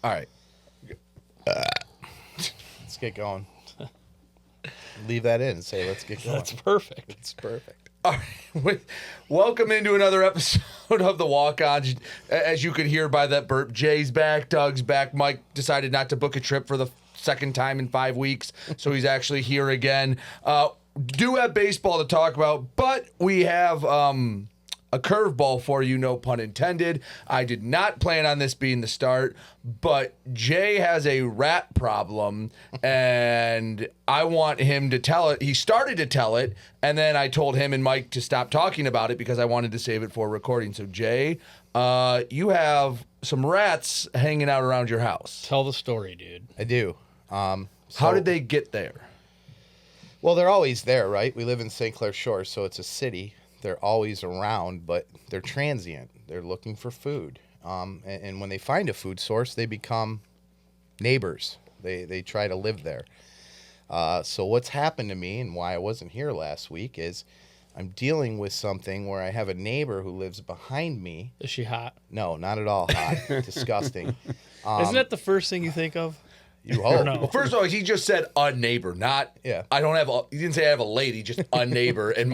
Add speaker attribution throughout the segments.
Speaker 1: All right.
Speaker 2: Let's get going. Leave that in and say, let's get going.
Speaker 3: That's perfect.
Speaker 2: It's perfect.
Speaker 1: All right. Welcome into another episode of the Walk-Ons. As you could hear by that burp, Jay's back, Doug's back. Mike decided not to book a trip for the second time in 5 weeks, so he's actually here again. Do have baseball to talk about, but we have a curveball for you, no pun intended. I did not plan on this being the start, but Jay has a rat problem, and I want him to tell it. He started to tell it, and then I told him and Mike to stop talking about it because I wanted to save it for recording. So, Jay, you have some rats hanging out around your house.
Speaker 3: Tell the story, dude.
Speaker 2: I do.
Speaker 1: How did they get there?
Speaker 2: Well, they're always there, right? We live in St. Clair Shores, so it's a city. They're always around, but they're transient. They're looking for food. And when they find a food source, they become neighbors. They try to live there. So what's happened to me and why I wasn't here last week is I'm dealing with something where I have a neighbor who lives behind me.
Speaker 3: Is she hot?
Speaker 2: No, not at all hot. Disgusting.
Speaker 3: Isn't that the first thing you think of?
Speaker 2: You hope.
Speaker 3: No.
Speaker 1: Well, first of all, he just said a neighbor, not.
Speaker 2: Yeah.
Speaker 1: I don't have. He didn't say I have a lady, just a neighbor. And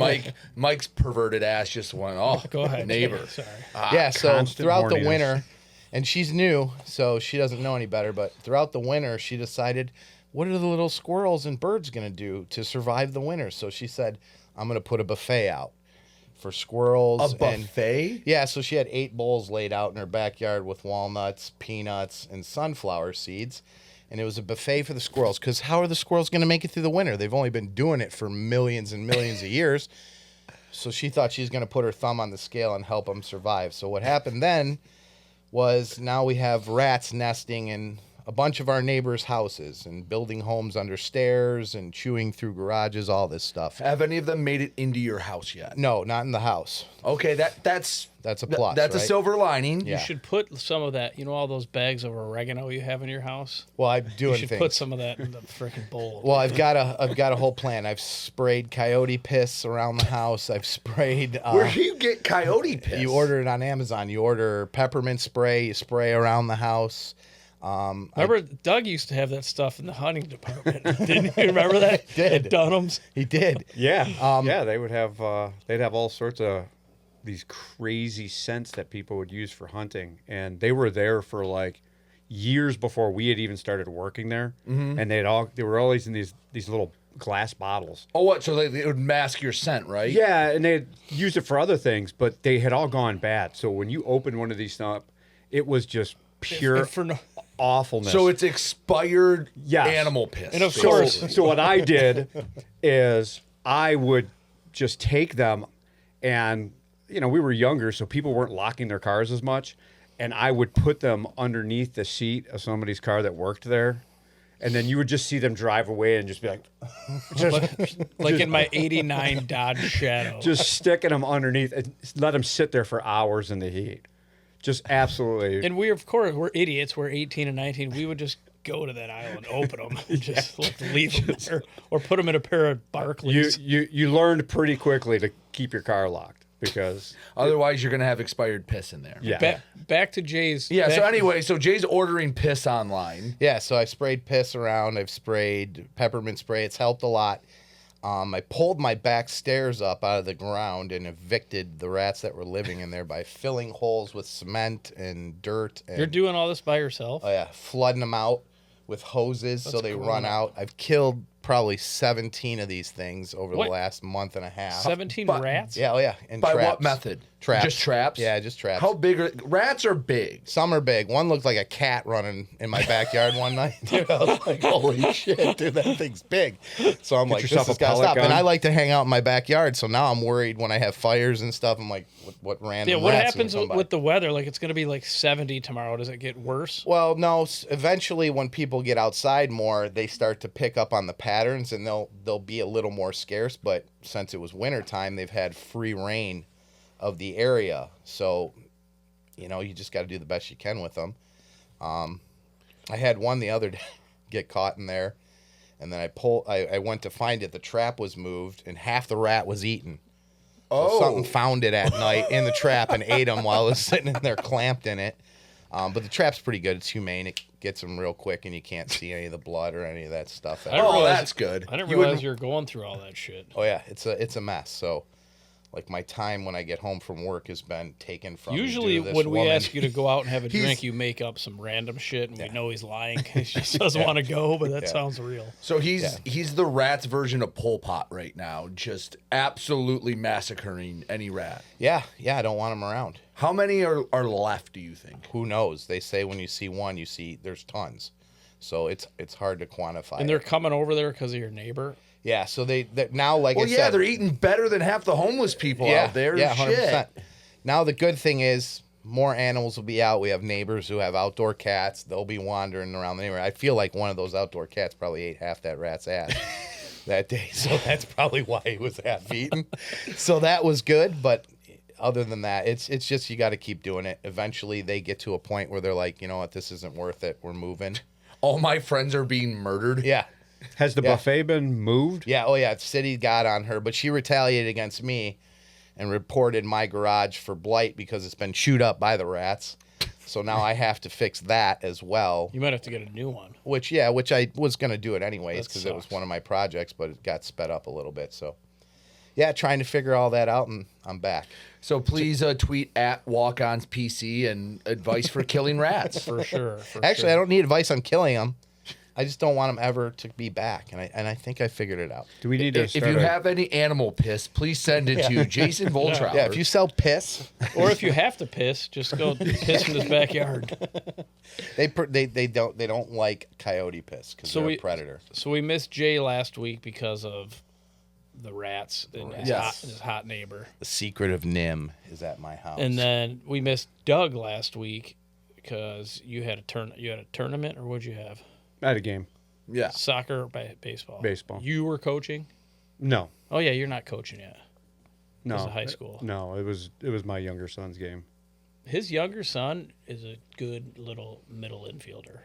Speaker 1: Mike's perverted ass just went, oh,
Speaker 3: Go ahead.
Speaker 1: neighbor.
Speaker 3: Sorry.
Speaker 2: Yeah, so
Speaker 4: constant
Speaker 2: throughout the
Speaker 4: horniness.
Speaker 2: winter, and she's new, so she doesn't know any better, but throughout the winter, she decided, what are the little squirrels and birds going to do to survive the winter? So she said, I'm going to put a buffet out for squirrels.
Speaker 1: A buffet?
Speaker 2: Yeah, so she had 8 bowls laid out in her backyard with walnuts, peanuts, and sunflower seeds. And it was a buffet for the squirrels, because how are the squirrels going to make it through the winter? They've only been doing it for millions and millions of years. So she thought she was going to put her thumb on the scale and help them survive. So what happened then was now we have rats nesting in a bunch of our neighbors' houses and building homes under stairs and chewing through garages, all this stuff.
Speaker 1: Have any of them made it into your house yet?
Speaker 2: No, not in the house.
Speaker 1: Okay, that's
Speaker 2: a plus,
Speaker 1: That's
Speaker 2: right?
Speaker 1: a silver lining.
Speaker 2: Yeah.
Speaker 3: You should put some of that, all those bags of oregano you have in your house?
Speaker 2: Well, I'm doing
Speaker 3: You should
Speaker 2: things.
Speaker 3: put some of that in the freaking bowl.
Speaker 2: Well, I've got a whole plan. I've sprayed coyote piss around the house. I've sprayed.
Speaker 1: Where do you get coyote piss?
Speaker 2: You order it on Amazon. You order peppermint spray. You spray around the house.
Speaker 3: Remember, Doug used to have that stuff in the hunting department. Didn't you remember that?
Speaker 2: Did.
Speaker 3: At Dunham's.
Speaker 2: He did.
Speaker 4: Yeah, yeah. They would have they'd have all sorts of these crazy scents that people would use for hunting, and they were there for like years before we had even started working there. Mm-hmm. And they were always in these little glass bottles.
Speaker 1: Oh, what? So it would mask your scent, right?
Speaker 4: Yeah, and they used it for other things, but they had all gone bad. So when you opened one of these up, it was just pure awfulness.
Speaker 1: So it's expired
Speaker 4: Yes.
Speaker 1: animal piss.
Speaker 3: And of
Speaker 1: basically.
Speaker 3: course-
Speaker 4: So what I did is I would just take them, and we were younger, so people weren't locking their cars as much, and I would put them underneath the seat of somebody's car that worked there, and then you would just see them drive away and just be like,
Speaker 3: Like in my 89 Dodge Shadow.
Speaker 4: just sticking them underneath and let them sit there for hours in the heat. Just absolutely.
Speaker 3: And we're idiots. We're 18 and 19. We would just go to that aisle and open them and just leave them there. Or put them in a pair of Barclays.
Speaker 4: You learned pretty quickly to keep your car locked because
Speaker 1: Otherwise, you're going to have expired piss in there.
Speaker 4: yeah.
Speaker 3: Back to Jay's.
Speaker 1: Yeah, so anyway, Jay's ordering piss online.
Speaker 2: Yeah, so I sprayed piss around. I've sprayed peppermint spray. It's helped a lot. I pulled my back stairs up out of the ground and evicted the rats that were living in there by filling holes with cement and dirt. And,
Speaker 3: You're doing all this by yourself?
Speaker 2: oh yeah, flooding them out with hoses so they
Speaker 3: cool.
Speaker 2: run out. I've killed probably 17 of these things over
Speaker 3: What?
Speaker 2: the last month and a half.
Speaker 3: 17
Speaker 1: But-
Speaker 3: rats?
Speaker 2: Yeah, oh yeah. And
Speaker 1: By
Speaker 2: traps.
Speaker 1: what method?
Speaker 2: Traps.
Speaker 1: Just traps?
Speaker 2: Yeah, just traps.
Speaker 1: How big are rats? Are big?
Speaker 2: Some are big. One looked like a cat running in my backyard one night. Dude, I was like, holy shit, dude, that thing's big. So I'm like, this
Speaker 4: yourself
Speaker 2: has
Speaker 4: a
Speaker 2: got to
Speaker 4: pellet
Speaker 2: stop.
Speaker 4: gun.
Speaker 2: And I like to hang out in my backyard, so now I'm worried when I have fires and stuff. I'm like, what random
Speaker 3: Yeah, what
Speaker 2: rats
Speaker 3: happens
Speaker 2: gonna come by?
Speaker 3: with the weather? Like, it's going to be like 70 tomorrow. Does it get worse?
Speaker 2: Well, no. Eventually, when people get outside more, they start to pick up on the patterns, and they'll be a little more scarce. But since it was wintertime, they've had free reign of the area. So, you just got to do the best you can with them. I had one the other day get caught in there, and then I went to find it. The trap was moved, and half the rat was eaten. So something found it at night in the trap and ate them while it was sitting in there clamped in it. But the trap's pretty good. It's humane. It gets them real quick, and you can't see any of the blood or any of that stuff.
Speaker 3: I didn't
Speaker 1: Oh,
Speaker 3: realize-
Speaker 1: that's good.
Speaker 3: I didn't
Speaker 1: You
Speaker 3: realize
Speaker 1: wouldn't-
Speaker 3: you were going through all that shit.
Speaker 2: Oh yeah, it's a mess. So, like my time when I get home from work has been taken from me due
Speaker 3: Usually,
Speaker 2: to this
Speaker 3: when we
Speaker 2: woman.
Speaker 3: ask you to go out and have a
Speaker 1: He's-
Speaker 3: drink, you make up some random shit, and we know he's lying. He just doesn't want to go, but that
Speaker 2: Yeah.
Speaker 3: sounds real.
Speaker 1: So he's the rat's version of Pol Pot right now, just absolutely massacring any rat.
Speaker 2: yeah, I don't want them around.
Speaker 1: How many are left, do you think?
Speaker 2: Who knows? They say when you see one, you see there's tons. So it's hard to quantify.
Speaker 3: And
Speaker 2: it.
Speaker 3: they're coming over there because of your neighbor.
Speaker 2: Yeah, so they now, like
Speaker 1: Well,
Speaker 2: I
Speaker 1: yeah,
Speaker 2: said,
Speaker 1: they're eating better than half the homeless people out there.
Speaker 2: Yeah,
Speaker 1: Shit.
Speaker 2: Now the good thing is more animals will be out. We have neighbors who have outdoor cats. They'll be wandering around the neighborhood. I feel like one of those outdoor cats probably ate half that rat's ass that day. So that's probably why he was half eaten. So that was good, but other than that, it's just you got to keep doing it. Eventually they get to a point where they're like, you know what, this isn't worth it. We're moving.
Speaker 1: All my friends are being murdered.
Speaker 2: Yeah.
Speaker 4: Has the
Speaker 2: Yeah.
Speaker 4: buffet been moved?
Speaker 2: Yeah, oh yeah, the city got on her, but she retaliated against me and reported my garage for blight because it's been chewed up by the rats. So now I have to fix that as well.
Speaker 3: You might have to get a new one.
Speaker 2: Which I was going to do it anyways
Speaker 3: That
Speaker 2: because it was
Speaker 3: sucks.
Speaker 2: one of my projects, but it got sped up a little bit. So yeah, trying to figure all that out, and I'm back.
Speaker 1: So please tweet at Walk-Ons PC and advice for killing rats.
Speaker 3: For sure.
Speaker 2: Actually, I don't need advice on killing them. I just don't want them ever to be back, and I think I figured it out.
Speaker 4: Do we need to
Speaker 1: If
Speaker 4: start
Speaker 1: you
Speaker 4: a-
Speaker 1: have any animal piss, please send it to Jason Voltrower.
Speaker 2: Yeah, if you sell piss,
Speaker 3: Or if you have to piss, just go piss in his backyard.
Speaker 2: they don't like coyote piss because
Speaker 3: So
Speaker 2: they're
Speaker 3: we-
Speaker 2: a predator.
Speaker 3: So we missed Jay last week because of the rats and his,
Speaker 1: Yes.
Speaker 3: his hot neighbor.
Speaker 2: The secret of Nim is at my house.
Speaker 3: And then we missed Doug last week because you had a tournament, or what'd you have?
Speaker 4: I had a game?
Speaker 1: Yeah.
Speaker 3: Soccer or baseball?
Speaker 4: Baseball.
Speaker 3: You were coaching?
Speaker 4: No,
Speaker 3: Oh yeah, you're not coaching yet.
Speaker 4: no.
Speaker 3: Was it high school?
Speaker 4: No, it was my younger son's game.
Speaker 3: His younger son is a good little middle infielder.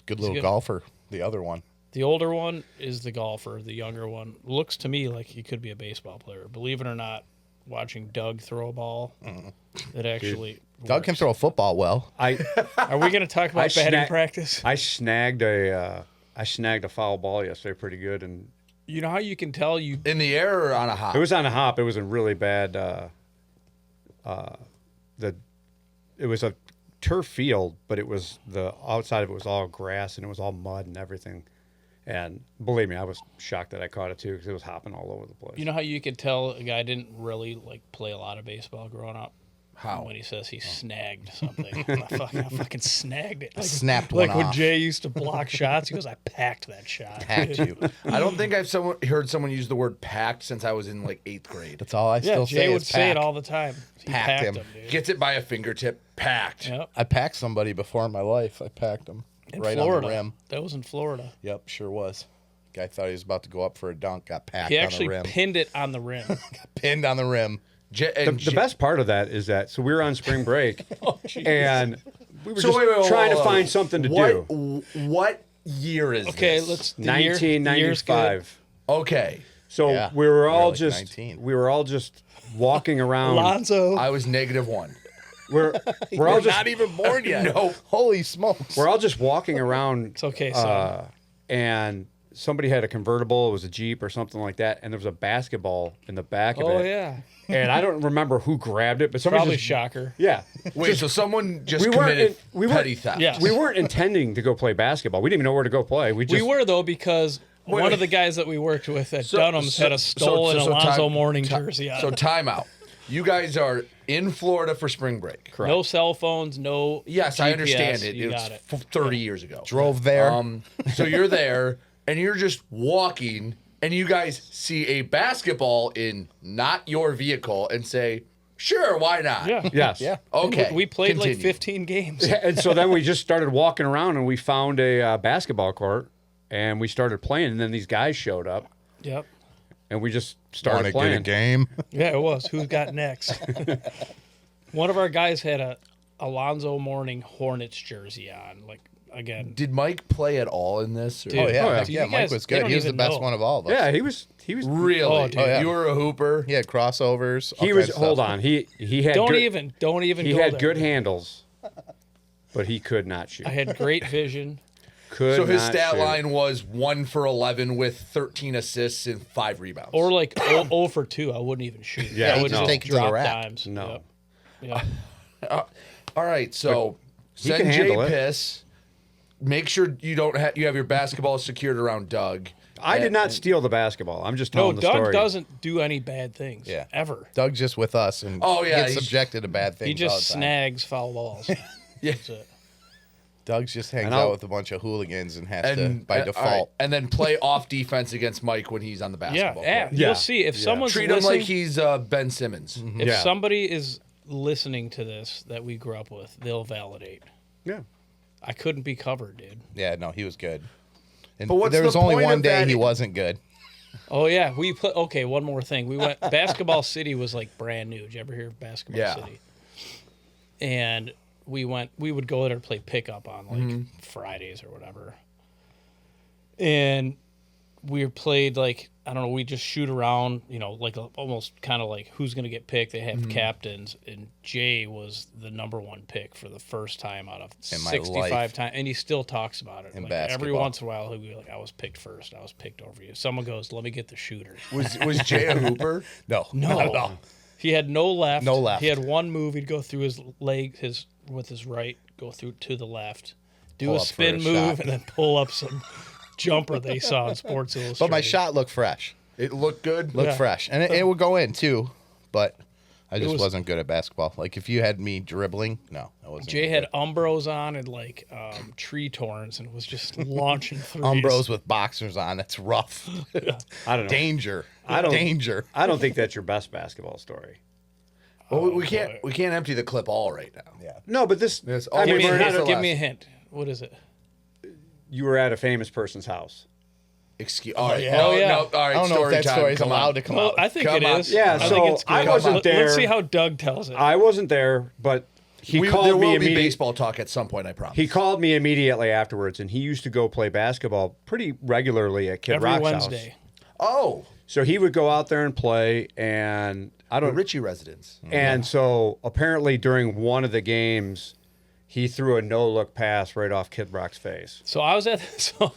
Speaker 2: Good little
Speaker 3: good.
Speaker 2: golfer, the other one.
Speaker 3: The older one is the golfer. The younger one looks to me like he could be a baseball player. Believe it or not, watching Doug throw a ball, it actually
Speaker 2: Doug can
Speaker 3: works.
Speaker 2: throw a football well.
Speaker 3: Are we going to talk about batting practice?
Speaker 4: I snagged a foul ball yesterday, pretty good, and
Speaker 3: You know how you can tell you
Speaker 1: In the air or on a hop?
Speaker 4: it was on a hop. It was a really bad. It was a turf field, but it was the outside of it was all grass and it was all mud and everything. And believe me, I was shocked that I caught it too because it was hopping all over the place.
Speaker 3: You know how you can tell a guy didn't really like play a lot of baseball growing up?
Speaker 1: How?
Speaker 3: When he says he snagged something. I fucking snagged it. Like,
Speaker 2: Snapped
Speaker 3: like
Speaker 2: one
Speaker 3: when
Speaker 2: off.
Speaker 3: Jay used to block shots, he goes, I packed that shot.
Speaker 2: Packed you.
Speaker 1: I don't think I've heard someone use the word packed since I was in like 8th grade.
Speaker 2: That's all I
Speaker 3: Yeah,
Speaker 2: still
Speaker 3: Jay
Speaker 2: say
Speaker 3: would
Speaker 2: is
Speaker 3: say it
Speaker 2: pack.
Speaker 3: all the time. He
Speaker 2: Packed
Speaker 3: packed
Speaker 2: him.
Speaker 3: them, dude.
Speaker 1: Gets it by a fingertip. Packed.
Speaker 3: Yep.
Speaker 2: I packed somebody before in my life. I packed them
Speaker 3: In
Speaker 2: right
Speaker 3: Florida.
Speaker 2: on the rim.
Speaker 3: That was in Florida.
Speaker 2: Yep, sure was. Guy thought he was about to go up for a dunk. Got packed
Speaker 3: He
Speaker 2: on
Speaker 3: actually
Speaker 2: the rim.
Speaker 3: pinned it on the rim.
Speaker 2: Pinned on the rim.
Speaker 4: the best part of that is that so we were on spring break and we were
Speaker 1: So
Speaker 4: just
Speaker 1: wait,
Speaker 4: trying to
Speaker 1: hold on.
Speaker 4: find something to do.
Speaker 1: What year is
Speaker 3: Okay,
Speaker 1: this?
Speaker 3: let's. The year's good.
Speaker 4: 1995.
Speaker 1: Okay.
Speaker 4: So
Speaker 2: Yeah,
Speaker 4: we were all
Speaker 2: like
Speaker 4: just
Speaker 2: 19.
Speaker 4: we were all just walking around.
Speaker 3: Lonzo.
Speaker 1: I was -1.
Speaker 4: We're all
Speaker 2: You're
Speaker 4: just
Speaker 2: not even born yet.
Speaker 1: No.
Speaker 2: Holy smokes.
Speaker 4: we're all just walking around.
Speaker 3: It's okay, son.
Speaker 4: And somebody had a convertible. It was a Jeep or something like that, and there was a basketball in the back of
Speaker 3: Oh
Speaker 4: it.
Speaker 3: yeah.
Speaker 4: And I don't remember who grabbed it, but somebody
Speaker 3: Probably
Speaker 4: just,
Speaker 3: shocker.
Speaker 4: Yeah.
Speaker 1: Wait, so someone just
Speaker 4: we weren't
Speaker 1: committed
Speaker 4: in- we weren't-
Speaker 1: petty theft.
Speaker 3: Yeah.
Speaker 4: We weren't intending to go play basketball. We didn't even know where to go play. We just
Speaker 3: We were though because one
Speaker 1: wait.
Speaker 3: of the guys that we worked with at Dunham's had a stolen Alonzo Mourning jersey on.
Speaker 1: So time out. You guys are in Florida for spring break.
Speaker 4: correct.
Speaker 3: No cell phones, no.
Speaker 1: Yes, I
Speaker 3: GPS,
Speaker 1: understand it.
Speaker 3: You
Speaker 1: It was
Speaker 3: got it.
Speaker 1: 30 years ago.
Speaker 2: Drove there.
Speaker 1: So you're there and you're just walking and you guys see a basketball in not your vehicle and say, sure, why not?
Speaker 3: Yeah.
Speaker 4: Yes.
Speaker 2: Yeah.
Speaker 1: Okay.
Speaker 3: We played like
Speaker 1: continue.
Speaker 3: 15 games.
Speaker 4: And so then we just started walking around and we found a basketball court and we started playing. And then these guys showed up
Speaker 3: Yep.
Speaker 4: and we just
Speaker 2: Want
Speaker 4: started
Speaker 2: to
Speaker 4: playing.
Speaker 2: get a game?
Speaker 3: Yeah, it was. Who's got next? One of our guys had a Alonzo Mourning Hornets jersey on. Like again,
Speaker 1: Did Mike play at all in this? or-
Speaker 3: Dude.
Speaker 2: Oh, yeah.
Speaker 4: Oh, yeah.
Speaker 2: Heck yeah,
Speaker 3: You
Speaker 2: Mike
Speaker 3: guys-
Speaker 2: was
Speaker 3: they
Speaker 2: good.
Speaker 3: don't
Speaker 2: He was the
Speaker 3: even
Speaker 2: best
Speaker 3: know.
Speaker 2: one of all of us.
Speaker 4: Yeah, he was
Speaker 1: Really?
Speaker 3: Oh, dude. Oh,
Speaker 2: yeah.
Speaker 1: You were a hooper?
Speaker 2: He had crossovers. all
Speaker 4: he was
Speaker 2: kinds of
Speaker 4: hold
Speaker 2: stuff.
Speaker 4: on. He had
Speaker 3: don't
Speaker 4: good,
Speaker 3: even
Speaker 4: he
Speaker 3: go
Speaker 4: had
Speaker 3: there.
Speaker 4: good handles. but he could not shoot.
Speaker 3: I had great vision.
Speaker 1: So his
Speaker 4: not
Speaker 1: stat
Speaker 4: shoot.
Speaker 1: line was 1 for 11 with 13 assists and 5 rebounds.
Speaker 3: Or like 0 for 2. I wouldn't even shoot.
Speaker 4: Yeah,
Speaker 3: I would
Speaker 4: no.
Speaker 3: just
Speaker 2: Take it to the
Speaker 3: drop
Speaker 2: rack.
Speaker 3: dimes.
Speaker 4: No.
Speaker 3: Yep. Yeah.
Speaker 1: All right, so
Speaker 4: he
Speaker 1: send
Speaker 4: can
Speaker 1: Jay
Speaker 4: handle it.
Speaker 1: piss. Make sure you don't you have your basketball secured around Doug.
Speaker 4: I did not steal the basketball. I'm just
Speaker 3: No,
Speaker 4: telling the
Speaker 3: Doug
Speaker 4: story.
Speaker 3: doesn't do any bad things.
Speaker 2: Yeah.
Speaker 3: Ever.
Speaker 2: Doug's just with us and
Speaker 1: Oh, yeah,
Speaker 2: gets
Speaker 1: he's-
Speaker 2: subjected to bad things.
Speaker 3: He
Speaker 2: all
Speaker 3: just
Speaker 2: the time.
Speaker 3: snags foul balls.
Speaker 1: Yeah.
Speaker 3: That's it.
Speaker 2: Doug's just hangs
Speaker 4: And
Speaker 2: out
Speaker 4: I'll-
Speaker 2: with a bunch of hooligans and has to,
Speaker 1: And
Speaker 2: by
Speaker 1: all right,
Speaker 2: default.
Speaker 1: and then play off defense against Mike when he's on the
Speaker 3: Yeah,
Speaker 1: basketball
Speaker 3: yeah.
Speaker 1: court.
Speaker 4: Yeah.
Speaker 3: You'll see if someone's
Speaker 1: Treat him
Speaker 3: listening.
Speaker 1: like he's Ben Simmons.
Speaker 3: If
Speaker 4: Yeah.
Speaker 3: somebody is listening to this that we grew up with, they'll validate.
Speaker 4: Yeah.
Speaker 3: I couldn't be covered, dude.
Speaker 2: Yeah, no, he was good. And
Speaker 1: But what's
Speaker 2: there was
Speaker 1: the
Speaker 2: only
Speaker 1: point
Speaker 2: one
Speaker 1: of
Speaker 2: day
Speaker 1: that?
Speaker 2: he wasn't good.
Speaker 3: Oh yeah, we put. Okay, one more thing. We went. Basketball City was like brand new. Did you ever hear of Basketball
Speaker 1: Yeah.
Speaker 3: City? And we went. We would go there to play pickup on like Fridays or whatever. And we played like, I don't know. We just shoot around. You know, like almost kind of like who's gonna get picked. They have captains, and Jay was the #1 pick for the first time out of
Speaker 2: In my
Speaker 3: 65
Speaker 2: life.
Speaker 3: times, and he still talks about it.
Speaker 2: In
Speaker 3: Like, every
Speaker 2: basketball.
Speaker 3: once in a while, he'll be like, "I was picked first. I was picked over you." Someone goes, "Let me get the shooter."
Speaker 1: Was Jay a hooper?
Speaker 2: No,
Speaker 3: No,
Speaker 2: not at all.
Speaker 3: he had no left.
Speaker 2: No left.
Speaker 3: He had one move. He'd go through his leg, with his right, go through to the left, do
Speaker 2: Pull
Speaker 3: a
Speaker 2: up for
Speaker 3: spin
Speaker 2: a
Speaker 3: move,
Speaker 2: shot.
Speaker 3: and then pull up some jumper they saw in Sports Illustrated.
Speaker 2: But my shot looked fresh.
Speaker 1: It looked good.
Speaker 2: Looked
Speaker 3: Yeah.
Speaker 2: fresh. And it would go in too, but I just
Speaker 3: was-
Speaker 2: wasn't good at basketball. Like if you had me dribbling, no, I wasn't.
Speaker 3: Jay had Umbros on and like tree torns and was just launching threes.
Speaker 2: Umbros with boxers on. That's rough.
Speaker 4: I don't know.
Speaker 2: Danger.
Speaker 4: I don't-
Speaker 2: Danger.
Speaker 4: I don't think that's your best basketball story.
Speaker 1: Well, we can't empty the clip all right now.
Speaker 2: Yeah.
Speaker 4: No, but this.
Speaker 1: Yes,
Speaker 4: I
Speaker 1: oh,
Speaker 3: Give
Speaker 4: mean,
Speaker 3: me, a
Speaker 1: we're
Speaker 3: hint.
Speaker 1: not-
Speaker 3: Give me a hint. What is it?
Speaker 4: you were at a famous person's house.
Speaker 1: Excuse. All right.
Speaker 3: yeah.
Speaker 1: No,
Speaker 3: Oh, yeah.
Speaker 1: no. All right.
Speaker 2: I don't know
Speaker 1: story
Speaker 2: if that
Speaker 1: time.
Speaker 2: story's
Speaker 1: Come
Speaker 2: allowed
Speaker 1: on.
Speaker 2: to come
Speaker 3: Well,
Speaker 2: out.
Speaker 3: I think
Speaker 1: Come
Speaker 3: it
Speaker 1: on.
Speaker 3: is.
Speaker 4: Yeah,
Speaker 3: I
Speaker 4: so
Speaker 3: think it's good.
Speaker 4: I wasn't
Speaker 3: Let's
Speaker 4: there.
Speaker 3: see how Doug tells it.
Speaker 4: I wasn't there, but he
Speaker 1: There
Speaker 4: called me
Speaker 1: will be
Speaker 4: immediately.
Speaker 1: baseball talk at some point. I promise.
Speaker 4: He called me immediately afterwards, and he used to go play basketball pretty regularly at Kid
Speaker 3: Every
Speaker 4: Rock's
Speaker 3: Wednesday.
Speaker 4: house.
Speaker 1: Oh,
Speaker 4: So he would go out there and play, and I
Speaker 1: the
Speaker 4: don't.
Speaker 1: Ritchie residence.
Speaker 4: And so apparently during one of the games, he threw a no-look pass right off Kid Rock's face.
Speaker 3: So I was at. So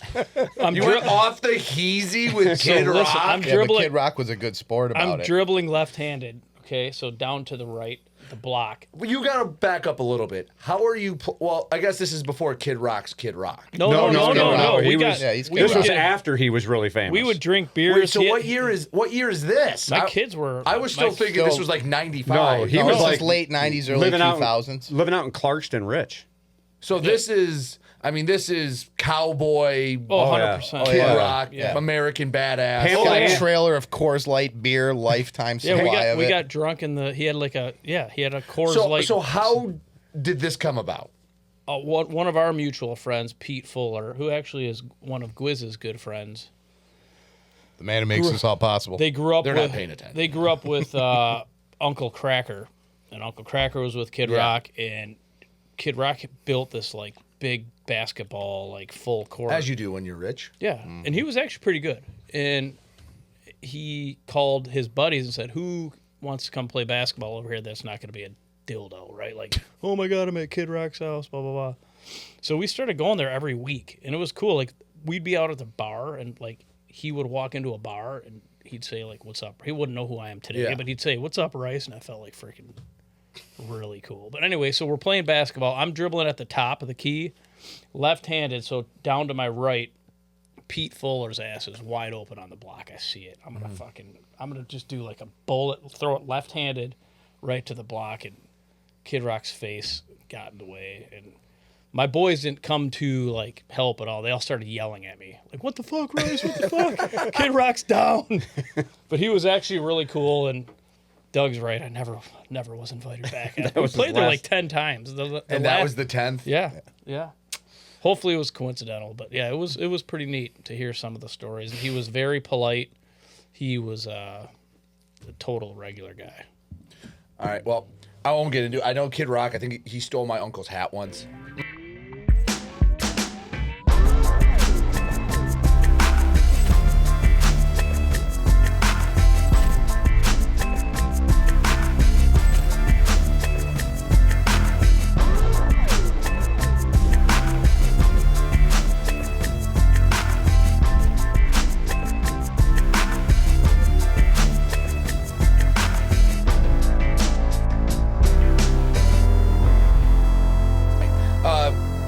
Speaker 3: I'm
Speaker 1: You went off the heezy with Kid
Speaker 3: listen,
Speaker 1: Rock.
Speaker 3: I'm
Speaker 2: Yeah, but
Speaker 3: dribbling.
Speaker 2: Kid Rock was a good sport about
Speaker 3: I'm
Speaker 2: it.
Speaker 3: dribbling left-handed. Okay, so down to the right, the block.
Speaker 1: Well, you got to back up a little bit. How are you? Well, I guess this is before Kid Rock's Kid Rock.
Speaker 3: No.
Speaker 4: He
Speaker 3: We
Speaker 4: was-
Speaker 3: got.
Speaker 2: yeah, he's
Speaker 3: we
Speaker 2: Kid
Speaker 4: This
Speaker 3: would
Speaker 4: was
Speaker 3: get-
Speaker 4: after he was really famous.
Speaker 3: We would drink beers.
Speaker 1: Wait, so
Speaker 3: He-
Speaker 1: what year is this?
Speaker 3: My kids were.
Speaker 1: I was still
Speaker 3: my-
Speaker 1: thinking this was like 95.
Speaker 4: No, he
Speaker 2: No,
Speaker 4: was
Speaker 2: this
Speaker 4: like
Speaker 2: was late 90s, early
Speaker 4: living out,
Speaker 2: 2000s.
Speaker 4: living out in Clarkston, rich.
Speaker 1: So this is. I mean, this is cowboy.
Speaker 3: Oh,
Speaker 4: yeah.
Speaker 3: 100%.
Speaker 1: Kid
Speaker 2: yeah.
Speaker 1: Rock,
Speaker 3: Yeah.
Speaker 1: American badass.
Speaker 4: Ham-
Speaker 2: Got
Speaker 4: yeah.
Speaker 2: a trailer of Coors Light beer, lifetime
Speaker 3: Yeah,
Speaker 2: supply of
Speaker 3: we
Speaker 2: it.
Speaker 3: got drunk in the. He had like a. Yeah, he had a Coors
Speaker 1: So,
Speaker 3: Light.
Speaker 1: so how did this come about?
Speaker 3: One of our mutual friends, Pete Fuller, who actually is one of Gwiz's good friends.
Speaker 2: The man who makes this all possible.
Speaker 3: They grew up.
Speaker 1: They're
Speaker 3: with,
Speaker 1: not paying attention.
Speaker 3: They grew up with Uncle Cracker, and Uncle Cracker was with Kid
Speaker 1: Yeah.
Speaker 3: Rock, and Kid Rock built this like big basketball like full court.
Speaker 1: As you do when you're rich.
Speaker 3: Yeah, and he was actually pretty good. And he called his buddies and said, "Who wants to come play basketball over here? That's not going to be a dildo, right? Like, oh my God, I'm at Kid Rock's house, blah blah blah." So we started going there every week, and it was cool. Like we'd be out at the bar, and like he would walk into a bar, and he'd say like, "What's up?" He wouldn't know who I am today,
Speaker 1: Yeah.
Speaker 3: but he'd say, "What's up, Rice?" And I felt like freaking really cool. But anyway, so we're playing basketball. I'm dribbling at the top of the key, left-handed, so down to my right. Pete Fuller's ass is wide open on the block. I see it. I'm gonna just do like a bullet, throw it left-handed, right to the block, and Kid Rock's face got in the way. And my boys didn't come to like help at all. They all started yelling at me, like, "What the fuck, Rice? What the fuck? Kid Rock's down." But he was actually really cool. And Doug's right. I never was invited back. We
Speaker 4: was his
Speaker 3: played there
Speaker 4: last-
Speaker 3: like 10 times.
Speaker 1: And that was the 10th.
Speaker 3: Yeah. Hopefully it was coincidental, but yeah, it was pretty neat to hear some of the stories. And he was very polite. He was a total regular guy.
Speaker 1: All right. Well, I won't get into it. I know Kid Rock. I think he stole my uncle's hat once.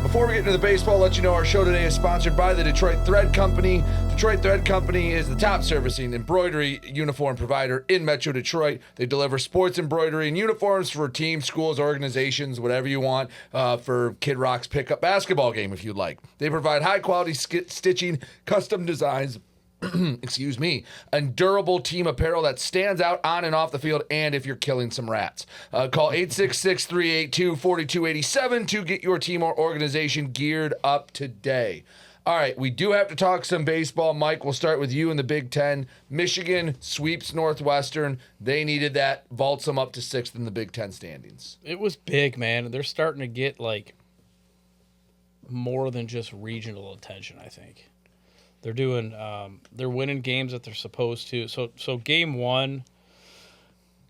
Speaker 1: Before we get into the baseball, I'll let you know our show today is sponsored by the Detroit Thread Company. Detroit Thread Company is the top servicing embroidery uniform provider in Metro Detroit. They deliver sports embroidery and uniforms for teams, schools, organizations, whatever you want, for Kid Rock's pickup basketball game if you'd like. They provide high-quality stitching, custom designs, excuse me, and durable team apparel that stands out on and off the field, and if you're killing some rats. Call 866-382-4287 to get your team or organization geared up today. All right, we do have to talk some baseball. Mike, we'll start with you in the Big Ten. Michigan sweeps Northwestern. They needed that, vaults them up to 6th in the Big Ten standings.
Speaker 3: It was big, man. They're starting to get, like, more than just regional attention, I think. They're doing, they're winning games that they're supposed to. So game 1,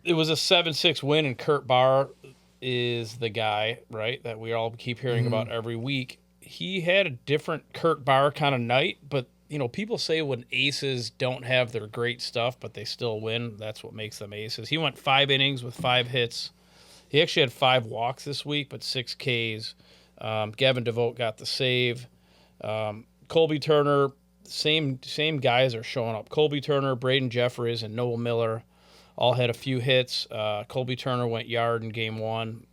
Speaker 3: it was a 7-6 win, and Kurt Barr is the guy, right, that we all keep hearing about every week. He had a different Kurt Barr kind of night, but, you know, people say when aces don't have their great stuff, but they still win, that's what makes them aces. He went 5 innings with 5 hits. He actually had 5 walks this week, but 6 Ks. Gavin DeVoe got the save. Colby Turner, same guys are showing up. Colby Turner, Braden Jeffries, and Noel Miller all had a few hits. Colby Turner went yard in game 1.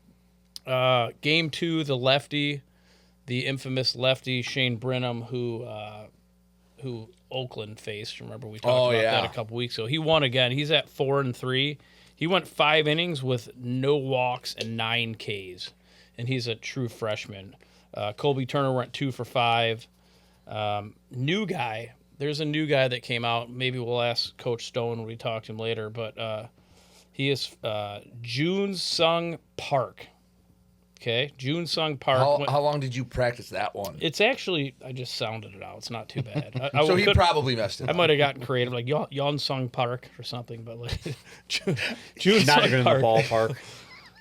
Speaker 3: Game 2, the lefty, the infamous lefty Shane Brenham, who Oakland faced. Remember we talked about that a couple weeks ago. He won again. He's at 4-3. He went 5 innings with no walks and 9 Ks, and he's a true freshman. Colby Turner went 2 for 5. New guy. There's a new guy that came out. Maybe we'll ask Coach Stone when we talk to him later, but he is June Sung Park. Okay, June Sung Park.
Speaker 1: How long did you practice that one?
Speaker 3: It's actually, I just sounded it out. It's not too bad.
Speaker 1: So he probably messed it up.
Speaker 3: I might have gotten creative, like Yon Sung Park or something, but like June
Speaker 4: Not
Speaker 3: Sung
Speaker 4: even
Speaker 3: Park.
Speaker 4: in the ballpark.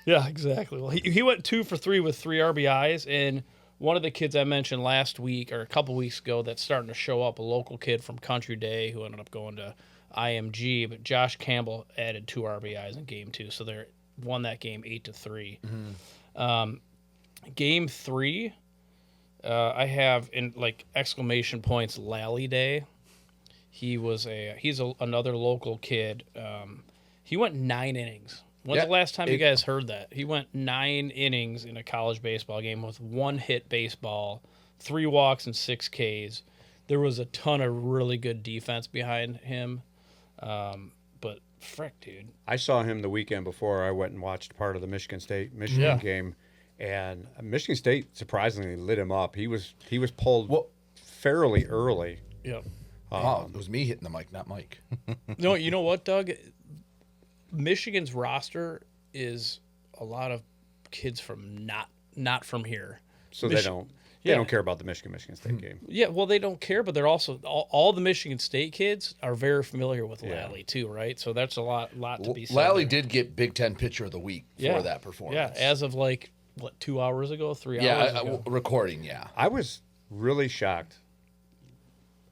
Speaker 3: Yeah, exactly. Well, he went 2 for 3 with 3 RBIs, and one of the kids I mentioned last week or a couple weeks ago that's starting to show up, a local kid from Country Day who ended up going to IMG, but Josh Campbell added 2 RBIs in game 2, so they won that game 8-3. Game 3, I have in like exclamation points Lally Day. He's another local kid. He went 9 innings. When's the last time you guys heard that? He went 9 innings in a college baseball game with 1 hit baseball, 3 walks and 6 Ks. There was a ton of really good defense behind him. But frick, dude.
Speaker 4: I saw him the weekend before I went and watched part of the Michigan game, and Michigan State surprisingly lit him up. He was pulled fairly early.
Speaker 3: Yep.
Speaker 1: It was me hitting the mic, not Mike.
Speaker 3: No, you know what, Doug? Michigan's roster is a lot of kids from not from here.
Speaker 4: So they don't care about the Michigan State game.
Speaker 3: Yeah, well, they don't care, but they're also all the Michigan State kids are very familiar with Lally too, right? So that's a lot to be said.
Speaker 1: Lally
Speaker 3: there.
Speaker 1: did get Big Ten Pitcher of the Week for that performance.
Speaker 3: Yeah, as of like 2 hours ago, 3 hours ago.
Speaker 1: Recording. Yeah,
Speaker 4: I was really shocked.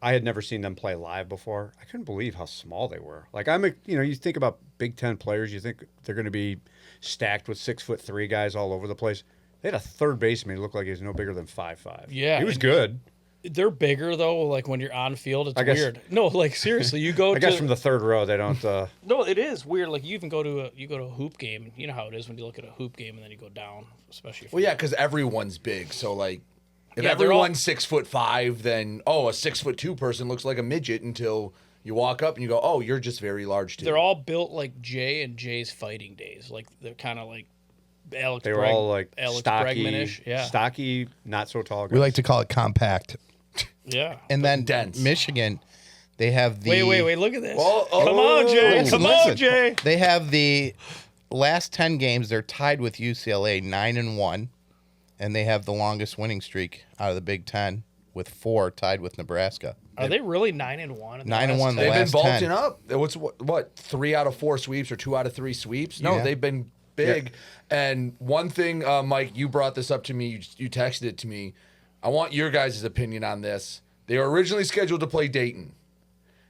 Speaker 4: I had never seen them play live before. I couldn't believe how small they were. Like you think about Big Ten players, you think they're going to be stacked with 6'3" guys all over the place. They had a third baseman who looked like he was no bigger than 5'5".
Speaker 3: Yeah,
Speaker 4: he was good.
Speaker 3: They're bigger though. Like when you're on field, it's weird. No, like seriously, you go.
Speaker 4: I guess from the third row, they don't.
Speaker 3: No, it is weird. Like you even go to a hoop game. You know how it is when you look at a hoop game and then you go down, especially.
Speaker 1: Because everyone's big. So like, if everyone's 6'5", then a 6'2" person looks like a midget until you walk up and you go, oh, you're just very large too.
Speaker 3: They're all built like Jay and Jay's Fighting Days. Like they're kind of like Alex.
Speaker 4: They were all like
Speaker 3: Alex
Speaker 4: stocky,
Speaker 3: Bregman-ish. Yeah.
Speaker 4: stocky, not so tall guys.
Speaker 2: We like to call it compact.
Speaker 3: Yeah.
Speaker 2: And then
Speaker 1: dense.
Speaker 2: Michigan, they have the...
Speaker 3: Wait, look at this.
Speaker 1: Come
Speaker 3: on, Jay.
Speaker 2: Listen,
Speaker 3: Come on, Jay.
Speaker 2: They have the last 10 games, they're tied with UCLA, 9-1. And they have the longest winning streak out of the Big Ten with 4 tied with Nebraska.
Speaker 3: Are they really 9-1?
Speaker 2: 9-1 the
Speaker 1: They've been
Speaker 2: last
Speaker 1: vaulting
Speaker 2: 10.
Speaker 1: up. What's what 3 out of 4 sweeps or 2 out of 3 sweeps? No, they've been big. And one thing, Mike, you brought this up to me. You texted it to me. I want your guys' opinion on this. They were originally scheduled to play Dayton.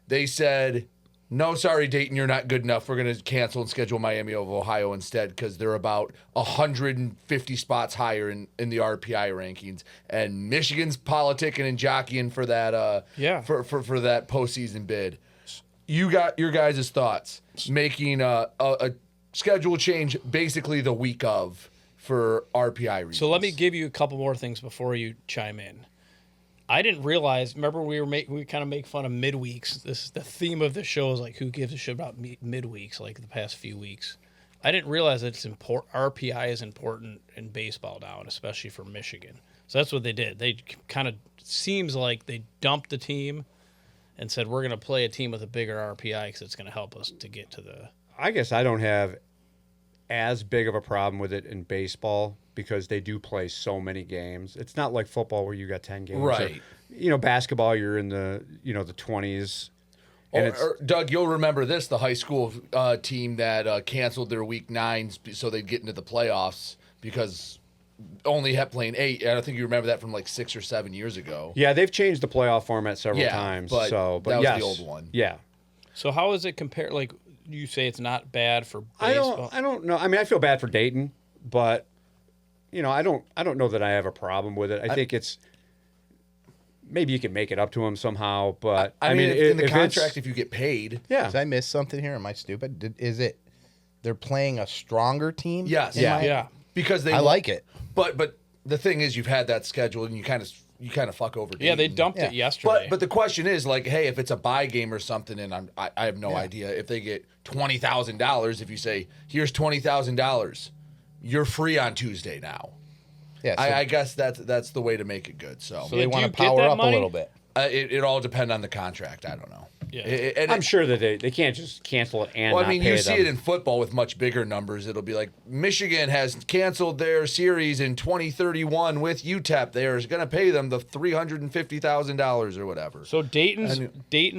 Speaker 1: They said, no, sorry, Dayton, you're not good enough. We're going to cancel and schedule Miami of Ohio instead because they're about 150 spots higher in the RPI rankings. And Michigan's politicking and jockeying for that for that postseason bid. You got your guys' thoughts. Making a schedule change basically the week of for RPI reasons.
Speaker 3: So let me give you a couple more things before you chime in. I didn't realize. Remember, we kind of make fun of midweeks. The theme of the show is like, who gives a shit about midweeks? Like the past few weeks, I didn't realize that it's important. RPI is important in baseball now, and especially for Michigan. So that's what they did. They kind of seems like they dumped the team and said we're going to play a team with a bigger RPI because it's going to help us to get to the.
Speaker 4: I guess I don't have as big of a problem with it in baseball because they do play so many games. It's not like football where you got 10 games.
Speaker 1: Right.
Speaker 4: Or, basketball, you're in the 20s. And
Speaker 1: Or, Doug, you'll remember this, the high school team that canceled their week 9s so they'd get into the playoffs because only had playing 8. And I think you remember that from like 6 or 7 years ago.
Speaker 4: yeah, they've changed the playoff format several
Speaker 1: Yeah,
Speaker 4: times.
Speaker 1: but
Speaker 4: but
Speaker 1: that was
Speaker 4: yes,
Speaker 1: the old one.
Speaker 4: Yeah.
Speaker 3: So how is it compared? Like you say, it's not bad for baseball.
Speaker 4: I don't know. I mean, I feel bad for Dayton, but I don't know that I have a problem with it. I think it's maybe you can make it up to him somehow, but
Speaker 1: I mean, in the
Speaker 4: if
Speaker 1: contract, if you get paid.
Speaker 4: yeah.
Speaker 2: Did I miss something here? Am I stupid? Is it they're playing a stronger team?
Speaker 1: Yes.
Speaker 3: Yeah.
Speaker 1: Because they
Speaker 2: I like it.
Speaker 1: But the thing is, you've had that schedule, and you kind of fuck over.
Speaker 3: Yeah, they
Speaker 1: Dayton.
Speaker 3: dumped it yesterday.
Speaker 1: But the question is, like, hey, if it's a buy game or something, and I have no idea if they get $20,000. If you say, here's $20,000, you're free on Tuesday now.
Speaker 2: Yeah, so,
Speaker 1: I guess that's the way to make it good. So,
Speaker 2: so they
Speaker 3: do
Speaker 2: want
Speaker 3: you
Speaker 2: to
Speaker 3: get
Speaker 2: power
Speaker 3: that
Speaker 2: up
Speaker 3: money?
Speaker 2: a little bit.
Speaker 1: it all depends on the contract. I don't know.
Speaker 3: Yeah.
Speaker 1: And
Speaker 4: I'm sure that they can't just cancel it and
Speaker 1: well,
Speaker 4: not
Speaker 1: I mean,
Speaker 4: pay
Speaker 1: you see
Speaker 4: them.
Speaker 1: it in football with much bigger numbers. It'll be like Michigan has canceled their series in 2031 with UTEP. They're going to pay them the $350,000 or whatever.
Speaker 3: So Dayton's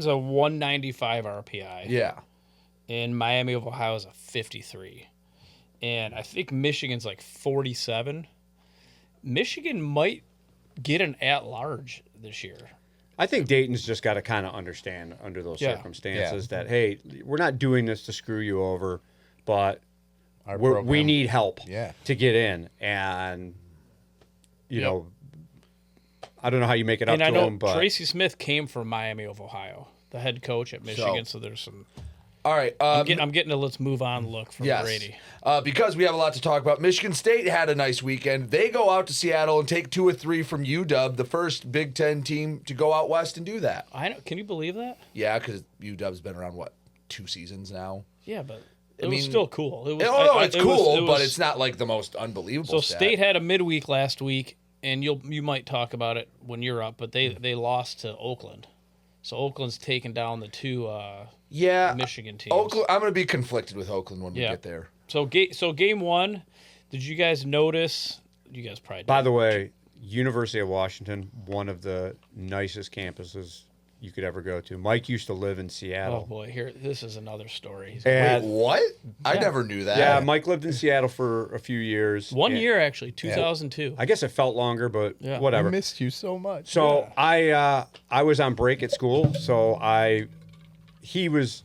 Speaker 3: a 195 RPI.
Speaker 1: Yeah.
Speaker 3: And Miami of Ohio is a 53. And I think Michigan's like 47. Michigan might get an at-large this year.
Speaker 4: I think Dayton's just got to kind of understand under those
Speaker 3: Yeah.
Speaker 4: circumstances that, hey, we're not doing this to screw you over, but
Speaker 2: Our
Speaker 4: we
Speaker 2: program-
Speaker 4: need help
Speaker 2: Yeah.
Speaker 4: to get in. And, you know, I don't know how you make it up
Speaker 3: And
Speaker 4: to
Speaker 3: I know
Speaker 4: them, but
Speaker 3: Tracy Smith came from Miami of Ohio, the head coach at Michigan, so there's some...
Speaker 1: All right.
Speaker 3: I'm getting a let's move on look from
Speaker 1: Yes.
Speaker 3: Brady.
Speaker 1: Because we have a lot to talk about. Michigan State had a nice weekend. They go out to Seattle and take 2 or 3 from UW, the first Big Ten team to go out west and do that.
Speaker 3: Can you believe that?
Speaker 1: Yeah, because UW's been around, 2 seasons now?
Speaker 3: Yeah, but it
Speaker 1: mean-
Speaker 3: was still cool. It was,
Speaker 1: It's cool,
Speaker 3: it
Speaker 1: but
Speaker 3: was-
Speaker 1: it's not like the most unbelievable
Speaker 3: So
Speaker 1: stat.
Speaker 3: State had a midweek last week, and you might talk about it when you're up, but they lost to Oakland. So Oakland's taken down the 2 Michigan teams.
Speaker 1: Oakland, I'm going to be conflicted with Oakland when we
Speaker 3: Yeah.
Speaker 1: get there.
Speaker 3: So game 1, did you guys notice? You guys probably did.
Speaker 4: by the way, University of Washington, one of the nicest campuses you could ever go to. Mike used to live in
Speaker 3: Oh
Speaker 4: Seattle.
Speaker 3: boy, this is another story.
Speaker 4: And-
Speaker 1: What? I never knew that.
Speaker 4: yeah, Mike lived in Seattle for a few years.
Speaker 3: 1
Speaker 4: and
Speaker 3: year actually, 2002.
Speaker 4: I guess it felt longer, but
Speaker 3: Yeah.
Speaker 2: I
Speaker 4: whatever.
Speaker 2: missed you so much.
Speaker 4: So I was on break at school, so he was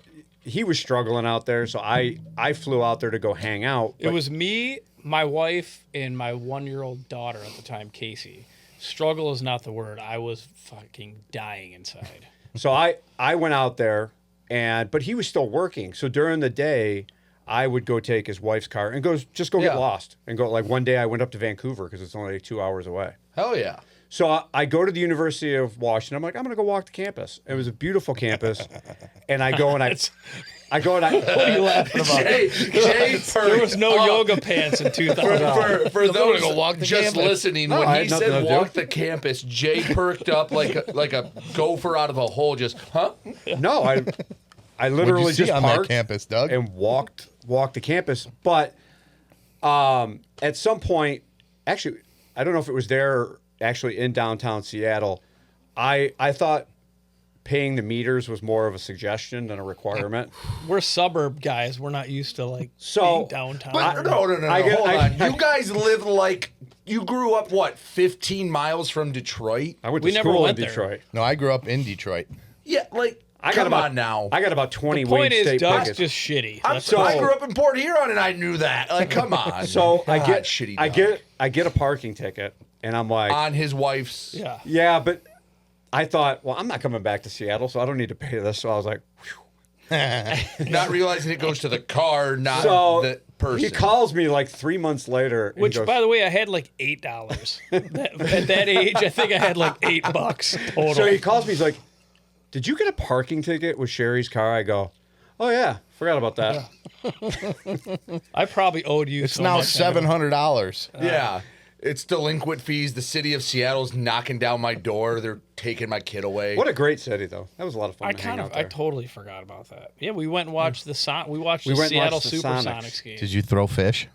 Speaker 4: struggling out there, so I flew out there to go hang out.
Speaker 3: It was me, my wife, and my 1-year-old daughter at the time, Casey. Struggle is not the word. I was fucking dying inside.
Speaker 4: So I went out there, but he was still working. So during the day, I would go take his wife's car and go get
Speaker 1: Yeah.
Speaker 4: lost and go. Like one day, I went up to Vancouver because it's only like 2 hours away.
Speaker 1: Hell yeah.
Speaker 4: So I go to the University of Washington. I'm like, I'm gonna go walk the campus. It was a beautiful campus, and I go and I what are you laughing about?
Speaker 1: Jay
Speaker 3: There was no yoga pants in 2000.
Speaker 1: For those
Speaker 2: go walk the
Speaker 1: just
Speaker 2: campus.
Speaker 1: listening,
Speaker 4: No, I
Speaker 1: when
Speaker 4: had
Speaker 1: he
Speaker 4: nothing
Speaker 1: said
Speaker 4: to do.
Speaker 1: walk the campus, Jay perked up like a gopher out of a hole. Just
Speaker 4: No, I
Speaker 2: What'd you
Speaker 4: literally
Speaker 2: see
Speaker 4: just
Speaker 2: on that
Speaker 4: parked
Speaker 2: campus, Doug?
Speaker 4: and walked the campus. But at some point, actually, I don't know if it was there actually in downtown Seattle. I thought paying the meters was more of a suggestion than a requirement.
Speaker 3: We're suburb guys. We're not used to
Speaker 4: So,
Speaker 3: being downtown.
Speaker 1: But no.
Speaker 4: I get-
Speaker 1: Hold
Speaker 4: I-
Speaker 1: on. You guys live you grew up 15 miles from Detroit?
Speaker 4: I went
Speaker 3: We
Speaker 4: to
Speaker 3: never
Speaker 4: school in
Speaker 3: went there.
Speaker 4: Detroit.
Speaker 2: No, I grew up in Detroit.
Speaker 1: Yeah,
Speaker 4: I got
Speaker 1: Come
Speaker 4: about
Speaker 1: on now.
Speaker 4: I got about 20
Speaker 3: The point
Speaker 4: Wayne
Speaker 3: is,
Speaker 4: State
Speaker 3: Doug's
Speaker 4: tickets.
Speaker 3: just shitty.
Speaker 1: I grew up in Port Huron and I knew that. Like, come on.
Speaker 4: So I
Speaker 1: God,
Speaker 4: get
Speaker 1: shitty.
Speaker 4: I
Speaker 1: Doug.
Speaker 4: get a parking ticket, and I'm like,
Speaker 1: on his wife's.
Speaker 3: Yeah.
Speaker 4: yeah, but I thought, well, I'm not coming back to Seattle, so I don't need to pay this. So I was like, whew.
Speaker 1: Not realizing it goes to the car, not
Speaker 4: So
Speaker 1: the person.
Speaker 4: he calls me like 3 months later. and
Speaker 3: Which,
Speaker 4: goes,
Speaker 3: by the way, I had like $8. At that age, I think I had like $8 total.
Speaker 4: so he calls me. He's like, "Did you get a parking ticket with Sherry's car?" I go, "Oh yeah, forgot about that."
Speaker 3: I probably owed you.
Speaker 2: It's
Speaker 3: so
Speaker 2: now
Speaker 3: much.
Speaker 2: $700.
Speaker 1: Yeah. It's delinquent fees. The city of Seattle's knocking down my door. They're taking my kid away.
Speaker 4: What a great city, though. That was a lot of fun.
Speaker 3: I
Speaker 4: to hang out
Speaker 3: I
Speaker 4: there.
Speaker 3: totally forgot about that. Yeah, we went and watched we watched
Speaker 4: We
Speaker 3: the
Speaker 4: went and
Speaker 3: Seattle
Speaker 4: watched the
Speaker 3: Supersonics
Speaker 4: Sonics.
Speaker 3: game.
Speaker 2: Did you throw fish?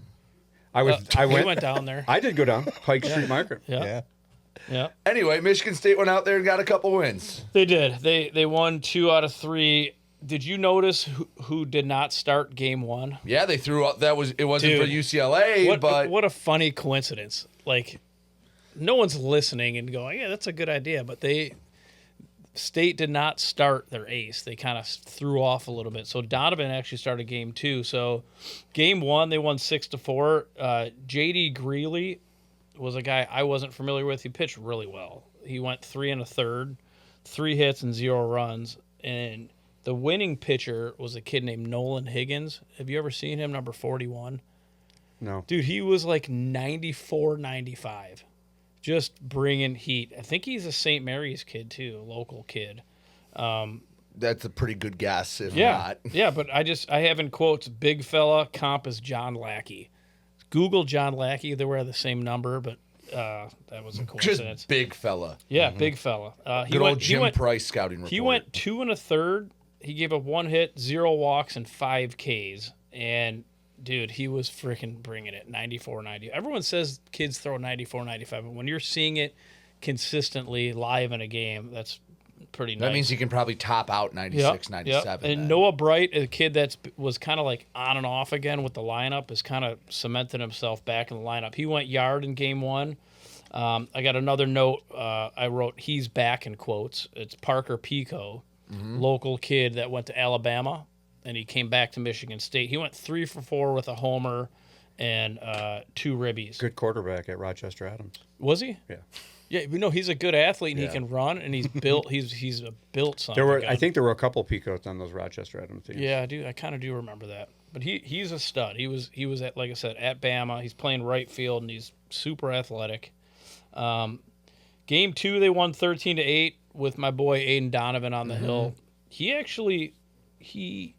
Speaker 4: I
Speaker 3: We went down there.
Speaker 4: I did go down Pike Street Market.
Speaker 3: Yeah. Yeah.
Speaker 1: Anyway, Michigan State went out there and got a couple wins.
Speaker 3: They did. They won 2 out of 3. Did you notice who did not start game 1?
Speaker 1: Yeah, they threw up. It wasn't
Speaker 3: Dude,
Speaker 1: for UCLA, but
Speaker 3: what a funny coincidence. Like, no one's listening and going, yeah, that's a good idea. But State did not start their ace. They kind of threw off a little bit. So Donovan actually started game 2. So game 1, they won 6-4. J.D. Greeley was a guy I wasn't familiar with. He pitched really well. He went 3 1/3, 3 hits and 0 runs. And the winning pitcher was a kid named Nolan Higgins. Have you ever seen him, number 41?
Speaker 4: No.
Speaker 3: Dude, he was like 94, 95. Just bringing heat. I think he's a St. Mary's kid, too, a local kid.
Speaker 1: that's a pretty good guess, if
Speaker 3: Yeah.
Speaker 1: not.
Speaker 3: Yeah, but I have in quotes, big fella, comp is John Lackey. Google John Lackey. They were the same number, but that was a
Speaker 1: Just
Speaker 3: coincidence.
Speaker 1: big fella.
Speaker 3: Yeah, big fella.
Speaker 1: Good old Jim Price scouting report.
Speaker 3: He went 2 1/3. He gave up 1 hit, 0 walks, and 5 Ks. And, dude, he was freaking bringing it, 94, 90. Everyone says kids throw 94, 95, but when you're seeing it consistently live in a game, that's pretty nice.
Speaker 1: That means he can probably top out 96, 97.
Speaker 3: And
Speaker 1: then.
Speaker 3: Noah Bright, a kid that was kind of like on and off again with the lineup, has kind of cemented himself back in the lineup. He went yard in game 1. I got another note. I wrote, he's back in quotes. It's Parker Pico, local kid that went to Alabama, and he came back to Michigan State. He went 3 for 4 with a homer and 2 ribbies.
Speaker 4: Good quarterback at Rochester Adams.
Speaker 3: Was he?
Speaker 4: Yeah.
Speaker 3: Yeah, he's a good athlete, and
Speaker 4: Yeah.
Speaker 3: he can run, and he's built. He's a built something.
Speaker 4: There were,
Speaker 3: guy.
Speaker 4: I think, there were a couple Picots on those Rochester Adams teams.
Speaker 3: Yeah, dude, I kind of do remember that. But he's a stud. He was at, like I said, at Bama. He's playing right field, and he's super athletic. Game 2, they won 13-8 with my boy Aiden Donovan on the hill. He actually he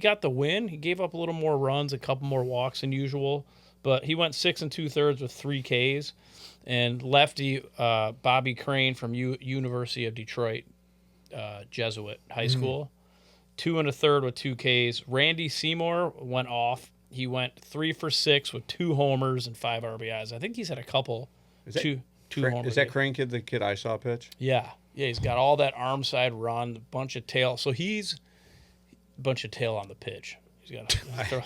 Speaker 3: got the win. He gave up a little more runs, a couple more walks than usual, but he went 6 2/3 with 3 Ks. And lefty Bobby Crane from University of Detroit, Jesuit High School, 2 1/3 with 2 Ks. Randy Seymour went off. He went 3 for 6 with 2 homers and 5 RBIs. I think he's had a couple. Two homers.
Speaker 4: Is that Crane kid the kid I saw pitch?
Speaker 3: Yeah. Yeah, he's got all that arm side run, a bunch of tail. So he's a bunch of tail on the pitch. He's got to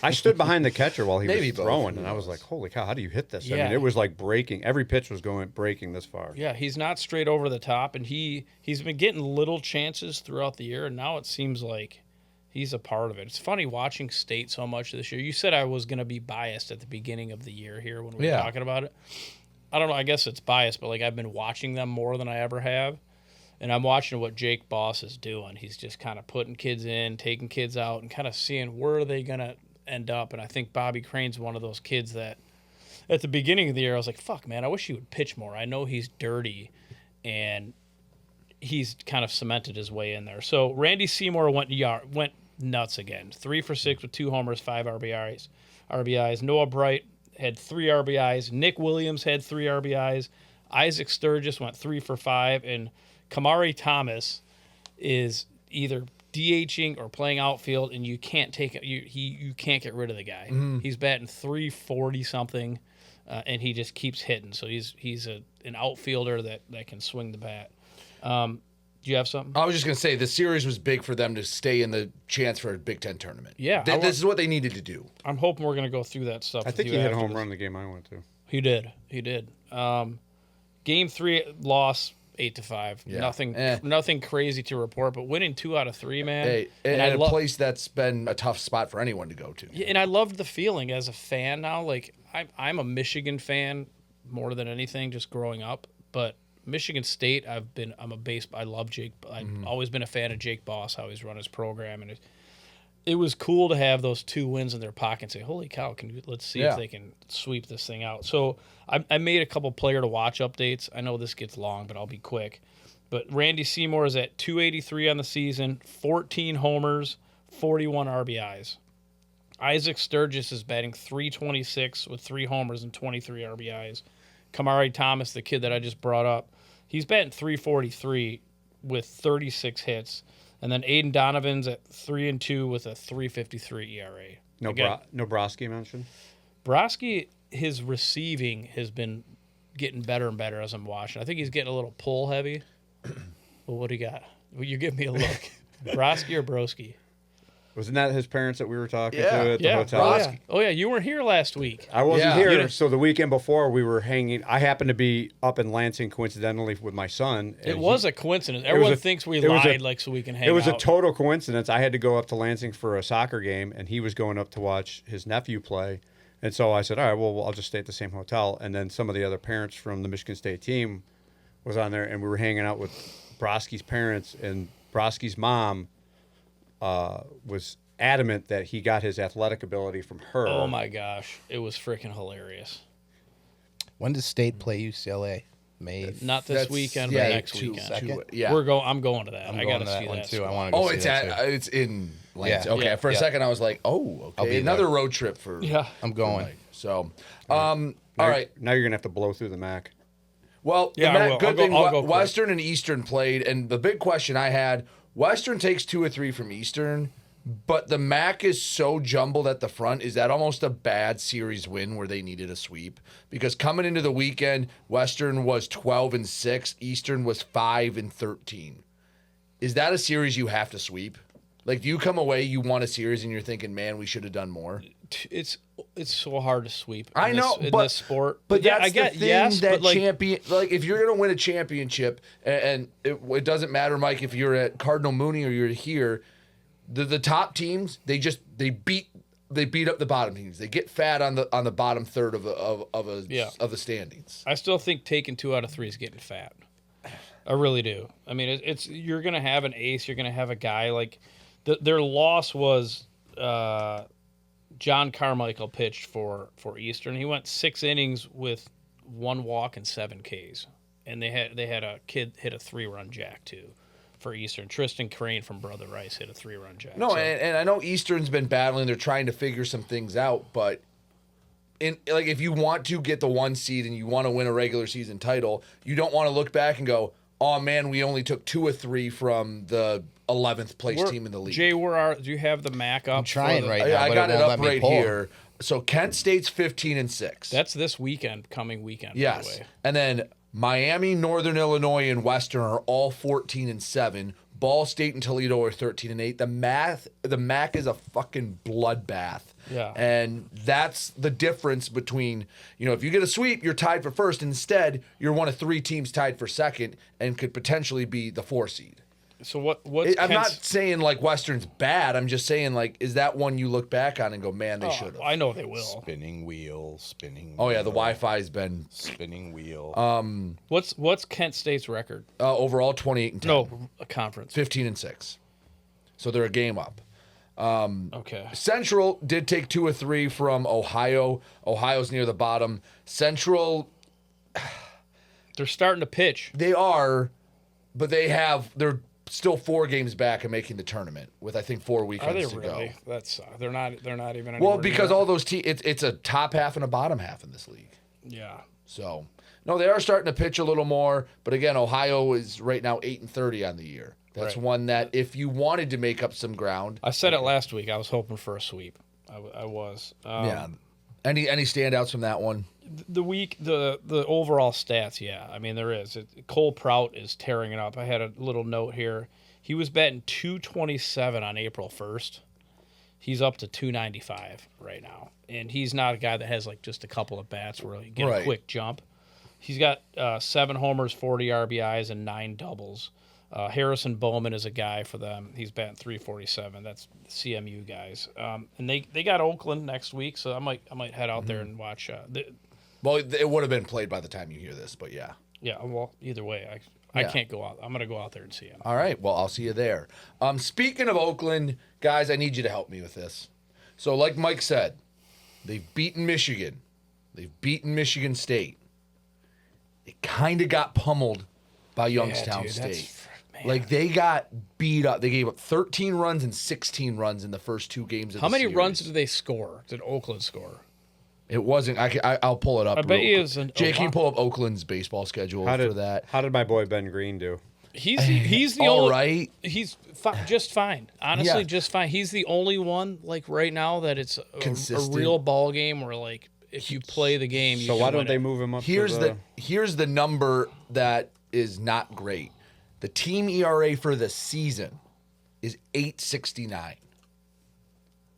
Speaker 4: I stood behind the catcher while he
Speaker 1: Maybe
Speaker 4: was
Speaker 1: both.
Speaker 4: throwing, and I was like, "Holy cow! How do you hit this?" I
Speaker 3: Yeah.
Speaker 4: mean, it was like breaking. Every pitch was breaking this far.
Speaker 3: Yeah, he's not straight over the top, and he's been getting little chances throughout the year, and now it seems like he's a part of it. It's funny watching State so much this year. You said I was going to be biased at the beginning of the year here when we were talking about it. I don't know. I guess it's biased, but like I've been watching them more than I ever have, and I'm watching what Jake Boss is doing. He's just kind of putting kids in, taking kids out, and kind of seeing where are they going to end up. And I think Bobby Crane's one of those kids that at the beginning of the year I was like, fuck, man, I wish he would pitch more. I know he's dirty, and he's kind of cemented his way in there. So Randy Seymour went nuts again. 3 for 6 with 2 homers, 5 RBIs. Noah Bright had 3 RBIs. Nick Williams had 3 RBIs. Isaac Sturgis went 3 for 5, and Kamari Thomas is either DHing or playing outfield, and you can't take it. You can't get rid of the guy. He's batting 340 something, and he just keeps hitting. So he's an outfielder that can swing the bat. Do you have something?
Speaker 1: I was just going to say, the series was big for them to stay in the chance for a Big Ten tournament.
Speaker 3: Yeah,
Speaker 1: This is what they needed to do.
Speaker 3: I'm hoping we're going to go through that stuff.
Speaker 4: I think he hit a home run the game I went to.
Speaker 3: He did. Game 3 loss. 8-5.
Speaker 1: Yeah.
Speaker 3: Nothing crazy to report, but winning 2 out of 3, man.
Speaker 1: Hey,
Speaker 3: and
Speaker 1: at a place that's been a tough spot for anyone to go to.
Speaker 3: Yeah, and I loved the feeling as a fan now. Like I'm a Michigan fan more than anything, just growing up. But Michigan State, I love Jake. I've always been a fan of Jake Boss, how he's run his program, and it was cool to have those 2 wins in their pocket and say, holy cow, let's see if they can sweep this thing out. So I made a couple player to watch updates. I know this gets long, but I'll be quick. But Randy Seymour is at 283 on the season, 14 homers, 41 RBIs. Isaac Sturgis is batting .326 with 3 homers and 23 RBIs. Kamari Thomas, the kid that I just brought up, he's batting .343 with 36 hits. And then Aiden Donovan's at 3-2 with a .353 ERA.
Speaker 4: No Broski mentioned?
Speaker 3: Broski, his receiving has been getting better and better as I'm watching. I think he's getting a little pull heavy. Well, what do you got? Will you give me a look? Broski or Broski?
Speaker 4: Wasn't that his parents that we were talking to at the
Speaker 3: Yeah.
Speaker 4: hotel?
Speaker 3: Oh, yeah. You weren't here last week.
Speaker 4: I wasn't
Speaker 1: Yeah.
Speaker 4: here, so the weekend before we were hanging. I happened to be up in Lansing coincidentally with my son.
Speaker 3: It was a coincidence. Everyone thinks we lied so we can hang out.
Speaker 4: It was a total coincidence. I had to go up to Lansing for a soccer game, and he was going up to watch his nephew play. And so I said, all right, well, I'll just stay at the same hotel. And then some of the other parents from the Michigan State team was on there, and we were hanging out with Broski's parents, and Broski's mom was adamant that he got his athletic ability from her.
Speaker 3: Oh, my gosh. It was freaking hilarious.
Speaker 2: When does State play UCLA? May.
Speaker 3: Not this weekend, but next weekend.
Speaker 1: Yeah.
Speaker 3: I'm going to that. I got to see
Speaker 2: one
Speaker 3: that
Speaker 2: too. I
Speaker 3: squad.
Speaker 2: want to go see
Speaker 1: It's
Speaker 2: that too.
Speaker 1: it's in Lansing.
Speaker 2: Yeah.
Speaker 1: Okay.
Speaker 3: Yeah.
Speaker 1: For a second, I was like, oh,
Speaker 2: I'll
Speaker 1: okay,
Speaker 2: be
Speaker 1: another
Speaker 2: there.
Speaker 1: road trip for.
Speaker 3: Yeah.
Speaker 2: I'm going.
Speaker 1: So, all right.
Speaker 4: Now you're going to have to blow through the MAC.
Speaker 1: Well,
Speaker 3: Yeah,
Speaker 1: the
Speaker 3: I will.
Speaker 1: good thing,
Speaker 3: I'll go quick.
Speaker 1: Western and Eastern played, and the big question I had, Western takes 2 or 3 from Eastern, but the MAC is so jumbled at the front. Is that almost a bad series win where they needed a sweep? Because coming into the weekend, Western was 12-6, Eastern was 5-13. Is that a series you have to sweep? Like, do you come away, you won a series, and you're thinking, man, we should have done more?
Speaker 3: It's so hard to sweep.
Speaker 1: I know,
Speaker 3: in
Speaker 1: but
Speaker 3: this sport.
Speaker 1: But
Speaker 3: yeah,
Speaker 1: that's
Speaker 3: I get
Speaker 1: the thing
Speaker 3: yes,
Speaker 1: that
Speaker 3: but like
Speaker 1: champion. Like if you're gonna win a championship, and it doesn't matter, Mike, if you're at Cardinal Mooney or you're here, the top teams they beat up the bottom teams. They get fat on the bottom third of the standings.
Speaker 3: I still think taking 2 out of 3 is getting fat. I really do. I mean, it's you're gonna have an ace. You're gonna have a guy like their loss was. John Carmichael pitched for Eastern. He went 6 innings with 1 walk and 7 Ks, and they had a kid hit a 3-run jack too for Eastern. Tristan Crane from Brother Rice hit a 3-run jack.
Speaker 1: No, and I know Eastern's been battling. They're trying to figure some things out, but if you want to get the 1 seed and you want to win a regular season title, you don't want to look back and go, oh man, we only took 2 or 3 from the 11th place team in the league.
Speaker 3: Jay, do you have the MAC up?
Speaker 2: I'm trying right now.
Speaker 1: I
Speaker 2: but
Speaker 1: got it
Speaker 2: won't
Speaker 1: up
Speaker 2: let me
Speaker 1: right
Speaker 2: pull 'em.
Speaker 1: here. So Kent State's 15-6.
Speaker 3: That's this coming weekend. By the
Speaker 1: yes,
Speaker 3: way.
Speaker 1: and then Miami, Northern Illinois, and Western are all 14-7. Ball State and Toledo are 13-8. The MAC is a fucking bloodbath.
Speaker 3: Yeah.
Speaker 1: And that's the difference between, if you get a sweep, you're tied for first. Instead, you're one of 3 teams tied for second and could potentially be the 4 seed.
Speaker 3: So what's
Speaker 1: I'm not
Speaker 3: Kent's-
Speaker 1: saying like Western's bad. I'm just saying like, is that one you look back on and go, man, they should have.
Speaker 3: I know they will.
Speaker 2: Spinning wheel, spinning.
Speaker 1: Oh yeah, the
Speaker 2: wheel,
Speaker 1: Wi-Fi's been
Speaker 2: spinning wheel.
Speaker 3: What's Kent State's record?
Speaker 1: overall 28-10.
Speaker 3: No, a conference.
Speaker 1: 15-6. So they're a game up.
Speaker 3: Okay.
Speaker 1: Central did take 2 or 3 from Ohio. Ohio's near the bottom. Central,
Speaker 3: They're starting to pitch.
Speaker 1: they are, but they're still 4 games back and making the tournament with I think 4
Speaker 3: Are
Speaker 1: weekends
Speaker 3: they
Speaker 1: to
Speaker 3: really?
Speaker 1: go.
Speaker 3: That's they're not even.
Speaker 1: Well,
Speaker 3: anywhere
Speaker 1: because
Speaker 3: near.
Speaker 1: all those it's a top half and a bottom half in this league.
Speaker 3: Yeah.
Speaker 1: So no, they are starting to pitch a little more. But again, Ohio is right now 8-30 on the year. That's
Speaker 3: Right.
Speaker 1: one that if you wanted to make up some ground,
Speaker 3: I said it last week. I was hoping for a sweep. I was.
Speaker 1: yeah. Any standouts from that one?
Speaker 3: The overall stats, yeah. I mean, there is. Cole Prout is tearing it up. I had a little note here. He was batting .227 on April 1st. He's up to .295 right now. And he's not a guy that has like just a couple of bats where he get
Speaker 1: Right.
Speaker 3: a quick jump. He's got 7 homers, 40 RBIs, and 9 doubles. Harrison Bowman is a guy for them. He's batting .347. That's CMU guys. And they got Oakland next week, so I might head out there and watch.
Speaker 1: Well, it would have been played by the time you hear this, but yeah.
Speaker 3: Yeah, well, either way, I can't go out. I'm going to go out there and see him.
Speaker 1: All right. Well, I'll see you there. Speaking of Oakland, guys, I need you to help me with this. So, like Mike said, they've beaten Michigan. They've beaten Michigan State. They kind of got pummeled by Youngstown State. Like, they got beat up. They gave up 13 runs and 16 runs in the first 2 games of
Speaker 3: How
Speaker 1: the
Speaker 3: many
Speaker 1: series.
Speaker 3: runs did they score? Did Oakland score?
Speaker 1: It wasn't. I'll pull it up.
Speaker 3: I bet
Speaker 1: real
Speaker 3: you
Speaker 1: quick.
Speaker 3: it was an-
Speaker 1: Jake,
Speaker 3: oh,
Speaker 1: can you
Speaker 3: wow.
Speaker 1: pull up Oakland's baseball schedule for that?
Speaker 4: How did my boy Ben Green do?
Speaker 3: He's the
Speaker 1: All
Speaker 3: only
Speaker 1: right.
Speaker 3: He's just fine. Honestly,
Speaker 1: Yeah.
Speaker 3: just fine. He's the only one like right now that it's a
Speaker 1: Consistent.
Speaker 3: real ball game where like if you play the game, you
Speaker 4: So
Speaker 3: can
Speaker 4: why
Speaker 3: win
Speaker 4: don't they
Speaker 3: it.
Speaker 4: move him up?
Speaker 1: Here's
Speaker 4: to
Speaker 1: here's the number that is not great. The team ERA for the season is 8.69.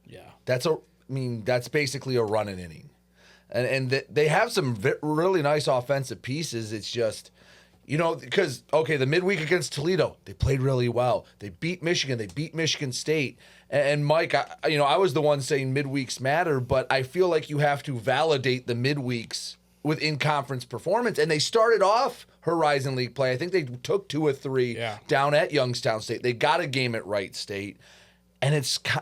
Speaker 3: Yeah.
Speaker 1: That's basically a run an inning. And they have some really nice offensive pieces. It's just, because, the midweek against Toledo, they played really well. They beat Michigan. They beat Michigan State. And Mike, I was the one saying midweeks matter, but I feel like you have to validate the midweeks with in-conference performance. And they started off Horizon League play. I think they took 2 or 3 down at Youngstown State. They got a game at Wright State. And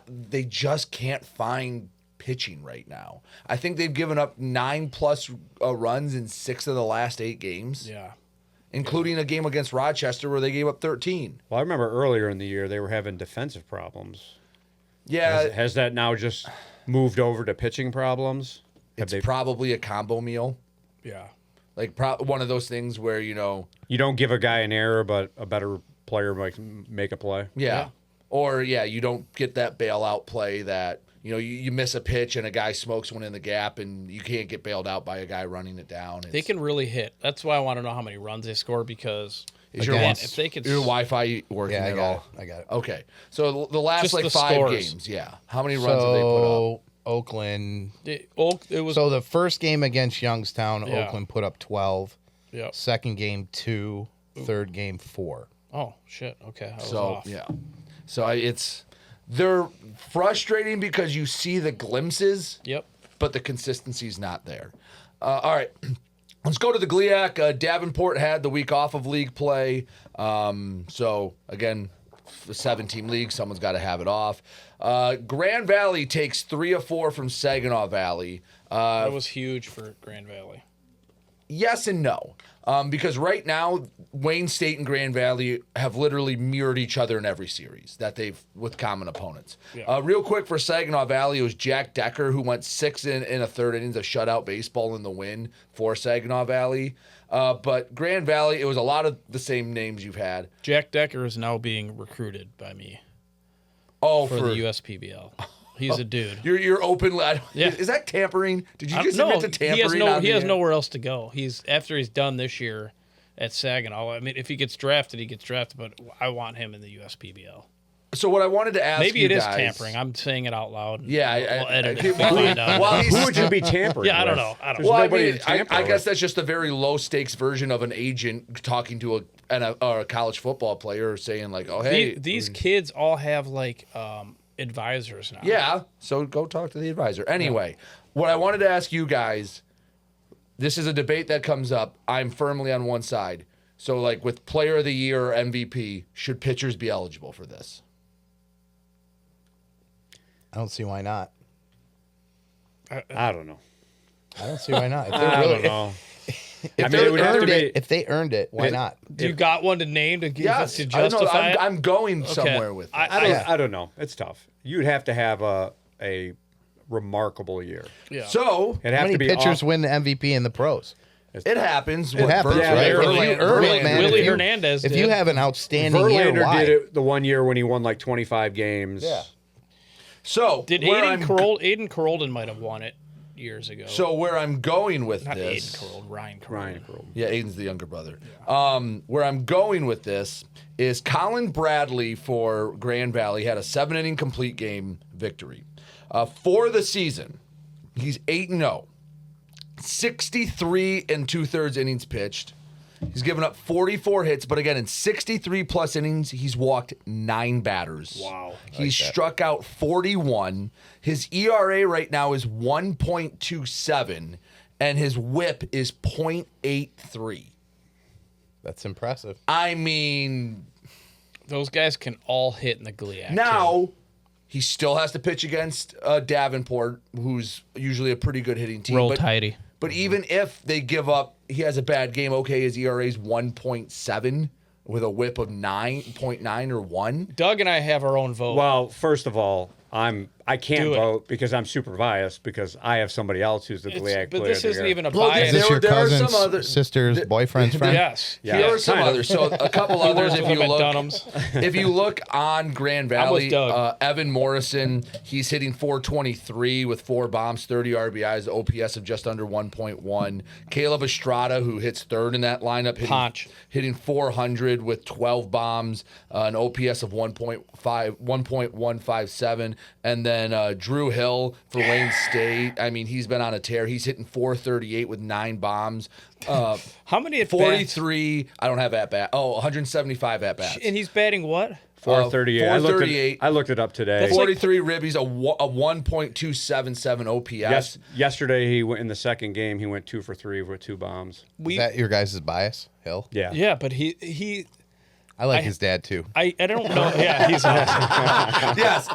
Speaker 1: they just can't find pitching right now. I think they've given up 9+ runs in 6 of the last 8 games.
Speaker 3: Yeah.
Speaker 1: Including a game against Rochester where they gave up 13.
Speaker 4: Well, I remember earlier in the year they were having defensive problems.
Speaker 1: Yeah,
Speaker 4: Has that now just moved over to pitching problems?
Speaker 1: it's probably a combo meal.
Speaker 3: Yeah.
Speaker 1: Like one of those things where,
Speaker 4: You don't give a guy an error, but a better player might make a play.
Speaker 1: yeah. Or, you don't get that bailout play that, you miss a pitch and a guy smokes one in the gap and you can't get bailed out by a guy running it down.
Speaker 3: They can really hit. That's why I want to know how many runs they score because
Speaker 1: Is
Speaker 3: again,
Speaker 1: your,
Speaker 3: if they could
Speaker 1: your Wi-Fi working
Speaker 2: Yeah,
Speaker 1: at all?
Speaker 2: I got it.
Speaker 1: Okay. So the last
Speaker 3: Just the
Speaker 1: 5
Speaker 3: scores.
Speaker 1: games, how many runs have they put up?
Speaker 2: So Oakland.
Speaker 3: it was
Speaker 2: So the first game against Youngstown,
Speaker 3: Yeah.
Speaker 2: Oakland put up 12.
Speaker 3: Yep.
Speaker 2: Second game 2. Third game 4.
Speaker 3: Oh shit. Okay. I was
Speaker 1: So
Speaker 3: off.
Speaker 1: they're frustrating because you see the glimpses,
Speaker 3: Yep.
Speaker 1: but the consistency's not there. All right, let's go to the GLIAC. Davenport had the week off of league play, so again, the 7-team league, someone's got to have it off. Grand Valley takes 3 of 4 from Saginaw Valley.
Speaker 3: That was huge for Grand Valley.
Speaker 1: Yes and no. Because right now, Wayne State and Grand Valley have literally mirrored each other in every series that they've with common opponents.
Speaker 3: Yeah.
Speaker 1: Real quick for Saginaw Valley, it was Jack Decker who went 6 in a third innings of shutout baseball in the win for Saginaw Valley. But Grand Valley, it was a lot of the same names you've had.
Speaker 3: Jack Decker is now being recruited by me
Speaker 1: Oh,
Speaker 3: for the USPBL. He's a dude.
Speaker 1: You're open.
Speaker 3: Yeah.
Speaker 1: Is that tampering? Did you
Speaker 3: I
Speaker 1: just
Speaker 3: don't know.
Speaker 1: admit to tampering?
Speaker 3: He has nowhere else to go. After he's done this year at Saginaw. I mean, if he gets drafted, he gets drafted. But I want him in the USPBL.
Speaker 1: So what I wanted to ask
Speaker 3: Maybe
Speaker 1: you
Speaker 3: it is
Speaker 1: guys,
Speaker 3: tampering. I'm saying it out loud.
Speaker 1: Yeah,
Speaker 3: we'll edit
Speaker 1: I-
Speaker 3: it. We'll find out.
Speaker 1: While he's
Speaker 4: Who would you be tampering?
Speaker 3: Yeah, I don't
Speaker 4: with?
Speaker 3: know. I don't
Speaker 4: There's
Speaker 3: know.
Speaker 1: Well, I
Speaker 4: nobody
Speaker 1: mean,
Speaker 4: to tamper
Speaker 1: I guess
Speaker 4: with.
Speaker 1: that's just a very low stakes version of an agent talking to a college football player saying like, "Oh, hey,
Speaker 3: These kids all have like advisors now.
Speaker 1: yeah." So go talk to the advisor. Anyway, what I wanted to ask you guys, this is a debate that comes up. I'm firmly on one side. So like with Player of the Year or MVP, should pitchers be eligible for this?
Speaker 2: I don't see why not.
Speaker 4: I don't know.
Speaker 2: I don't see why not. If they
Speaker 4: I
Speaker 2: really-
Speaker 4: don't know.
Speaker 1: If
Speaker 4: I mean, it would have to
Speaker 2: earned
Speaker 4: be.
Speaker 2: it, if they earned it, why not?
Speaker 3: Do you got one to name to give
Speaker 1: Yes,
Speaker 3: to
Speaker 1: I don't know.
Speaker 3: justify it?
Speaker 1: I'm going somewhere with it.
Speaker 4: I don't know. It's tough. You'd have to have a remarkable year.
Speaker 3: Yeah.
Speaker 1: So
Speaker 4: It'd
Speaker 2: How
Speaker 4: have
Speaker 2: many
Speaker 4: to be
Speaker 2: pitchers
Speaker 4: off-
Speaker 2: win the MVP in the pros?
Speaker 1: it happens.
Speaker 2: It happens,
Speaker 4: Yeah,
Speaker 2: right?
Speaker 4: Verlander-
Speaker 2: If you earn it, man.
Speaker 3: Willie
Speaker 2: if you-
Speaker 3: Hernandez
Speaker 2: If
Speaker 3: did.
Speaker 2: you have an outstanding year,
Speaker 4: Verlander
Speaker 2: why?
Speaker 4: did it the one year when he won like 25 games.
Speaker 2: Yeah.
Speaker 1: So
Speaker 3: Did
Speaker 1: where
Speaker 3: Aiden Carolden might have won it years ago.
Speaker 1: So where I'm going with
Speaker 3: not
Speaker 1: this,
Speaker 3: Aiden Carolden, Ryan Carolden.
Speaker 4: Ryan Crowe.
Speaker 1: yeah, Aiden's the younger brother. Where I'm going with this is Colin Bradley for Grand Valley had a 7-inning complete game victory. For the season, he's 8-0. 63 and 2/3 innings pitched. He's given up 44 hits, but again, in 63 plus innings, he's walked 9 batters.
Speaker 3: Wow.
Speaker 1: He's struck out 41. His ERA right now is 1.27, and his whip is 0.83.
Speaker 2: That's impressive.
Speaker 1: I mean,
Speaker 3: Those guys can all hit in the GLIAC.
Speaker 1: now he still has to pitch against Davenport, who's usually a pretty good hitting team.
Speaker 3: Roll
Speaker 1: but,
Speaker 3: tidy.
Speaker 1: but even if they give up, he has a bad game. Okay, his ERA is 1.7 with a whip of 9.9 or 1.
Speaker 3: Doug and I have our own vote.
Speaker 4: Well, first of all, I can't
Speaker 3: Do it.
Speaker 4: vote because I'm super biased because I have somebody else who's the GLIAC
Speaker 3: but
Speaker 4: player
Speaker 3: this
Speaker 4: of the
Speaker 3: isn't
Speaker 4: year.
Speaker 3: even a
Speaker 1: Well,
Speaker 3: bias.
Speaker 2: Is this your
Speaker 1: There are some
Speaker 2: cousin's
Speaker 1: other-
Speaker 2: sister's boyfriend's friend?
Speaker 3: Yes.
Speaker 4: Yeah.
Speaker 1: Here are some
Speaker 4: kind of.
Speaker 1: others. So a couple others,
Speaker 3: works
Speaker 1: if
Speaker 3: with
Speaker 1: you
Speaker 3: him at
Speaker 1: look,
Speaker 3: Dunham's.
Speaker 1: if you look on Grand
Speaker 3: I'm with
Speaker 1: Valley,
Speaker 3: Doug.
Speaker 1: Evan Morrison, he's hitting 423 with 4 bombs, 30 RBIs, OPS of just under 1.1. Caleb Estrada, who hits third in that lineup, hitting 400 with 12 bombs, an OPS of 1.157, and then Drew Hill for Wayne State. I mean, he's been on a tear. He's hitting 438 with 9 bombs.
Speaker 3: How many at
Speaker 1: 43. I don't have at bat. 175 at bats.
Speaker 3: And he's batting what?
Speaker 4: 438.
Speaker 1: 438.
Speaker 4: I looked it up today.
Speaker 3: That's like-
Speaker 1: 43 ribbies, a 1.277 OPS.
Speaker 4: Yes, yesterday he went in the second game. He went 2 for 3 with 2 bombs.
Speaker 2: Is that your guys' bias, Hill?
Speaker 4: Yeah.
Speaker 3: Yeah, but he
Speaker 2: I like his dad too.
Speaker 3: I don't know. Yeah, he's awesome.
Speaker 1: Yes.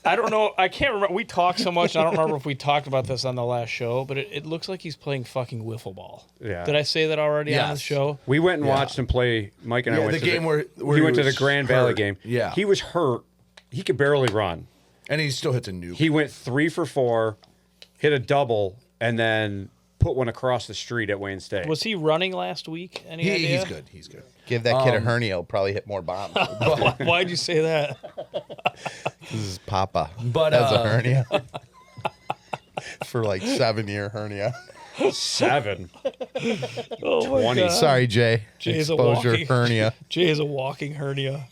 Speaker 3: I don't know. I can't remember. We talked so much. I don't remember if we talked about this on the last show, but it looks like he's playing fucking wiffle ball.
Speaker 4: Yeah.
Speaker 3: Did I say that already on the
Speaker 1: Yes.
Speaker 3: show?
Speaker 4: We went and watched him play. Mike and I
Speaker 1: Yeah,
Speaker 4: went
Speaker 1: the
Speaker 4: to
Speaker 1: game where
Speaker 4: he went to the
Speaker 1: was
Speaker 4: Grand Valley
Speaker 1: hurt.
Speaker 4: game.
Speaker 1: Yeah.
Speaker 4: He was hurt. He could barely run.
Speaker 1: And he still hits a nuke.
Speaker 4: He went 3 for 4, hit a double, and then put one across the street at Wayne State.
Speaker 3: Was he running last week? Any idea?
Speaker 1: He's good. He's good.
Speaker 2: Give that kid a hernia, he'll probably hit more bombs.
Speaker 3: Why'd you say that?
Speaker 2: This is Papa.
Speaker 1: But,
Speaker 2: has a hernia. For like 7-year hernia.
Speaker 4: 7.
Speaker 3: Oh my
Speaker 4: 20.
Speaker 3: God.
Speaker 2: Sorry, Jay.
Speaker 3: Jay's a
Speaker 2: Exposure
Speaker 3: walking-
Speaker 2: hernia.
Speaker 3: Jay is a walking hernia.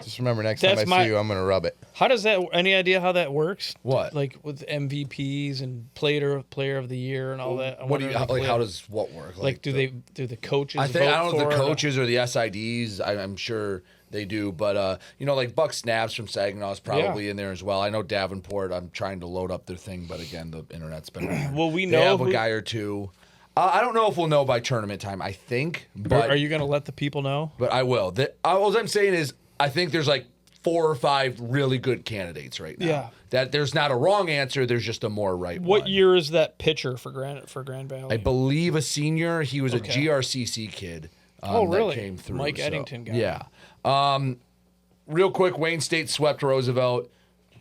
Speaker 2: Just remember, next
Speaker 3: That's
Speaker 2: time I see you, I'm gonna rub it.
Speaker 3: How does that? Any idea how that works?
Speaker 1: What?
Speaker 3: Like with MVPs and player of the year and all that. I
Speaker 1: What do you
Speaker 3: wonder,
Speaker 1: like? How does what work?
Speaker 3: like do the coaches?
Speaker 1: I think I
Speaker 3: vote
Speaker 1: don't know if
Speaker 3: for
Speaker 1: the
Speaker 3: it?
Speaker 1: coaches or the SIDs. I'm sure they do, but like Buck Snaps from Saginaw is probably in there as well. I know Davenport. I'm trying to load up their thing, but again, the internet's been.
Speaker 3: Will we
Speaker 1: They
Speaker 3: know
Speaker 1: have a
Speaker 3: who-
Speaker 1: guy or two. I don't know if we'll know by tournament time. I think, but
Speaker 3: Are you going to let the people know?
Speaker 1: But I will. All I'm saying is, I think there's like 4 or 5 really good candidates right now.
Speaker 3: Yeah.
Speaker 1: That there's not a wrong answer. There's just a more right one.
Speaker 3: What year is that pitcher for Grand Valley?
Speaker 1: I believe a senior. He was a GRCC kid.
Speaker 3: Oh, really?
Speaker 1: That came through.
Speaker 3: Mike Eddington guy.
Speaker 1: Yeah. Real quick, Wayne State swept Roosevelt.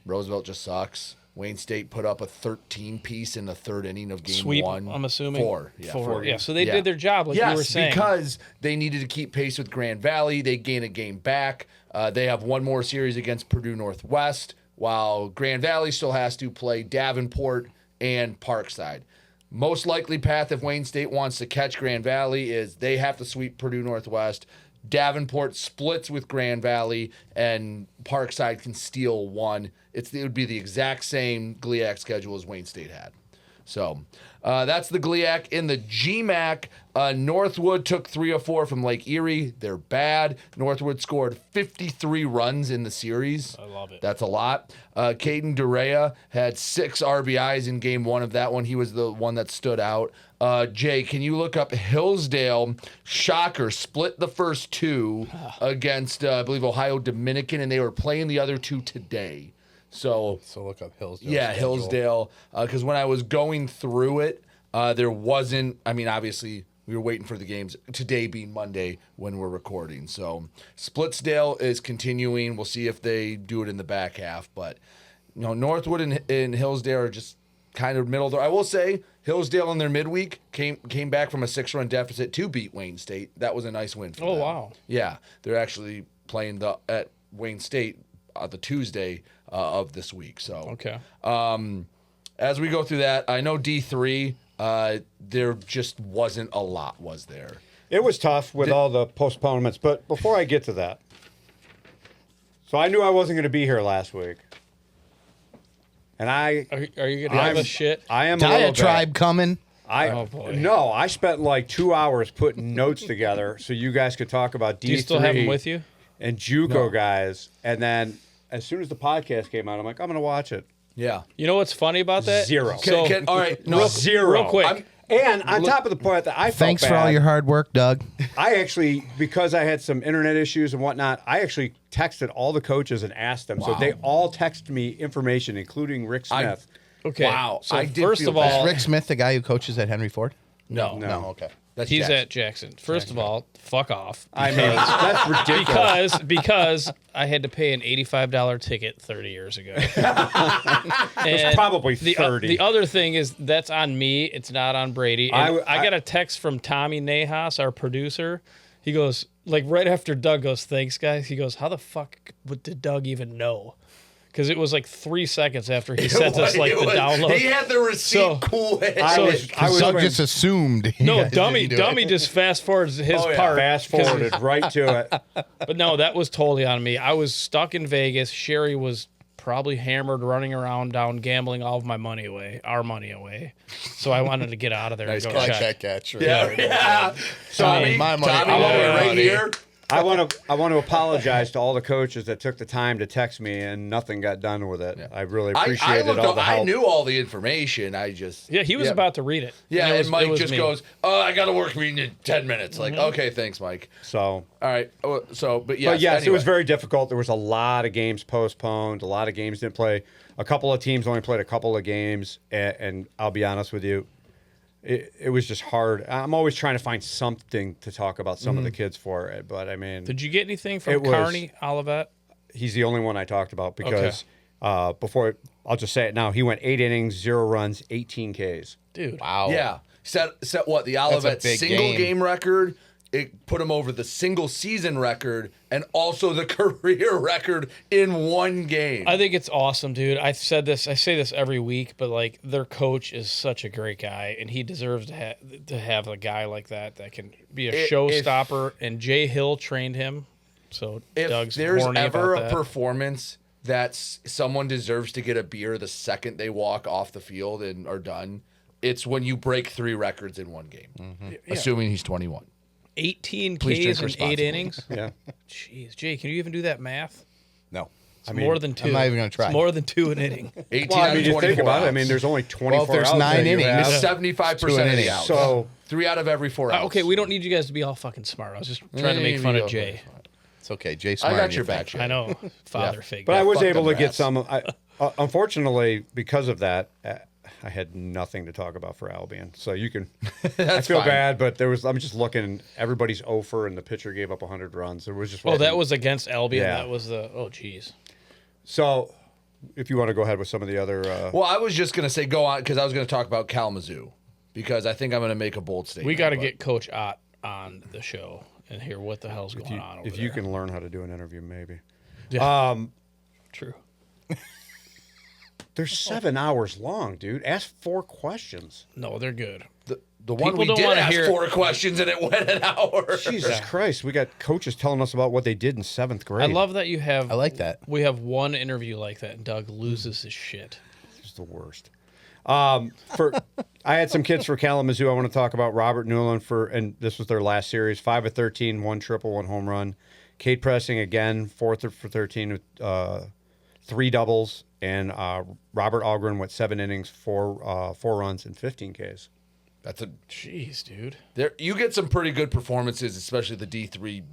Speaker 1: Roosevelt just sucks. Wayne State put up a 13-piece in the 3rd inning of game
Speaker 3: Sweep,
Speaker 1: 1.
Speaker 3: I'm assuming.
Speaker 1: 4. Yeah, 4.
Speaker 3: Yeah, so they did their job, like you were saying.
Speaker 1: Because they needed to keep pace with Grand Valley. They gain a game back. They have one more series against Purdue Northwest, while Grand Valley still has to play Davenport and Parkside. Most likely path if Wayne State wants to catch Grand Valley is they have to sweep Purdue Northwest. Davenport splits with Grand Valley, and Parkside can steal one. It would be the exact same GLIAC schedule as Wayne State had. So that's the GLIAC. In the GMAC, Northwood took 3 of 4 from Lake Erie. They're bad. Northwood scored 53 runs in the series.
Speaker 3: I love it.
Speaker 1: That's a lot. Caden Durea had 6 RBIs in game 1 of that one. He was the one that stood out. Jay, can you look up Hillsdale? Shocker, split the first 2 against, I believe, Ohio Dominican, and they were playing the other 2 today. So
Speaker 2: look up Hillsdale.
Speaker 1: yeah,
Speaker 2: schedule.
Speaker 1: Hillsdale. Because when I was going through it, there wasn't. I mean, obviously, we were waiting for the games. Today being Monday when we're recording. So Splitsdale is continuing. We'll see if they do it in the back half. But Northwood and Hillsdale are just kind of middle. I will say Hillsdale in their midweek came back from a 6-run deficit to beat Wayne State. That was a nice win for them.
Speaker 3: Oh, wow.
Speaker 1: Yeah, they're actually playing at Wayne State the Tuesday of this week. So
Speaker 3: Okay.
Speaker 1: as we go through that, I know D3, there just wasn't a lot, was there?
Speaker 4: It was tough with all the postponements, but before I get to that, so I knew I wasn't going to be here last week. And
Speaker 3: Are you gonna have a shit?
Speaker 4: I am a little bit.
Speaker 2: Diatribe coming.
Speaker 3: Oh, boy.
Speaker 4: No, I spent like 2 hours putting notes together so you guys could talk about D3
Speaker 3: Do you still have them with you?
Speaker 4: and JUCO guys. And then as soon as the podcast came out, I'm like, I'm going to watch it.
Speaker 1: Yeah.
Speaker 3: You know what's funny about that?
Speaker 4: Zero.
Speaker 3: So,
Speaker 1: All right. No.
Speaker 4: Zero.
Speaker 3: real quick.
Speaker 4: And on top of the point that I felt
Speaker 2: Thanks for
Speaker 4: bad,
Speaker 2: all your hard work, Doug.
Speaker 4: I actually, because I had some internet issues and whatnot, I actually texted all the coaches and asked them. So they all texted me information, including Rick Smith.
Speaker 3: Okay.
Speaker 1: Wow.
Speaker 3: So
Speaker 1: I did
Speaker 3: first
Speaker 1: feel
Speaker 3: of
Speaker 1: bad.
Speaker 3: all,
Speaker 2: Rick Smith, the guy who coaches at Henry Ford?
Speaker 3: no,
Speaker 2: No, okay.
Speaker 1: That's
Speaker 3: he's
Speaker 1: Jackson.
Speaker 3: at Jackson. First of all, fuck off.
Speaker 4: I mean, that's ridiculous.
Speaker 3: Because I had to pay an $85 ticket 30 years ago. It's
Speaker 4: probably 30.
Speaker 3: The other thing is that's on me. It's not on Brady. And
Speaker 4: I-
Speaker 3: I got a text from Tommy Nahas, our producer. He goes, like right after Doug goes, thanks, guys. He goes, how the fuck did Doug even know? Because it was like 3 seconds after he sent us like the download.
Speaker 1: He had the receipt
Speaker 3: So-
Speaker 1: cool.
Speaker 4: I was
Speaker 2: Doug
Speaker 4: when-
Speaker 2: just assumed.
Speaker 3: No,
Speaker 2: you guys
Speaker 3: dummy
Speaker 2: didn't do it.
Speaker 3: just fast forwards his
Speaker 1: Oh, yeah.
Speaker 3: part.
Speaker 4: fast forwarded right to it.
Speaker 3: But no, that was totally on me. I was stuck in Vegas. Sherry was probably hammered, running around down, gambling all of my money away, our money away. So I wanted to get out of there
Speaker 1: Nice
Speaker 3: and go
Speaker 1: catch.
Speaker 2: Like
Speaker 3: check.
Speaker 2: that catch. Right?
Speaker 1: Yeah. Tommy,
Speaker 2: my money.
Speaker 1: Tommy,
Speaker 2: All
Speaker 1: while we're
Speaker 2: my
Speaker 1: right
Speaker 2: money.
Speaker 1: here.
Speaker 4: I want to apologize to all the coaches that took the time to text me and nothing got done with it. I really
Speaker 1: I
Speaker 4: appreciated
Speaker 1: looked
Speaker 4: all
Speaker 1: up,
Speaker 4: the help.
Speaker 1: I knew all the information. I just
Speaker 3: Yeah, he was about to read it.
Speaker 1: Yeah,
Speaker 3: it
Speaker 1: and Mike
Speaker 3: was
Speaker 1: just
Speaker 3: me.
Speaker 1: goes, "Oh, I got a work meeting in 10 minutes." Like, okay, thanks, Mike.
Speaker 4: So,
Speaker 1: All right. So, but yes,
Speaker 4: but yes, it was
Speaker 1: anyway.
Speaker 4: very difficult. There was a lot of games postponed. A lot of games didn't play. A couple of teams only played a couple of games, and I'll be honest with you, it was just hard. I'm always trying to find something to talk about some of the kids for it, but I mean,
Speaker 3: Did you get anything from
Speaker 4: It was-
Speaker 3: Carney Olivet?
Speaker 4: he's the only one I talked about because before I'll just say it now. He went 8 innings, 0 runs, 18 Ks.
Speaker 3: Dude.
Speaker 2: Wow.
Speaker 1: Yeah. Set what? The Olivet
Speaker 2: big
Speaker 1: single
Speaker 2: game.
Speaker 1: game record. It put him over the single season record and also the career record in one game.
Speaker 3: I think it's awesome, dude. I say this every week, but like their coach is such a great guy, and he deserves to have a guy like that can be a showstopper. And Jay Hill trained him, so
Speaker 1: if
Speaker 3: Doug's
Speaker 1: there's
Speaker 3: horny
Speaker 1: ever
Speaker 3: about
Speaker 1: a
Speaker 3: that.
Speaker 1: performance that someone deserves to get a beer the second they walk off the field and are done, it's when you break 3 records in one game. Assuming he's 21.
Speaker 3: 18
Speaker 1: Please drink
Speaker 3: Ks in 8
Speaker 1: responsibly.
Speaker 3: innings.
Speaker 4: Yeah.
Speaker 3: Jeez, Jay, can you even do that math?
Speaker 2: No.
Speaker 3: It's more than 2.
Speaker 2: I'm not even gonna try.
Speaker 3: It's more than 2 an inning.
Speaker 1: 18
Speaker 4: Well, I
Speaker 1: out
Speaker 4: mean,
Speaker 1: of
Speaker 4: you
Speaker 1: 24
Speaker 4: think about it. I
Speaker 1: outs.
Speaker 4: mean, there's only 24
Speaker 2: there's
Speaker 4: outs
Speaker 2: 9
Speaker 4: that you
Speaker 2: innings.
Speaker 4: have.
Speaker 1: It's 75% of the outs.
Speaker 4: So
Speaker 1: 3 out of every 4 outs.
Speaker 3: Okay, we don't need you guys to be all fucking smart. I was just trying to make fun of Jay.
Speaker 2: It's okay. Jay
Speaker 1: I
Speaker 2: Smart.
Speaker 1: got your back.
Speaker 3: I know, father figure.
Speaker 4: But I was
Speaker 1: fuck
Speaker 4: able
Speaker 1: them
Speaker 4: to get
Speaker 1: rats.
Speaker 4: some. Unfortunately, because of that, I had nothing to talk about for Albion. So you can. I feel
Speaker 1: fine.
Speaker 4: bad, but I'm just looking. Everybody's over, and the pitcher gave up 100 runs. It was just.
Speaker 3: Oh, that was against Albion.
Speaker 4: Yeah.
Speaker 3: That was the. Oh, jeez.
Speaker 4: So. If you want to go ahead with some of the other.
Speaker 1: Well, I was just going to say go on because I was going to talk about Kalamazoo because I think I'm going to make a bold statement.
Speaker 3: We got to
Speaker 1: but-
Speaker 3: get Coach Ott on the show and hear what the hell's going on over
Speaker 4: if
Speaker 3: there.
Speaker 4: you can learn how to do an interview, maybe.
Speaker 3: True.
Speaker 4: They're 7 hours long, dude. Ask 4 questions.
Speaker 3: No, they're good.
Speaker 1: The one
Speaker 3: People
Speaker 1: we
Speaker 3: don't
Speaker 1: did
Speaker 3: wanna
Speaker 1: ask
Speaker 3: hear-
Speaker 1: 4 questions and it went an hour.
Speaker 4: Jesus Christ, we got coaches telling us about what they did in 7th grade.
Speaker 3: I love that you have.
Speaker 2: I like that.
Speaker 3: We have one interview like that, and Doug loses his shit.
Speaker 4: It's the worst. I had some kids for Kalamazoo. I want to talk about Robert Newland and this was their last series. 5 of 13, 1 triple, 1 home run. Kate Pressing again, 4 for 13 with 3 doubles, and Robert Algren went 7 innings, 4 runs, and 15 Ks.
Speaker 1: That's a
Speaker 3: Jeez, dude.
Speaker 1: there. You get some pretty good performances, especially the D3.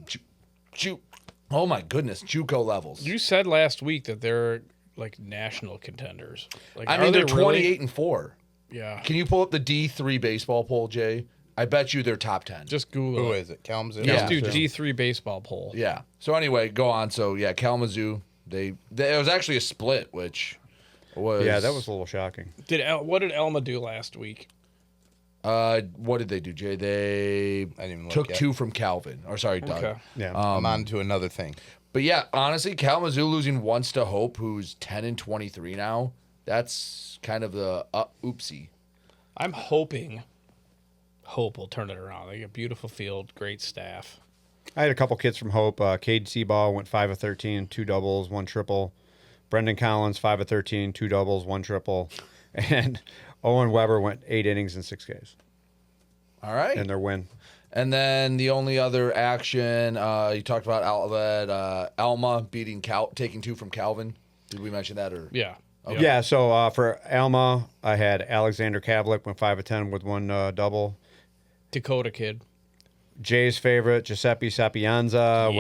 Speaker 1: Oh my goodness, JUCO levels.
Speaker 3: You said last week that they're like national contenders. Like,
Speaker 1: I
Speaker 3: are
Speaker 1: mean,
Speaker 3: they
Speaker 1: they're
Speaker 3: really?
Speaker 1: 28 and 4.
Speaker 3: Yeah.
Speaker 1: Can you pull up the D3 baseball poll, Jay? I bet you they're top 10.
Speaker 3: Just Google
Speaker 2: Who
Speaker 3: it.
Speaker 2: is it? Kalamazoo?
Speaker 3: Just do
Speaker 1: Yeah.
Speaker 3: D3 baseball poll.
Speaker 1: Yeah. So anyway, go on. So yeah, Kalamazoo. It was actually a split, which was
Speaker 4: Yeah, that was a little shocking.
Speaker 3: What did Elma do last week?
Speaker 1: What did they do, Jay? They
Speaker 2: I didn't even look
Speaker 1: took
Speaker 2: yet.
Speaker 1: 2 from Calvin. Or sorry, Doug.
Speaker 3: Okay.
Speaker 4: Yeah.
Speaker 2: I'm on to another thing.
Speaker 1: But yeah, honestly, Kalamazoo losing once to Hope, who's 10 and 23 now. That's kind of the oopsie.
Speaker 3: I'm hoping Hope will turn it around. They got a beautiful field, great staff.
Speaker 4: I had a couple kids from Hope. Cade Seaball went 5 of 13, 2 doubles, 1 triple. Brendan Collins, 5 of 13, 2 doubles, 1 triple. And Owen Weber went 8 innings and 6 Ks
Speaker 1: All right.
Speaker 4: in their win.
Speaker 1: And then the only other action, you talked about Alma taking 2 from Calvin. Did we mention that? Or
Speaker 3: Yeah.
Speaker 1: Okay.
Speaker 4: Yeah, so for Alma, I had Alexander Kavlik went 5 of 10 with 1 double.
Speaker 3: Dakota kid.
Speaker 4: Jay's favorite, Giuseppe Sapienza,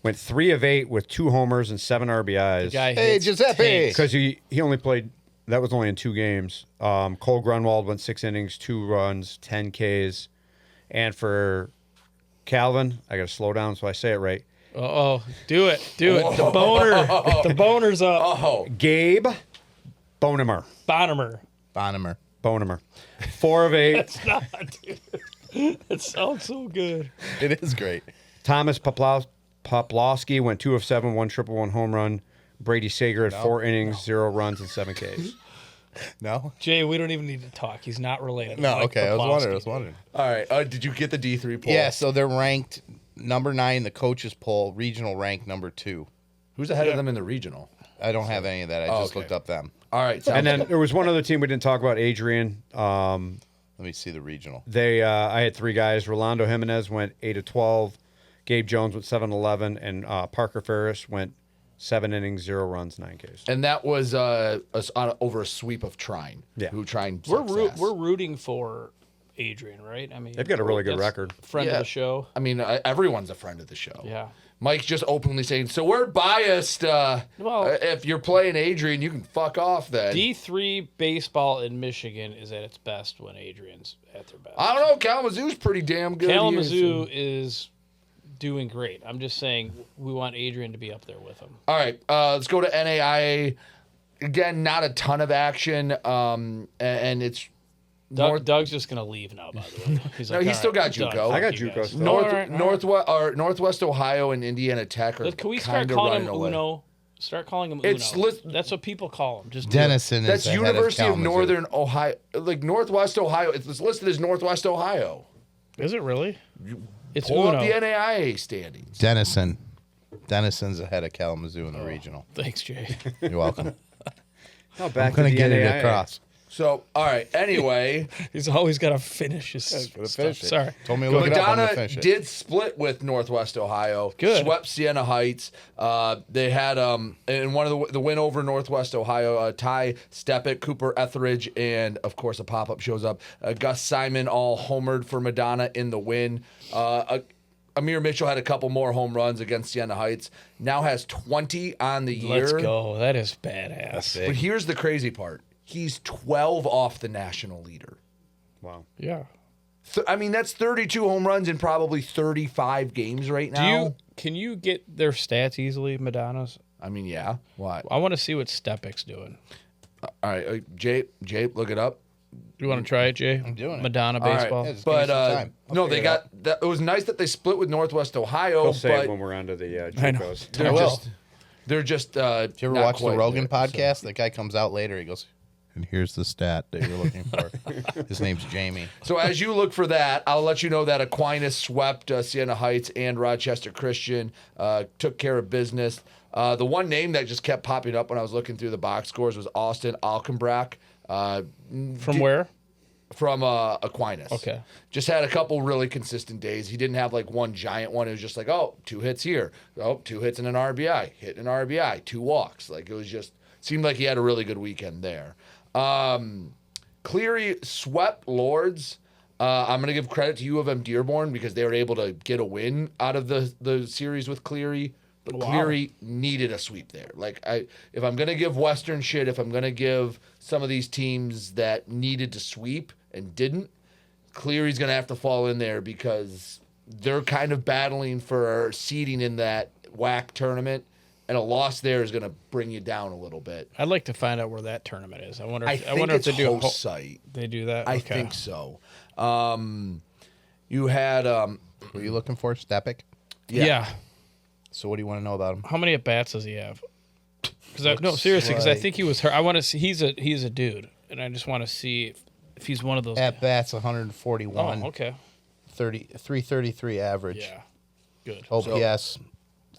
Speaker 4: went 3 of 8 with 2 homers and 7 RBIs.
Speaker 3: Guy
Speaker 2: Hey,
Speaker 3: hits
Speaker 2: Giuseppe!
Speaker 3: tanks.
Speaker 4: Because he only played, that was only in 2 games. Cole Grunwald went 6 innings, 2 runs, 10 Ks. And for Calvin, I got to slow down so I say it right.
Speaker 3: Uh-oh. Do it. The boner. The boner's up.
Speaker 1: Oh,
Speaker 4: Gabe Bonemer.
Speaker 3: Bonnemer.
Speaker 4: 4 of 8.
Speaker 3: It's not, dude. It sounds so good.
Speaker 2: It is great.
Speaker 4: Thomas Poplowski went 2 of 7, 1 triple, 1 home run. Brady Sager had 4 innings, 0 runs, and 7 Ks.
Speaker 2: No?
Speaker 3: Jay, we don't even need to talk. He's not related.
Speaker 2: No,
Speaker 3: Mike
Speaker 2: okay. I
Speaker 3: Poplowski.
Speaker 2: was wondering.
Speaker 1: all right. Did you get the D3 poll?
Speaker 2: Yeah, so they're ranked number 9 in the coaches poll, regional rank number 2.
Speaker 1: Who's ahead of them in the regional?
Speaker 2: I don't have any of that. I just looked up them.
Speaker 1: All right.
Speaker 4: And then there was one other team we didn't talk about, Adrian.
Speaker 2: Let me see the regional.
Speaker 4: I had 3 guys. Rolando Jimenez went 8 of 12. Gabe Jones went 7 of 11. And Parker Ferris went 7 innings, 0 runs, 9 Ks.
Speaker 1: And that was over a sweep of Trine.
Speaker 4: Yeah.
Speaker 1: Who Trine
Speaker 3: We're rooting for Adrian, right? I mean,
Speaker 4: They've got a really good
Speaker 3: that's
Speaker 4: record.
Speaker 3: Friend of the show.
Speaker 1: I mean, everyone's a friend of the show.
Speaker 3: Yeah.
Speaker 1: Mike's just openly saying, so we're biased.
Speaker 3: Well-
Speaker 1: If you're playing Adrian, you can fuck off then.
Speaker 3: D3 baseball in Michigan is at its best when Adrian's at their best.
Speaker 1: I don't know. Kalamazoo's pretty damn good.
Speaker 3: Kalamazoo is doing great. I'm just saying we want Adrian to be up there with him.
Speaker 1: All right, let's go to NAIA. Again, not a ton of action, and it's
Speaker 3: Doug's just gonna leave now. By the way, he's
Speaker 1: No,
Speaker 3: like,
Speaker 1: he's
Speaker 3: "All
Speaker 1: still got
Speaker 3: Doug,
Speaker 1: JUCO.
Speaker 3: fuck
Speaker 4: I got
Speaker 3: you
Speaker 4: JUCO
Speaker 3: guys."
Speaker 4: still.
Speaker 3: All right.
Speaker 1: Northwest Ohio and Indiana Tech are
Speaker 3: Can we
Speaker 1: kind
Speaker 3: start
Speaker 1: of
Speaker 3: calling
Speaker 1: running
Speaker 3: him
Speaker 1: away.
Speaker 3: Uno? Start calling him
Speaker 1: It's
Speaker 3: Uno.
Speaker 1: lit-
Speaker 3: That's what people call him. Just do it.
Speaker 2: Dennison
Speaker 1: That's
Speaker 2: is ahead
Speaker 1: University of
Speaker 2: Kalamazoo.
Speaker 1: Northern Ohio, like Northwest Ohio. It's listed as Northwest Ohio.
Speaker 3: Is it really? It's
Speaker 1: Pull
Speaker 3: Uno.
Speaker 1: up the NAIA standings.
Speaker 2: Dennison's ahead of Kalamazoo in the regional.
Speaker 3: Thanks, Jay.
Speaker 2: You're welcome.
Speaker 4: Now back
Speaker 2: I'm going
Speaker 4: to
Speaker 2: to
Speaker 4: the
Speaker 2: get it
Speaker 4: NAIA.
Speaker 2: across.
Speaker 1: So, all right. Anyway,
Speaker 3: He's always got to finish his
Speaker 2: Gotta
Speaker 3: stuff.
Speaker 2: finish it.
Speaker 3: Sorry.
Speaker 2: Told me to look it up. I'm going to
Speaker 1: Madonna
Speaker 2: finish it.
Speaker 1: did split with Northwest Ohio.
Speaker 3: Good.
Speaker 1: Swept Siena Heights. They had in one of the win over Northwest Ohio, Ty Stepick, Cooper Etheridge, and of course a pop up shows up. Gus Simon all homered for Madonna in the win. Amir Mitchell had a couple more home runs against Siena Heights. Now has 20 on the year.
Speaker 3: Let's go. That is badass.
Speaker 1: But here's the crazy part. He's 12 off the national leader.
Speaker 4: Wow.
Speaker 3: Yeah.
Speaker 1: I mean, that's 32 home runs in probably 35 games right now.
Speaker 3: Can you get their stats easily, Madonna's?
Speaker 1: I mean, yeah. What?
Speaker 3: I want to see what Stepick's doing.
Speaker 1: All right, Jay, look it up.
Speaker 3: You want to try it, Jay? I'm
Speaker 2: doing it.
Speaker 3: Madonna
Speaker 1: All right,
Speaker 3: baseball.
Speaker 2: Yeah, just give me
Speaker 1: but
Speaker 2: some time. I'll
Speaker 1: no,
Speaker 2: figure
Speaker 1: they
Speaker 2: it
Speaker 1: got
Speaker 2: out.
Speaker 1: that. It was nice that they split with Northwest Ohio,
Speaker 4: We'll say it
Speaker 1: but
Speaker 4: when we're onto the
Speaker 3: I know.
Speaker 4: JUCOs.
Speaker 1: they're
Speaker 2: I will.
Speaker 1: just they're just.
Speaker 2: Did you ever
Speaker 1: not
Speaker 2: watch the
Speaker 1: quite
Speaker 2: Rogan
Speaker 1: there, so.
Speaker 2: podcast? That guy comes out later. He goes, and here's the stat that you're looking for. His name's Jamie.
Speaker 1: So as you look for that, I'll let you know that Aquinas swept Siena Heights and Rochester Christian, took care of business. The one name that just kept popping up when I was looking through the box scores was Austin Alkenbrack.
Speaker 3: From where?
Speaker 1: From Aquinas.
Speaker 3: Okay.
Speaker 1: Just had a couple really consistent days. He didn't have like one giant one. It was just like, oh, 2 hits here. Oh, 2 hits and an RBI. Hit an RBI. 2 walks. Like it was just, seemed like he had a really good weekend there. Cleary swept Lords. I'm going to give credit to U of M Dearborn because they were able to get a win out of the series with Cleary. But
Speaker 3: Wow.
Speaker 1: Cleary needed a sweep there. Like if I'm going to give Western shit, if I'm going to give some of these teams that needed to sweep and didn't, Cleary's going to have to fall in there because they're kind of battling for seeding in that WAC tournament, and a loss there is going to bring you down a little bit.
Speaker 3: I'd like to find out where that tournament is. I wonder.
Speaker 1: I
Speaker 3: If,
Speaker 1: think
Speaker 3: wonder
Speaker 1: it's
Speaker 3: if they do.
Speaker 1: host site.
Speaker 3: They do that.
Speaker 1: I
Speaker 3: Okay.
Speaker 1: think so. You had
Speaker 2: Were you looking for Stepick?
Speaker 3: Yeah.
Speaker 2: So what do you want to know about him?
Speaker 3: How many at bats does he have? Because no, seriously, because I think he was hurt. I want to see. He's a dude, and I just want to see if he's one of those.
Speaker 2: At bats 141.
Speaker 3: Oh, okay.
Speaker 2: 333 average.
Speaker 3: Yeah. Good.
Speaker 2: OPS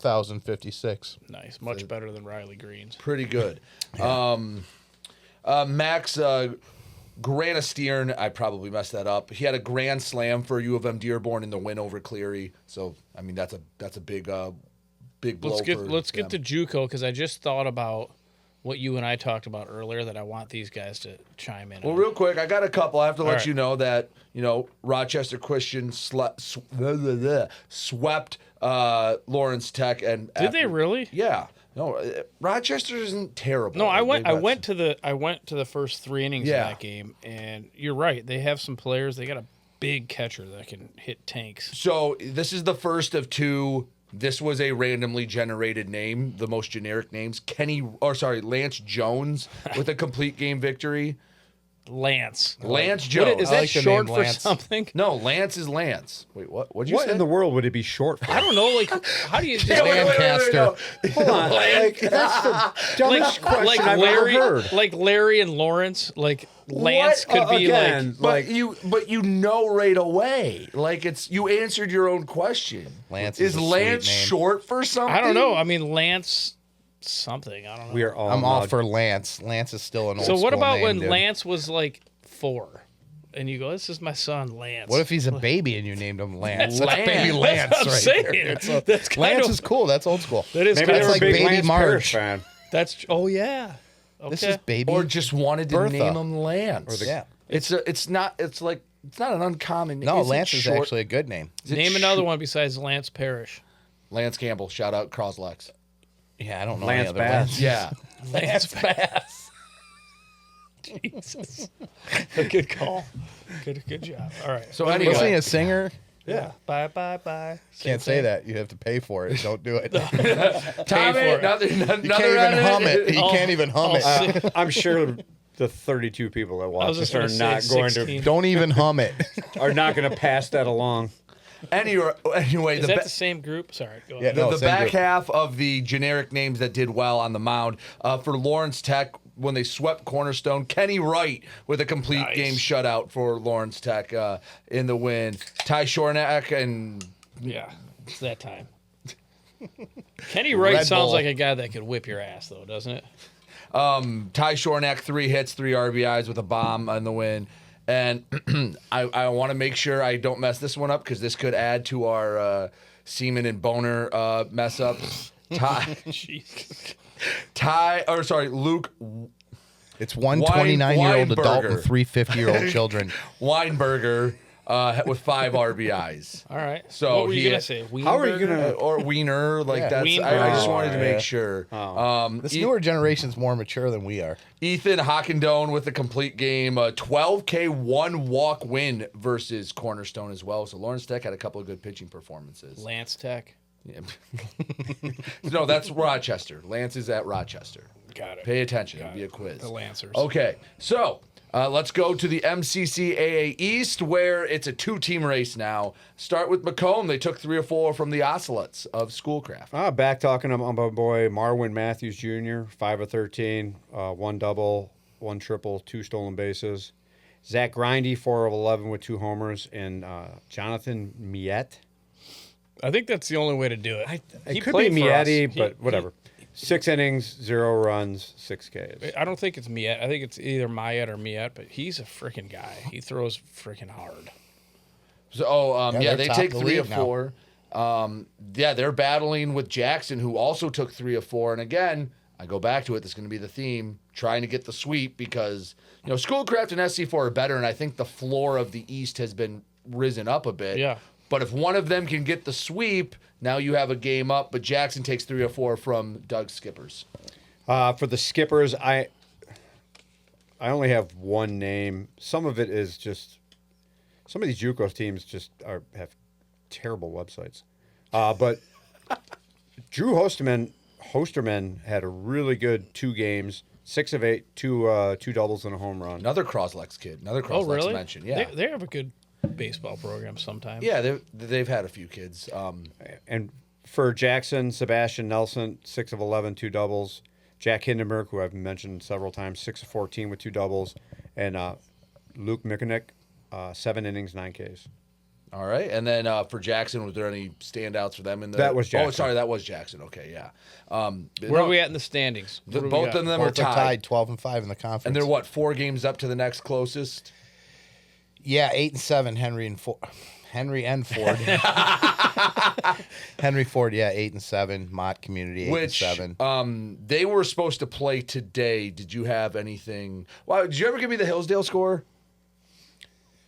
Speaker 2: 1,056.
Speaker 3: Nice, much better than Riley Green's.
Speaker 1: Pretty good. Max Granistiern, I probably messed that up. He had a grand slam for U of M Dearborn in the win over Cleary. So I mean that's a big blow.
Speaker 3: Let's get to JUCO because I just thought about what you and I talked about earlier that I want these guys to chime in.
Speaker 1: Well,
Speaker 3: on.
Speaker 1: real quick, I got a couple. I have to let
Speaker 3: right.
Speaker 1: you know that Rochester Christian swept Lawrence Tech and
Speaker 3: Did they really?
Speaker 1: Yeah. No, Rochester isn't terrible.
Speaker 3: No, I
Speaker 1: They've
Speaker 3: went
Speaker 1: got
Speaker 3: I went to the first 3 innings
Speaker 1: Yeah.
Speaker 3: of that game, and you're right. They have some players. They got a big catcher that can hit tanks.
Speaker 1: So this is the first of 2. This was a randomly generated name, the most generic names. Lance Jones with a complete game victory.
Speaker 3: Lance.
Speaker 1: Lance
Speaker 3: What
Speaker 1: Jones.
Speaker 3: is
Speaker 2: I
Speaker 3: that
Speaker 2: like the
Speaker 3: short
Speaker 2: name
Speaker 3: for
Speaker 2: Lance.
Speaker 3: something?
Speaker 1: No, Lance is Lance. Wait, what? What'd you
Speaker 4: What
Speaker 1: say?
Speaker 4: in the world would it be short for?
Speaker 3: I don't know. Like, how do you just
Speaker 2: Lancaster.
Speaker 4: Hold on. Like, that's the dumbest question I've
Speaker 3: Larry,
Speaker 4: ever heard.
Speaker 3: like Larry and Lawrence, like Lance
Speaker 4: What?
Speaker 3: could be
Speaker 4: Again,
Speaker 3: like.
Speaker 1: But you know right away. Like you answered your own question.
Speaker 2: Lance is a sweet
Speaker 1: Lance
Speaker 2: name.
Speaker 1: short for something?
Speaker 3: I don't know. I mean, Lance something. I don't know.
Speaker 4: We are all
Speaker 2: I'm all
Speaker 4: now-
Speaker 2: for Lance. Lance is still an old
Speaker 3: So what
Speaker 2: school
Speaker 3: about
Speaker 2: name,
Speaker 3: when
Speaker 2: dude.
Speaker 3: Lance was like 4, and you go, "This is my son, Lance."
Speaker 2: What if he's a baby and you named him Lance?
Speaker 1: Lance.
Speaker 2: That's baby Lance,
Speaker 3: That's what I'm
Speaker 2: right
Speaker 3: saying.
Speaker 2: there. It's a-
Speaker 3: That's kind
Speaker 2: Lance
Speaker 3: of
Speaker 2: is cool. That's old school.
Speaker 3: that is
Speaker 4: Maybe
Speaker 3: kind
Speaker 4: they
Speaker 3: of
Speaker 4: were
Speaker 2: like
Speaker 4: a big
Speaker 2: Baby
Speaker 4: Lance
Speaker 2: Marge.
Speaker 4: Parrish fan.
Speaker 3: that's yeah. Okay.
Speaker 2: This is baby.
Speaker 1: Or just wanted to
Speaker 2: Bertha.
Speaker 1: name him Lance.
Speaker 2: yeah.
Speaker 1: It's not an uncommon name.
Speaker 2: No,
Speaker 1: Is it
Speaker 2: Lance is
Speaker 1: short?
Speaker 2: actually a good name.
Speaker 1: Is it
Speaker 3: Name another one besides Lance Parrish.
Speaker 1: Lance Campbell. Shout out Croslex.
Speaker 2: Yeah, I don't know
Speaker 4: Lance
Speaker 2: any other
Speaker 4: Bass.
Speaker 2: Lance.
Speaker 1: Yeah.
Speaker 3: Lance Bass. Jesus. Good call. Good job. All right.
Speaker 1: So
Speaker 2: Wasn't he
Speaker 1: anyway,
Speaker 2: a singer?
Speaker 3: Yeah. Bye.
Speaker 2: Can't say that. You have to pay for it. Don't do it.
Speaker 1: Tommy,
Speaker 3: for it.
Speaker 1: another
Speaker 2: You can't even hum it. He can't even hum it.
Speaker 4: I'm sure the 32 people that watch
Speaker 3: was
Speaker 4: this
Speaker 3: just
Speaker 4: are
Speaker 3: gonna
Speaker 4: not
Speaker 3: say
Speaker 4: going
Speaker 3: 16.
Speaker 2: Don't even hum it.
Speaker 4: are not going to pass that along.
Speaker 1: Anyway,
Speaker 3: Is that the same group? Sorry. Go ahead.
Speaker 2: Yeah, no.
Speaker 1: the
Speaker 2: same
Speaker 1: back
Speaker 2: group.
Speaker 1: half of the generic names that did well on the mound for Lawrence Tech when they swept Cornerstone. Kenny Wright with a complete
Speaker 3: Nice.
Speaker 1: game shutout for Lawrence Tech in the win. Ty Shornack and
Speaker 3: Yeah. It's that time. Kenny Wright
Speaker 2: Red
Speaker 3: sounds
Speaker 2: Bull.
Speaker 3: like a guy that could whip your ass, though, doesn't it?
Speaker 1: Ty Shornack 3 hits, 3 RBIs with a bomb on the win. And I want to make sure I don't mess this one up because this could add to our Seaman and Boner mess ups.
Speaker 3: Jeez.
Speaker 1: Luke
Speaker 2: It's one 29-year-old adult
Speaker 1: Weinberger.
Speaker 2: and 3 50-year-old children.
Speaker 1: Weinberger with 5 RBIs.
Speaker 3: All right.
Speaker 1: So
Speaker 3: what were you
Speaker 1: he-
Speaker 3: going to say?
Speaker 4: How are you
Speaker 3: Weinberger?
Speaker 4: going to...
Speaker 1: Or Wiener, like
Speaker 2: Yeah.
Speaker 1: that's. I
Speaker 3: Weinberger.
Speaker 1: just wanted to make
Speaker 2: Yeah.
Speaker 1: sure.
Speaker 2: This newer generation's more mature than we are.
Speaker 1: Ethan Hockendone with a complete game, a 12K 1-walk win versus Cornerstone as well. So Lawrence Tech had a couple of good pitching performances.
Speaker 3: Lance Tech.
Speaker 1: Yeah. No, that's Rochester. Lance is at Rochester.
Speaker 3: Got it.
Speaker 1: Pay attention. It'll be a quiz.
Speaker 3: The Lancers.
Speaker 1: Okay, so let's go to the MCCAA East, where it's a 2-team race now. Start with Macomb. They took 3 or 4 from the Ocelots of Schoolcraft.
Speaker 4: Back talking about my boy Marwin Matthews Jr., 5 of 13, 1 double, 1 triple, 2 stolen bases. Zach Grindy, 4 of 11 with 2 homers, and Jonathan Miette.
Speaker 3: I think that's the only way to do it.
Speaker 4: It
Speaker 3: He
Speaker 4: could be
Speaker 3: played for us.
Speaker 4: Miette,
Speaker 3: He-
Speaker 4: but whatever. 6 innings, 0 runs, 6 Ks.
Speaker 3: I don't think it's Miette. I think it's either Mayette or Miette, but he's a freaking guy. He throws freaking hard.
Speaker 1: So,
Speaker 2: they're
Speaker 1: they
Speaker 2: top
Speaker 1: take
Speaker 2: of the
Speaker 1: 3 of
Speaker 2: league now.
Speaker 1: 4. They're battling with Jackson, who also took 3 of 4. And again, I go back to it. This is going to be the theme, trying to get the sweep because, Schoolcraft and SC4 are better, and I think the floor of the East has been risen up a bit.
Speaker 3: Yeah.
Speaker 1: But if one of them can get the sweep, now you have a game up. But Jackson takes 3 or 4 from Doug Skippers.
Speaker 4: For the Skippers, I only have one name. Some of it is just some of these JUCO teams just have terrible websites. But Drew Hosterman had a really good 2 games, 6 of 8, 2 doubles and a home run.
Speaker 1: Another Croslex kid. Another Croslex
Speaker 3: Oh, really?
Speaker 1: mention. Yeah.
Speaker 3: They have a good baseball program sometimes.
Speaker 1: Yeah, they've had a few kids.
Speaker 4: And for Jackson, Sebastian Nelson, 6 of 11, 2 doubles. Jack Hindenburg, who I've mentioned several times, 6 of 14 with 2 doubles. And Luke Mikunik, 7 innings, 9 Ks.
Speaker 1: All right, and then for Jackson, was there any standouts for them in the?
Speaker 4: That was Jackson.
Speaker 1: Oh, sorry, that was Jackson. Okay, yeah.
Speaker 3: Where are we at in the standings? What do we
Speaker 1: Both
Speaker 3: got?
Speaker 1: of them are
Speaker 2: Both are
Speaker 1: tied,
Speaker 2: tied 12-5 in the conference.
Speaker 1: and they're what 4 games up to the next closest.
Speaker 2: Yeah, 8-7. Henry and Ford. Henry Ford, yeah, 8-7. Mott Community, 8-7.
Speaker 1: They were supposed to play today. Did you have anything? Well, did you ever give me the Hillsdale score?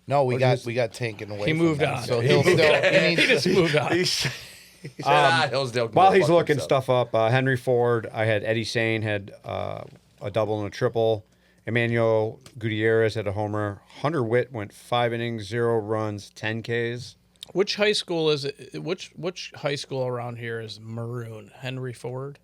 Speaker 2: No, we got taken away.
Speaker 3: He
Speaker 2: from
Speaker 3: moved
Speaker 2: that,
Speaker 3: on.
Speaker 2: So he'll still.
Speaker 3: He just moved on.
Speaker 1: He said, Hillsdale. can
Speaker 4: While
Speaker 1: go
Speaker 4: he's
Speaker 1: fuck
Speaker 4: looking
Speaker 1: himself.
Speaker 4: stuff up, Henry Ford, I had Eddie Sane had a double and a triple. Emmanuel Gutierrez had a homer. Hunter Witt went 5 innings, 0 runs, 10 Ks.
Speaker 3: Which high school is it? Which high school around here is maroon? Henry Ford?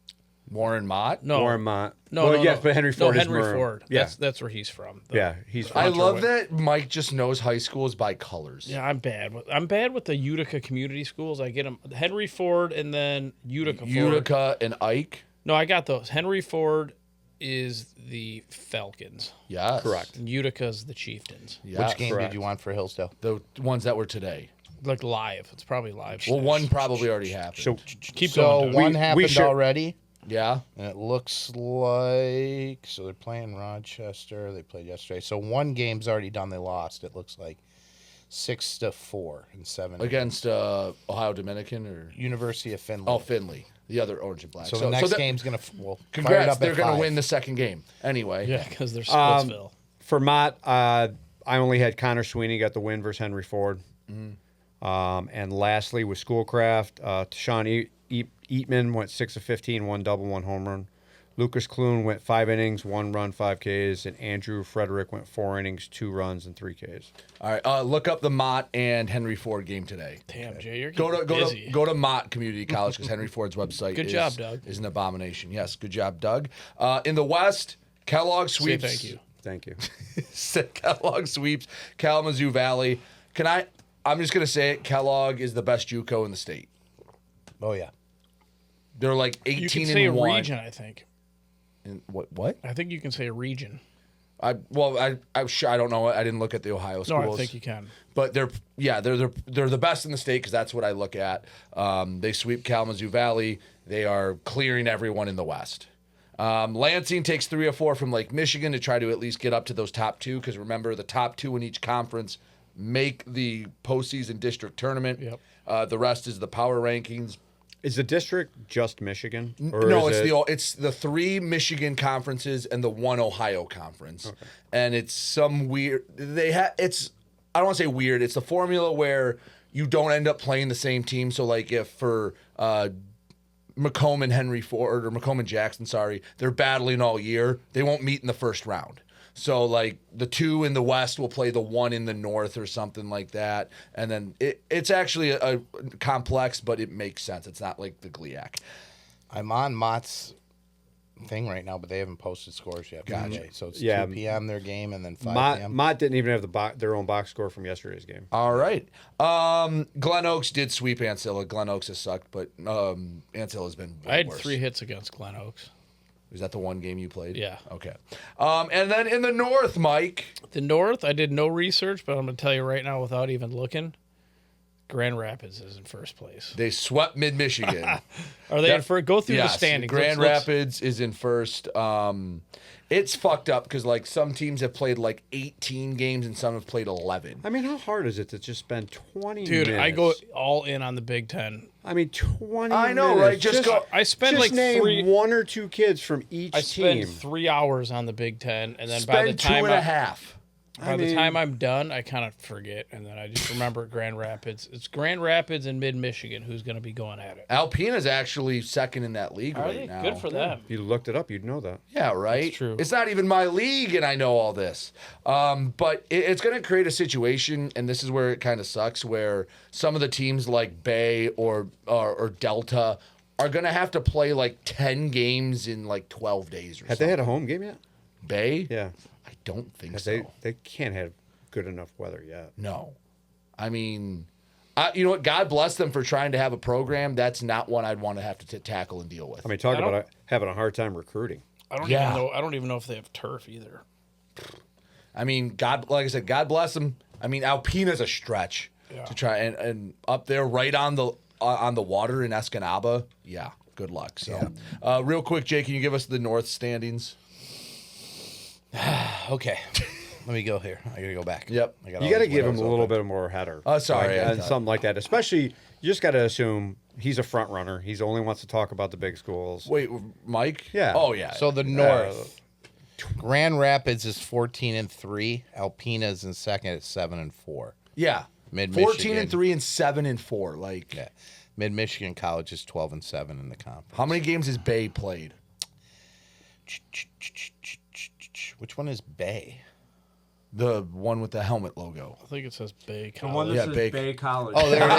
Speaker 1: Warren Mott.
Speaker 3: No,
Speaker 4: Warren Mott.
Speaker 3: No,
Speaker 4: well,
Speaker 3: no,
Speaker 4: yes,
Speaker 3: no.
Speaker 4: but Henry Ford
Speaker 3: no,
Speaker 4: is
Speaker 3: Henry
Speaker 4: maroon.
Speaker 3: Ford.
Speaker 4: Yeah,
Speaker 3: That's where he's from.
Speaker 4: yeah, he's
Speaker 1: I
Speaker 4: from.
Speaker 1: love that Mike just knows high schools by colors.
Speaker 3: Yeah, I'm bad with the Utica community schools. I get them Henry Ford and then Utica. Ford.
Speaker 1: Utica and Ike.
Speaker 3: No, I got those. Henry Ford is the Falcons.
Speaker 1: Yes.
Speaker 4: Correct.
Speaker 3: And Utica's the Chieftains.
Speaker 1: Yeah,
Speaker 2: Which game
Speaker 4: correct.
Speaker 2: did you want for Hillsdale?
Speaker 1: The ones that were today.
Speaker 3: Like live. It's probably live.
Speaker 1: Well, one probably already happened.
Speaker 4: So
Speaker 3: Keep
Speaker 2: So
Speaker 3: going. Doug.
Speaker 2: one
Speaker 4: we
Speaker 2: happened
Speaker 4: should-
Speaker 2: already,
Speaker 1: yeah.
Speaker 2: and it looks like they're playing Rochester. They played yesterday. So one game's already done. They lost. It looks like 6-4 and 7
Speaker 1: Against Ohio Dominican or
Speaker 2: University of Finland.
Speaker 1: oh Finley, the other orange and black.
Speaker 2: So the next
Speaker 1: that-
Speaker 2: game's gonna fire it
Speaker 1: Congrats,
Speaker 2: up
Speaker 1: they're
Speaker 2: at
Speaker 1: going to
Speaker 2: 5.
Speaker 1: win the second game anyway.
Speaker 3: Yeah, because they're Splitsville.
Speaker 4: for Mott, I only had Connor Sweeney got the win versus Henry Ford. And lastly, with Schoolcraft, Sean Eatman went 6 of 15, 1 double, 1 home run. Lucas Kloon went 5 innings, 1 run, 5 Ks, and Andrew Frederick went 4 innings, 2 runs, and 3 Ks.
Speaker 1: All right, look up the Mott and Henry Ford game today.
Speaker 3: Damn, Jay, you're
Speaker 1: Go
Speaker 3: getting
Speaker 1: to
Speaker 3: busy.
Speaker 1: go to Mott Community College because Henry Ford's website
Speaker 3: Good job, Doug.
Speaker 1: is an abomination. Yes, good job, Doug. In the West, Kellogg
Speaker 3: Say
Speaker 1: sweeps.
Speaker 3: thank you.
Speaker 4: Thank you.
Speaker 1: Kellogg sweeps Kalamazoo Valley. I'm just gonna say it. Kellogg is the best JUCO in the state.
Speaker 2: Oh yeah.
Speaker 1: They're like
Speaker 3: You can
Speaker 1: 18
Speaker 3: say a
Speaker 1: and 1.
Speaker 3: region, I think.
Speaker 1: And what?
Speaker 3: I think you can say a region.
Speaker 1: I'm sure I don't know. I didn't look at the Ohio
Speaker 3: No,
Speaker 1: schools.
Speaker 3: I think you can.
Speaker 1: But they're the best in the state because that's what I look at. They sweep Kalamazoo Valley. They are clearing everyone in the West. Lansing takes 3 or 4 from Lake Michigan to try to at least get up to those top 2 because remember the top 2 in each conference make the postseason district tournament.
Speaker 3: Yep.
Speaker 1: The rest is the power rankings.
Speaker 4: Is the district just Michigan?
Speaker 1: No,
Speaker 4: is
Speaker 1: it's the 3 Michigan conferences and the 1 Ohio conference, and it's some weird. It's I don't want to say weird. It's the formula where you don't end up playing the same team. So like if for Macomb and Henry Ford or Macomb and Jackson, sorry, they're battling all year. They won't meet in the first round. So like the 2 in the West will play the 1 in the North or something like that, and then it's actually a complex, but it makes sense. It's not like the GLIAC.
Speaker 2: I'm on Mott's thing right now, but they haven't posted scores yet. Gotcha. So it's 2 p.m. their game, and then 5 p.m.
Speaker 4: Mott didn't even have their own box score from yesterday's game.
Speaker 1: All right. Glen Oaks did sweep Ancilla. Glen Oaks has sucked, but Ancilla's been way
Speaker 3: I had
Speaker 1: worse.
Speaker 3: 3 hits against Glen Oaks.
Speaker 1: Is that the one game you played?
Speaker 3: Yeah.
Speaker 1: Okay. And then in the North, Mike.
Speaker 3: The North, I did no research, but I'm going to tell you right now without even looking, Grand Rapids is in first place.
Speaker 1: They swept Mid-Michigan.
Speaker 3: Are they in first? Go through the
Speaker 1: Yes,
Speaker 3: standings.
Speaker 1: Grand
Speaker 3: Let's-
Speaker 1: Rapids is in first. It's fucked up because like some teams have played like 18 games and some have played 11.
Speaker 4: I mean, how hard is it to just spend 20
Speaker 3: Dude,
Speaker 4: minutes?
Speaker 3: I go all in on the Big Ten.
Speaker 4: I mean, 20
Speaker 1: I know,
Speaker 4: minutes.
Speaker 1: right? Just go-
Speaker 3: I spent
Speaker 4: just
Speaker 3: like
Speaker 4: name
Speaker 3: 3.
Speaker 4: 1 or 2 kids from each
Speaker 3: I
Speaker 4: team.
Speaker 3: spend 3 hours on the Big Ten, and then
Speaker 1: Spend
Speaker 3: by the time
Speaker 1: 2.5.
Speaker 3: By the time I'm done, I kind of forget, and then I just remember Grand Rapids. It's Grand Rapids and Mid-Michigan who's going to be going at it.
Speaker 1: Alpena's actually second in that league
Speaker 3: Are
Speaker 1: right
Speaker 3: they?
Speaker 1: now.
Speaker 3: Good for them.
Speaker 4: If you looked it up, you'd know that.
Speaker 1: Yeah, right.
Speaker 3: That's true.
Speaker 1: It's not even my league, and I know all this. But it's going to create a situation, and this is where it kind of sucks, where some of the teams like Bay or Delta are going to have to play like 10 games in like 12 days or
Speaker 4: Have
Speaker 1: something.
Speaker 4: they had a home game yet?
Speaker 1: Bay?
Speaker 4: Yeah.
Speaker 1: I don't think
Speaker 4: Have
Speaker 1: so.
Speaker 4: They can't have good enough weather yet.
Speaker 1: No. I mean, you know what? God bless them for trying to have a program. That's not one I'd want to have to tackle and deal with.
Speaker 4: I mean, talk
Speaker 3: I don't-
Speaker 4: about having a hard time recruiting.
Speaker 3: I don't
Speaker 1: Yeah.
Speaker 3: even know. I don't even know if they have turf either.
Speaker 1: I mean, like I said, God bless them. I mean, Alpena's a stretch. to try and up there right on the water in Escanaba. Yeah, good luck. So, real quick, Jake, can you give us the North standings?
Speaker 2: Okay. Let me go here. I gotta go back.
Speaker 1: Yep.
Speaker 4: You got to give him a little bit more header.
Speaker 1: Oh, sorry.
Speaker 4: And something like that. Especially, you just got to assume he's a front runner. He's only wants to talk about the big schools.
Speaker 1: Wait, Mike?
Speaker 4: Yeah.
Speaker 1: Oh, yeah.
Speaker 2: So the North, Grand Rapids is 14-3. Alpena is in second at 7-4.
Speaker 1: Yeah.
Speaker 2: Mid-Michigan.
Speaker 1: 14-3 and 7-4. Like,
Speaker 2: Yeah. Mid-Michigan College is 12-7 in the conference.
Speaker 1: how many games has Bay played?
Speaker 2: Which one is Bay?
Speaker 1: The one with the helmet logo.
Speaker 3: I think it says Bay
Speaker 4: The
Speaker 3: College.
Speaker 4: one that
Speaker 1: Yeah,
Speaker 4: says
Speaker 1: Bake.
Speaker 4: Bay College.
Speaker 2: Oh, there it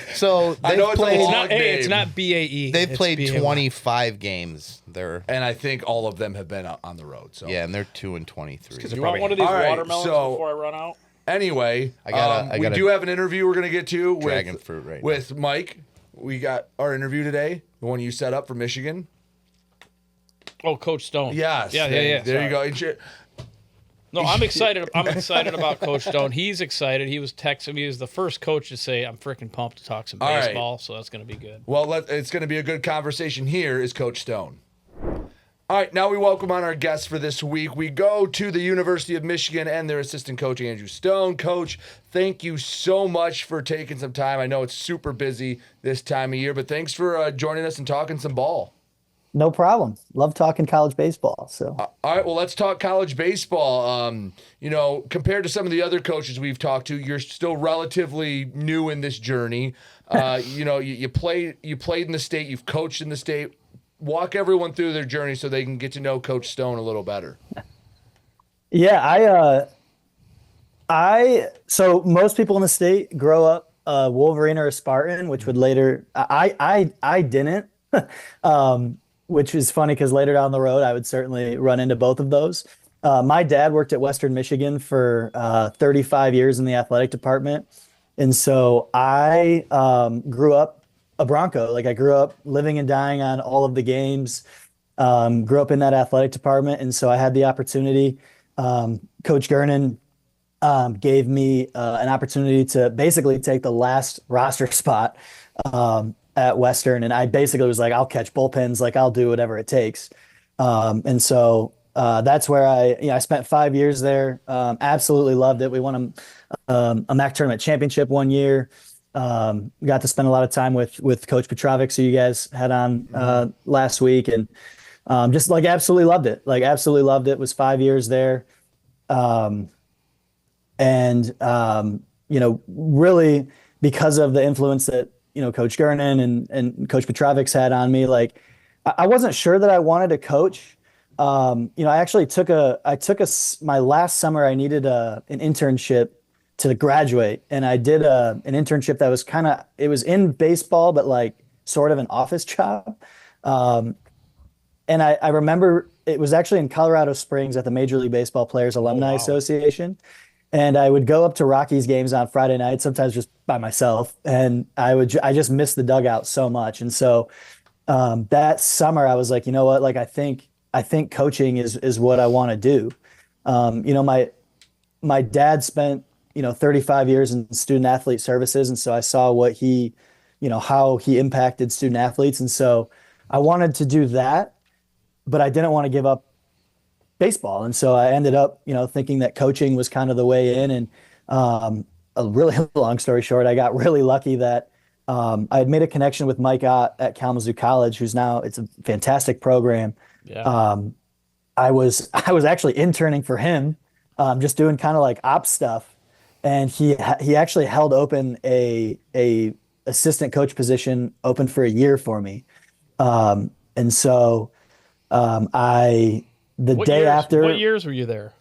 Speaker 2: is. So
Speaker 1: I know
Speaker 2: they've
Speaker 1: it's a
Speaker 2: played.
Speaker 1: long
Speaker 3: It's
Speaker 1: name.
Speaker 3: not BAE.
Speaker 2: They've
Speaker 3: it's
Speaker 2: played
Speaker 3: BAY.
Speaker 2: 25 games. They're
Speaker 1: And I think all of them have been on the road. So
Speaker 2: and they're 2-23.
Speaker 3: You want one of these
Speaker 1: All right,
Speaker 3: watermelons
Speaker 1: so-
Speaker 3: before I run out?
Speaker 1: Anyway,
Speaker 2: I got
Speaker 1: we
Speaker 2: a
Speaker 1: do have an interview we're going to get to
Speaker 2: dragon fruit right
Speaker 1: with Mike. We got our interview today, the one you set up for Michigan.
Speaker 3: Oh, Coach Stone.
Speaker 1: Yes.
Speaker 3: Yeah.
Speaker 1: There you
Speaker 3: Sorry.
Speaker 1: go.
Speaker 3: No, I'm excited. I'm excited about Coach Stone. He's excited. He was texting me. He was the first coach to say, "I'm freaking pumped to talk some
Speaker 1: All right.
Speaker 3: baseball." So that's going to be good.
Speaker 1: Well, it's going to be a good conversation. Here is Coach Stone. All right, now we welcome on our guests for this week. We go to the University of Michigan and their assistant coach, Andrew Stone. Coach, thank you so much for taking some time. I know it's super busy this time of year, but thanks for joining us and talking some ball.
Speaker 5: No problem. Love talking college baseball. So
Speaker 1: All right, well, let's talk college baseball. Compared to some of the other coaches we've talked to, you're still relatively new in this journey. You played in the state, you've coached in the state. Walk everyone through their journey so they can get to know Coach Stone a little better.
Speaker 5: yeah, so most people in the state grow up Wolverine or a Spartan, which would later I didn't, which is funny because later down the road I would certainly run into both of those. My dad worked at Western Michigan for 35 years in the athletic department, and so I grew up a Bronco. Like I grew up living and dying on all of the games, grew up in that athletic department. And so I had the opportunity. Coach Gernon gave me an opportunity to basically take the last roster spot at Western. And I basically was like, I'll catch bullpens. Like I'll do whatever it takes. And so that's where I spent 5 years there. Absolutely loved it. We won a MAC tournament championship one year. Got to spend a lot of time with Coach Petrovic, who you guys had on last week, and just like absolutely loved it. Like absolutely loved it. Was 5 years there, really because of the influence that Coach Gernon and Coach Petrovic had on me. Like I wasn't sure that I wanted to coach. I actually took my last summer. I needed an internship to graduate, and I did an internship that was it was in baseball, but like sort of an office job. And I remember it was actually in Colorado Springs at the Major League Baseball Players Alumni Association. And I would go up to Rockies games on Friday night, sometimes just by myself. And I just missed the dugout so much. And so that summer I was like, you know what, like I think coaching is what I want to do. My dad spent 35 years in student athlete services. And so I saw how he impacted student athletes. And so I wanted to do that, but I didn't want to give up baseball. And so I ended up, thinking that coaching was kind of the way in. And a really long story short, I got really lucky that I had made a connection with Mike Ott at Kalamazoo College, it's a fantastic program.
Speaker 3: Yeah.
Speaker 5: I was actually interning for him, just doing kind of like ops stuff. And he actually held open a assistant coach position open for a year for me. And so
Speaker 3: What years were you there?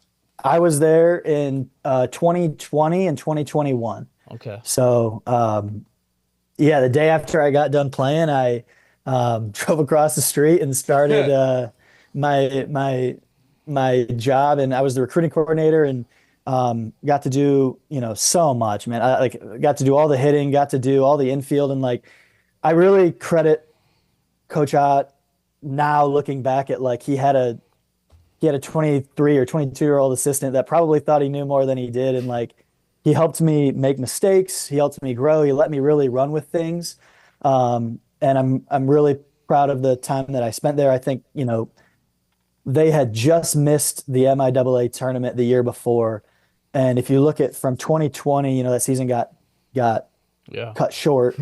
Speaker 5: I was there in 2020 and 2021.
Speaker 3: Okay.
Speaker 5: So the day after I got done playing, I drove across the street and started my job, and I was the recruiting coordinator, and got to do so much, man. I got to do all the hitting, got to do all the infield, and I really credit Coach Ott now looking back at he had a 23 or 22-year-old assistant that probably thought he knew more than he did, and he helped me make mistakes. He helped me grow. He let me really run with things. And I'm really proud of the time that I spent there. I think, they had just missed the MIAA tournament the year before. And if you look at from 2020, that season got
Speaker 3: Yeah.
Speaker 5: cut short.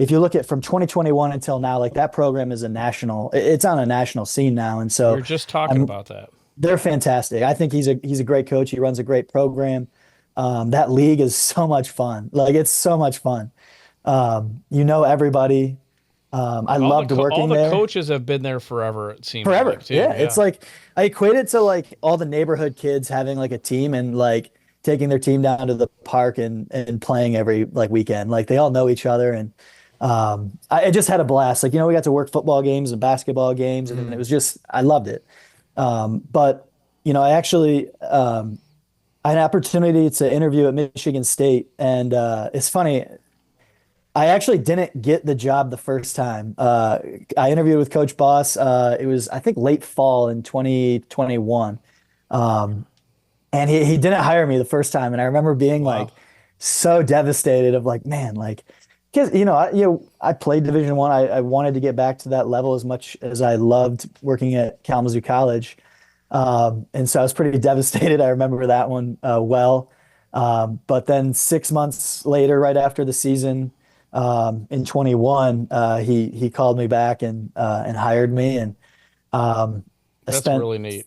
Speaker 5: If you look at from 2021 until now, like that program is it's on a national scene now. And so
Speaker 3: We were just talking about that.
Speaker 5: they're fantastic. I think he's a great coach. He runs a great program. That league is so much fun. Like it's so much fun. Everybody. I loved working
Speaker 3: all the
Speaker 5: there.
Speaker 3: coaches have been there forever, it seems
Speaker 5: Forever.
Speaker 3: like, too.
Speaker 5: Yeah. It's like I equate it to like all the neighborhood kids having like a team and like taking their team down to the park and playing every like weekend. Like they all know each other. And I just had a blast. Like, we got to work football games and basketball games, and it was just, I loved it. But I actually, I had an opportunity to interview at Michigan State, and it's funny. I actually didn't get the job the first time. I interviewed with Coach Boss. It was, I think, late fall in 2021. And he didn't hire me the first time. And I remember being like so devastated of like, man, like, because, I played Division I. I wanted to get back to that level as much as I loved working at Kalamazoo College. And so I was pretty devastated. I remember that one well. But then 6 months later, right after the season, in 21, he called me back and hired me, and
Speaker 3: That's really neat.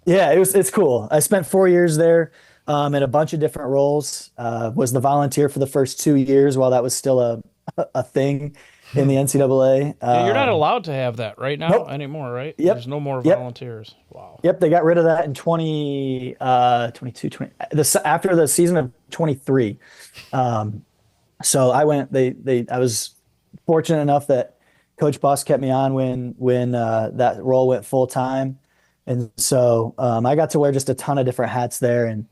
Speaker 5: Yeah, it's cool. I spent 4 years there, in a bunch of different roles. Was the volunteer for the first 2 years while that was still a thing in the NCAA.
Speaker 3: Yeah, you're not allowed to have that right now anymore, right?
Speaker 5: Yep.
Speaker 3: There's no more volunteers. Wow.
Speaker 5: Yep, they got rid of that in 22, 20, after the season of 23. So I went. I was fortunate enough that Coach Boss kept me on when that role went full time, and so I got to wear just a ton of different hats there, and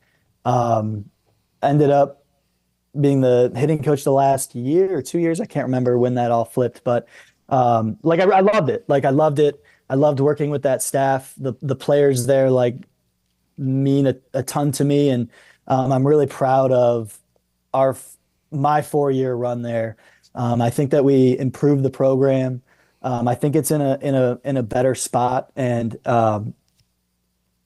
Speaker 5: ended up being the hitting coach the last year or 2 years. I can't remember when that all flipped, but I loved it. Like I loved it. I loved working with that staff. The players there mean a ton to me, and I'm really proud of my 4 year run there. I think that we improved the program. I think it's in a better spot. And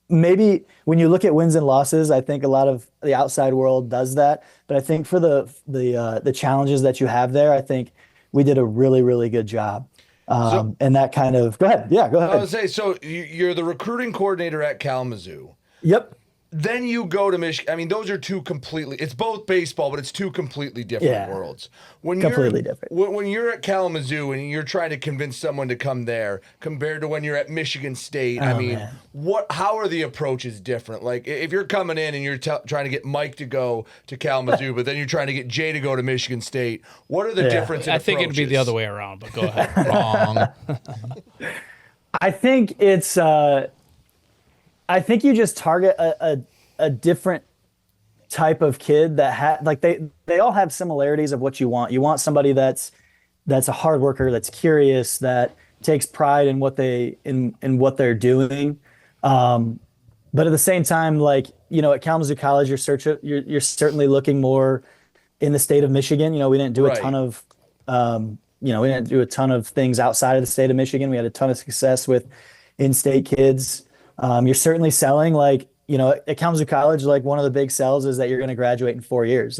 Speaker 5: maybe when you look at wins and losses, I think a lot of the outside world does that. But I think for the challenges that you have there, I think we did a really, really good job. And that kind of, go ahead. Yeah, go ahead.
Speaker 1: I was say, so you're the recruiting coordinator at Kalamazoo.
Speaker 5: Yep.
Speaker 1: Then you go to Michigan. I mean, those are it's both baseball, but it's two completely different worlds.
Speaker 5: Completely different.
Speaker 1: When you're at Kalamazoo and you're trying to convince someone to come there compared to when you're at Michigan State, how are the approaches different? Like if you're coming in and you're trying to get Mike to go to Kalamazoo, but then you're trying to get Jay to go to Michigan State, what are the differences?
Speaker 3: I think it'd be the other way around, but go ahead. Wrong.
Speaker 5: I think it's, I think you just target a different type of kid that they all have similarities of what you want. You want somebody that's a hard worker, that's curious, that takes pride in what they're doing. But at the same time, at Kalamazoo College, you're certainly looking more in the state of Michigan. We didn't do a ton of we didn't do a ton of things outside of the state of Michigan. We had a ton of success with in-state kids. You're certainly selling at Kalamazoo College, one of the big sells is that you're going to graduate in 4 years.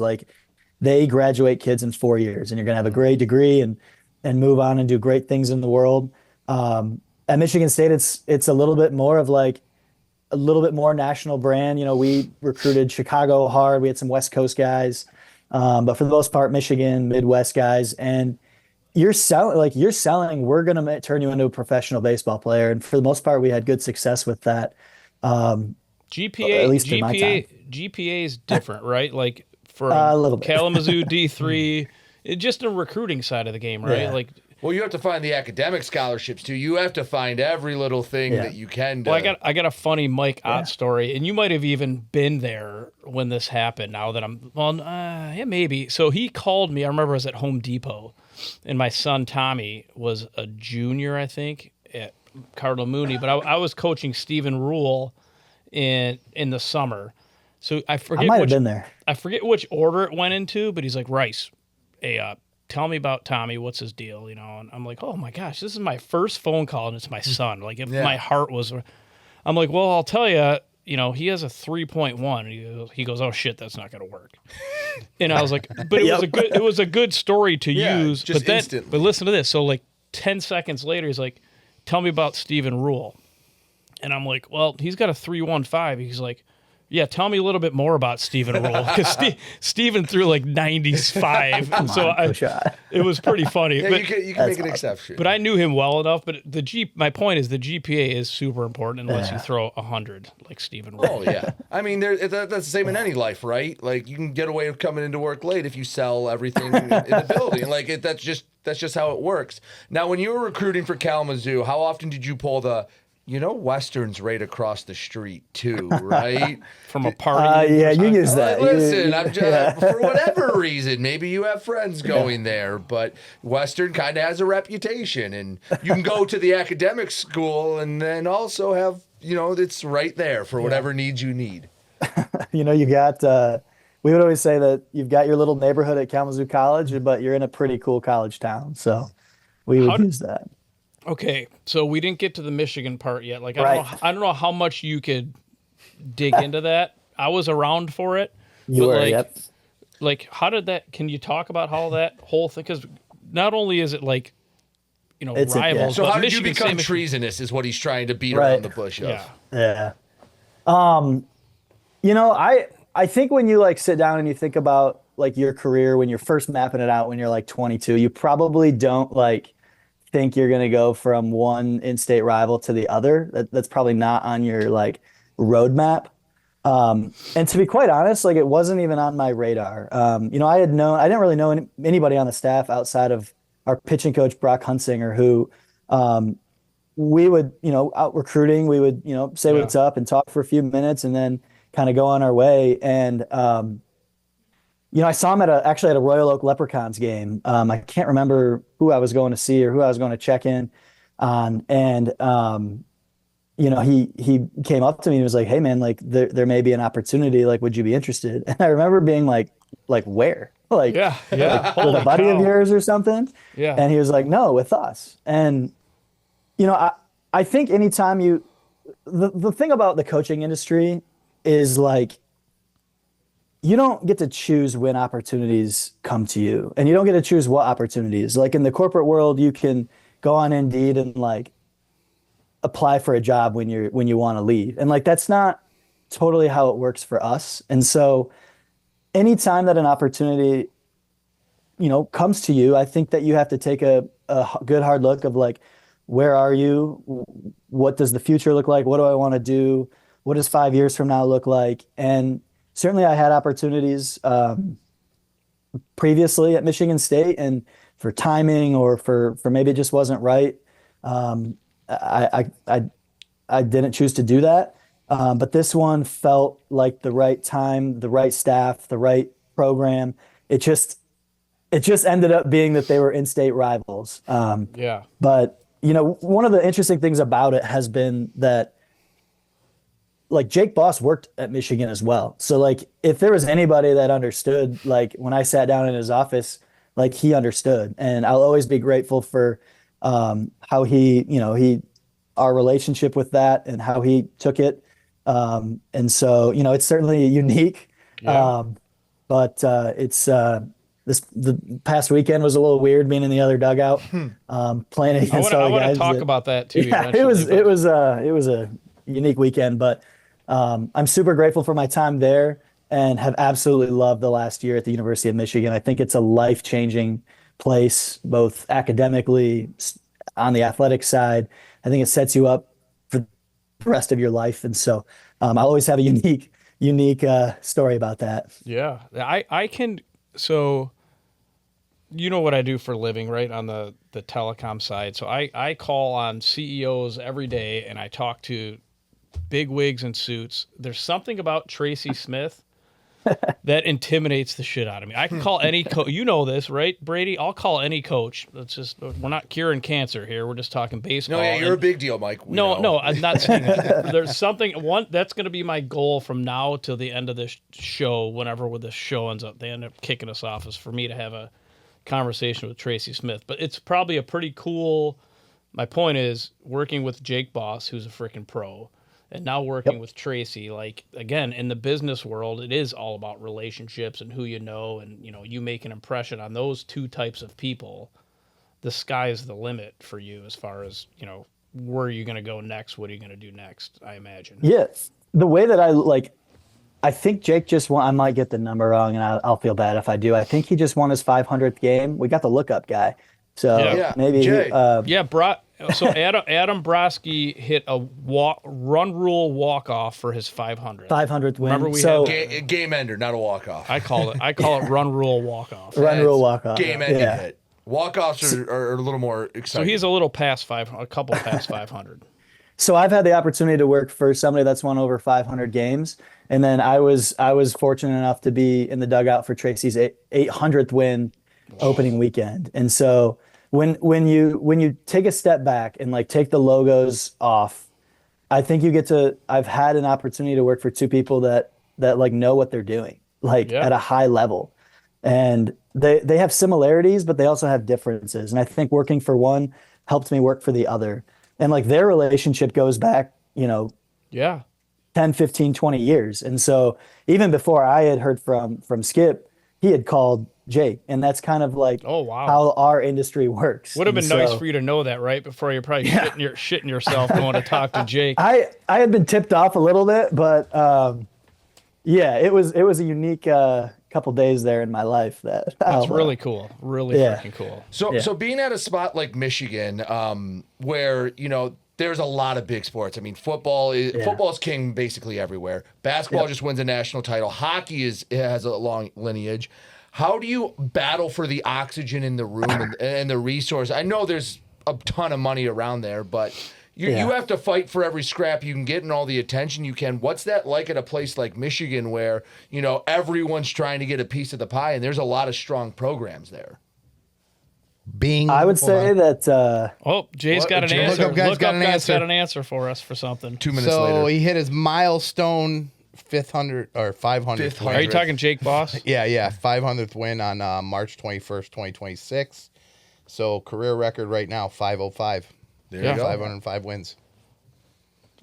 Speaker 5: They graduate kids in 4 years, and you're going to have a great degree and move on and do great things in the world. At Michigan State, it's a little bit more of a little bit more national brand. We recruited Chicago hard. We had some West Coast guys, but for the most part, Michigan, Midwest guys, and you're selling, we're going to turn you into a professional baseball player. And for the most part, we had good success with that.
Speaker 3: GPA,
Speaker 5: at least in my time.
Speaker 3: GPA is different, right? Like for
Speaker 5: a little bit.
Speaker 3: Kalamazoo D3, just a recruiting side of the game, right?
Speaker 5: Yeah.
Speaker 1: Well, you have to find the academic scholarships too. You have to find every little thing that you can do.
Speaker 3: Well, I got a funny Mike Ott story, and you might have even been there when this happened. Now that maybe. So he called me. I remember I was at Home Depot, and my son Tommy was a junior, I think, at Cardinal Mooney. But I was coaching Stephen Rule in the summer. So I
Speaker 5: I
Speaker 3: forget
Speaker 5: might have
Speaker 3: which
Speaker 5: been there.
Speaker 3: I forget which order it went into, but he's like, Rice, hey, tell me about Tommy. What's his deal? You know, and I'm like, oh my gosh, this is my first phone call, and it's my son. Like, if my heart was, I'm like, well, I'll tell you, you know, he has a 3.1. He goes, oh shit, that's not going to work. And I was like, but it was a good story to use.
Speaker 1: just
Speaker 3: But then,
Speaker 1: instantly.
Speaker 3: but listen to this. So like 10 seconds later, he's like, tell me about Steven Rule. And I'm like, well, he's got a 3.15. He's like, yeah, tell me a little bit more about Steven Rule, because Steven threw like 95, and so it was pretty funny.
Speaker 1: Yeah,
Speaker 3: but,
Speaker 1: you can make an exception.
Speaker 3: but I knew him well enough. But my point is the GPA is super important unless you throw 100 like Steven Rule.
Speaker 1: Oh yeah, I mean that's the same in any life, right? Like you can get away with coming into work late if you sell everything in the building. Like that's just how it works. Now, when you were recruiting for Kalamazoo, how often did you pull the, you know, Western's right across the street too, right?
Speaker 3: From a party.
Speaker 5: Yeah, you use that.
Speaker 1: Listen, I'm just for whatever reason, maybe you have friends going there, but Western kind of has a reputation, and you can go to the academic school and then also have, you know, it's right there for whatever needs you need.
Speaker 5: You know, you got. We would always say that you've got your little neighborhood at Kalamazoo College, but you're in a pretty cool college town. So we would use that.
Speaker 3: Okay, so we didn't get to the Michigan part yet. Like
Speaker 5: Right.
Speaker 3: I don't know how much you could dig into that. I was around for it.
Speaker 5: You
Speaker 3: but
Speaker 5: were,
Speaker 3: like,
Speaker 5: yep.
Speaker 3: Like, how did that? Can you talk about how that whole thing? Because not only is it like, you know,
Speaker 5: It's
Speaker 3: rivals.
Speaker 1: So
Speaker 3: but
Speaker 1: how did you
Speaker 3: Michigan
Speaker 1: become
Speaker 3: State-
Speaker 1: treasonous is what he's trying to beat
Speaker 5: Right.
Speaker 1: around the bush of.
Speaker 3: Yeah.
Speaker 5: Yeah. You know, I think when you like sit down and you think about like your career when you're first mapping it out when you're like 22, you probably don't like think you're going to go from one in-state rival to the other. That's probably not on your like roadmap. And to be quite honest, like it wasn't even on my radar. You know, I didn't really know anybody on the staff outside of our pitching coach, Brock Hunsinger, who, we would, you know, out recruiting, we would, you know, say what's up and talk for a few minutes and then kind of go on our way. And, you know, I saw him actually at a Royal Oak Leprechauns game. I can't remember who I was going to see or who I was going to check in on. And, you know, he came up to me and was like, hey man, like there may be an opportunity. Like, would you be interested? And I remember being like where? Like,
Speaker 3: Yeah.
Speaker 5: with
Speaker 3: Holy
Speaker 5: a buddy
Speaker 3: cow.
Speaker 5: of yours or something?
Speaker 3: Yeah.
Speaker 5: And he was like, no, with us. And, you know, I think anytime the thing about the coaching industry is like, you don't get to choose when opportunities come to you, and you don't get to choose what opportunities. Like in the corporate world, you can go on Indeed and like apply for a job when you want to leave. And like, that's not totally how it works for us. And so anytime that an opportunity, you know, comes to you, I think that you have to take a good hard look of like, where are you? What does the future look like? What do I want to do? What does 5 years from now look like? And certainly I had opportunities previously at Michigan State, and for timing or for maybe it just wasn't right. I didn't choose to do that. But this one felt like the right time, the right staff, the right program. It just ended up being that they were in-state rivals.
Speaker 3: Yeah.
Speaker 5: But, you know, one of the interesting things about it has been that like Jake Boss worked at Michigan as well. So like if there was anybody that understood, like when I sat down in his office, like he understood. And I'll always be grateful for how our relationship with that and how he took it. And so, you know, it's certainly unique.
Speaker 3: Yeah.
Speaker 5: But the past weekend was a little weird being in the other dugout, playing against
Speaker 3: I
Speaker 5: all the
Speaker 3: want to
Speaker 5: guys.
Speaker 3: talk about that too.
Speaker 5: Yeah,
Speaker 3: eventually,
Speaker 5: it was a unique weekend, but I'm super grateful for my time there and have absolutely loved the last year at the University of Michigan. I think it's a life-changing place, both academically, on the athletic side. I think it sets you up for the rest of your life, and so I'll always have a unique story about that.
Speaker 3: Yeah, I can. So, you know what I do for a living, right? On the telecom side. So I call on CEOs every day and I talk to big wigs in suits. There's something about Tracy Smith that intimidates the shit out of me. I can call any coach. You know this, right, Brady? I'll call any coach. We're not curing cancer here. We're just talking baseball.
Speaker 1: No, yeah, you're a big deal, Mike. We know.
Speaker 3: No, I'm not saying that. There's something that's going to be my goal from now till the end of this show. Whenever this show ends up, they end up kicking us off. Is for me to have a conversation with Tracy Smith. But it's probably a pretty cool. My point is working with Jake Boss, who's a freaking pro, and now working with Tracy. Like, again, in the business world, it is all about relationships and who you know, and you make an impression on those two types of people. The sky's the limit for you as far as where are you going to go next? What are you going to do next? I imagine.
Speaker 5: Yes, the way that I think Jake just won. I might get the number wrong, and I'll feel bad if I do. I think he just won his 500th game. We got the lookup guy, so maybe.
Speaker 1: Jay.
Speaker 3: So Adam Broski hit a run rule walk off for his 500th.
Speaker 5: 500th win.
Speaker 3: Remember we
Speaker 1: had game ender, not a walk off.
Speaker 3: I call it run rule walk off.
Speaker 5: Run rule walk off.
Speaker 1: Game ending hit. Walk offs are a little more exciting.
Speaker 3: So he's a little past a couple past 500.
Speaker 5: So I've had the opportunity to work for somebody that's won over 500 games, and then I was fortunate enough to be in the dugout for Tracy's 800th win opening weekend, and so. When you take a step back and take the logos off, I think you get to. I've had an opportunity to work for two people that know what they're doing at a high level, and they have similarities, but they also have differences. And I think working for one helped me work for the other, and their relationship goes back 10, 15, 20 years. And so even before I had heard from Skip, he had called Jake, and that's kind of how our industry works.
Speaker 3: Would have been nice for you to know that right before you're probably shitting yourself going to talk to Jake.
Speaker 5: I had been tipped off a little bit, but it was a unique couple days there in my life.
Speaker 3: That's really cool, really freaking cool.
Speaker 1: So being at a spot like Michigan, where there's a lot of big sports. I mean, football's king basically everywhere. Basketball just wins a national title. Hockey has a long lineage. How do you battle for the oxygen in the room and the resource? I know there's a ton of money around there, but you have to fight for every scrap you can get and all the attention you can. What's that like at a place like Michigan where, everyone's trying to get a piece of the pie and there's a lot of strong programs there?
Speaker 5: I would say that.
Speaker 3: Jay's got an answer.
Speaker 2: Look-up guy's got
Speaker 3: an answer for us for something.
Speaker 1: 2 minutes later.
Speaker 2: So he hit his milestone 500th or 500th.
Speaker 3: Are you talking Jake Boss?
Speaker 2: Yeah, 500th win on March 21st, 2026. So career record right now 505.
Speaker 1: There you go.
Speaker 2: 505 wins.